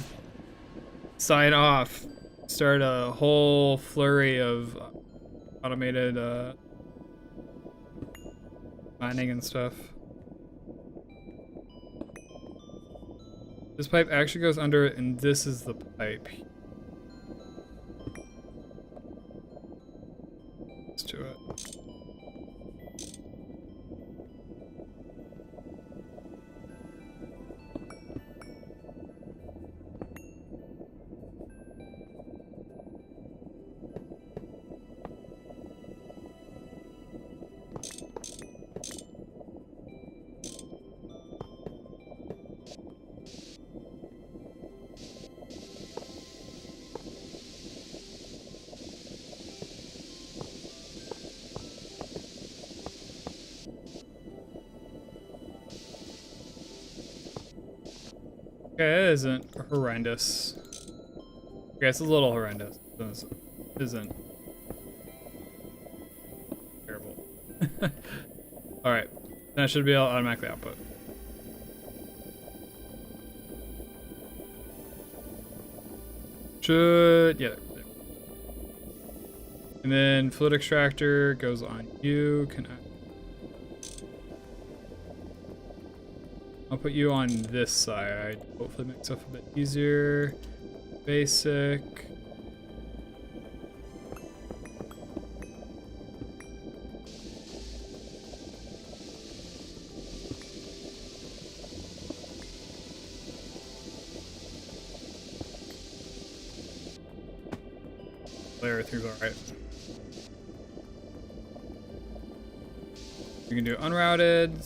sign off. Start a whole flurry of automated mining and stuff. This pipe actually goes under it, and this is the pipe. Let's do it. Okay, it isn't horrendous. Okay, it's a little horrendous. It isn't terrible. Alright, then I should be able to automatically output. Should, yeah. There. And then fluid extractor goes on you. Can I? I'll put you on this side. Hopefully make stuff a bit easier. Basic. Everything's alright. We can do unrouted.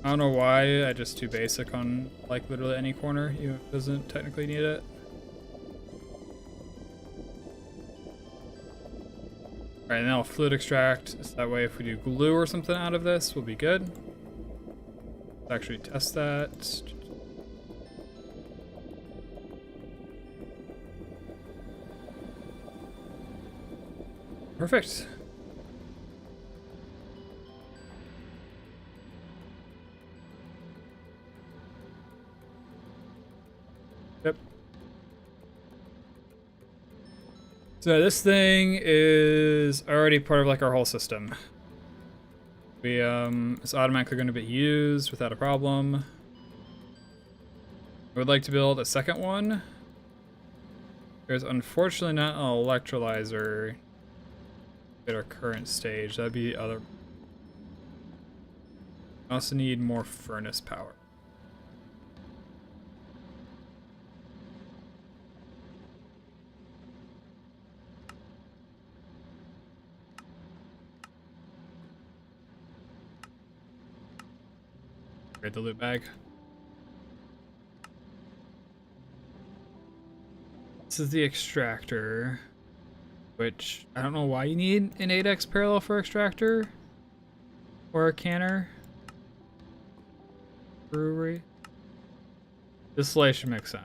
I don't know why, I just do basic on like literally any corner, even if it doesn't technically need it. Alright, now fluid extract, so that way if we do glue or something out of this, we'll be good. Let's actually test that. Perfect. Yep. So this thing is already part of like our whole system. We it's automatically going to be used without a problem. I would like to build a second one. There's unfortunately not an electrolyzer at our current stage. That'd be other. I also need more furnace power. Great, the loot bag. This is the extractor, which I don't know why you need an 8x parallel for extractor or a canner. Brewery. Distillation makes sense.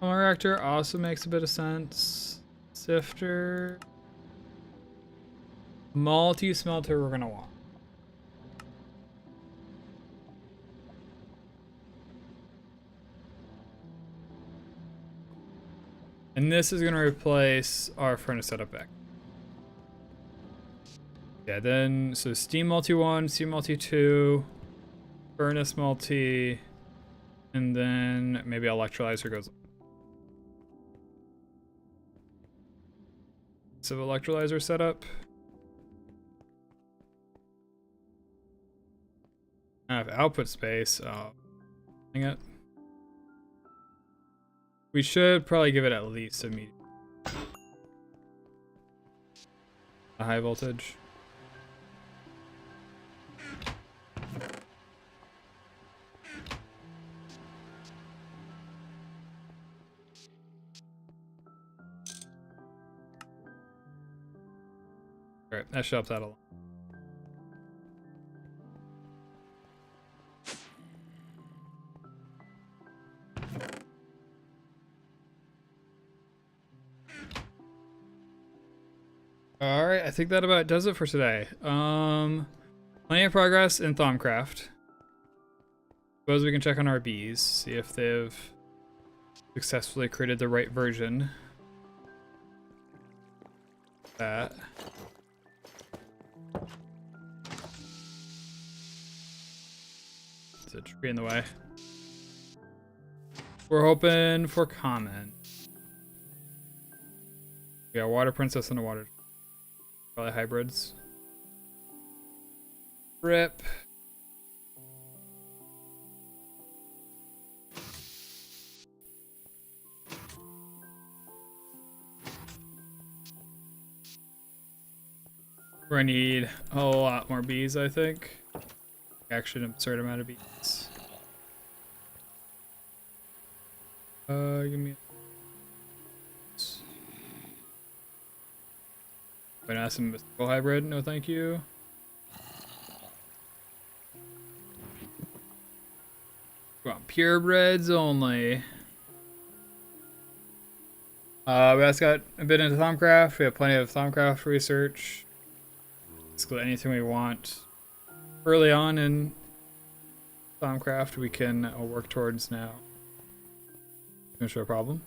Home reactor also makes a bit of sense. Sifter. Multi-smelter we're gonna want. And this is gonna replace our furnace setup back. Yeah, then so steam multi 1, steam multi 2, furnace multi, and then maybe electrolyzer goes. So electrolyzer setup. I have output space. Oh, dang it. We should probably give it at least a medium. A high voltage. Alright, that should help that a lot. Alright, I think that about does it for today. Plenty of progress in Thaumcraft. Suppose we can check on our bees, see if they've successfully created the right version. That. There's a tree in the way. We're hoping for comment. We got water princess and a water. Probably hybrids. Rip. We're gonna need a lot more bees, I think. Actually, an absurd amount of bees. Give me. But not some mystical hybrid. No, thank you. We want purebreds only. We also got a bit into Thaumcraft. We have plenty of Thaumcraft research. Basically anything we want early on in Thaumcraft we can work towards now. No sure problem.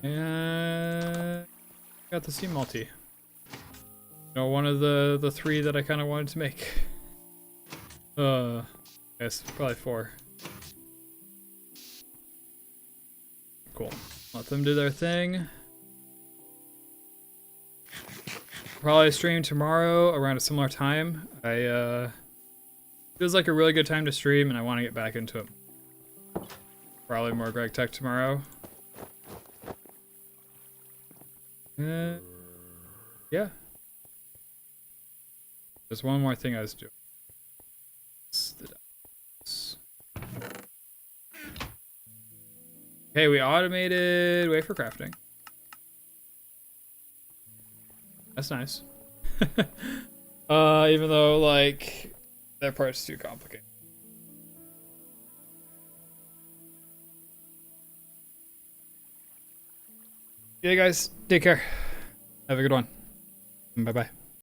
And got the steam multi. You know, one of the three that I kind of wanted to make. Guess probably 4. Cool. Let them do their thing. Probably stream tomorrow around a similar time. Feels like a really good time to stream, and I want to get back into it. Probably more Greg Tech tomorrow. Yeah. There's one more thing I was doing. Okay, we automated wafer crafting. That's nice. Even though, like, that part's too complicated. Yeah, guys, take care. Have a good one. Bye-bye.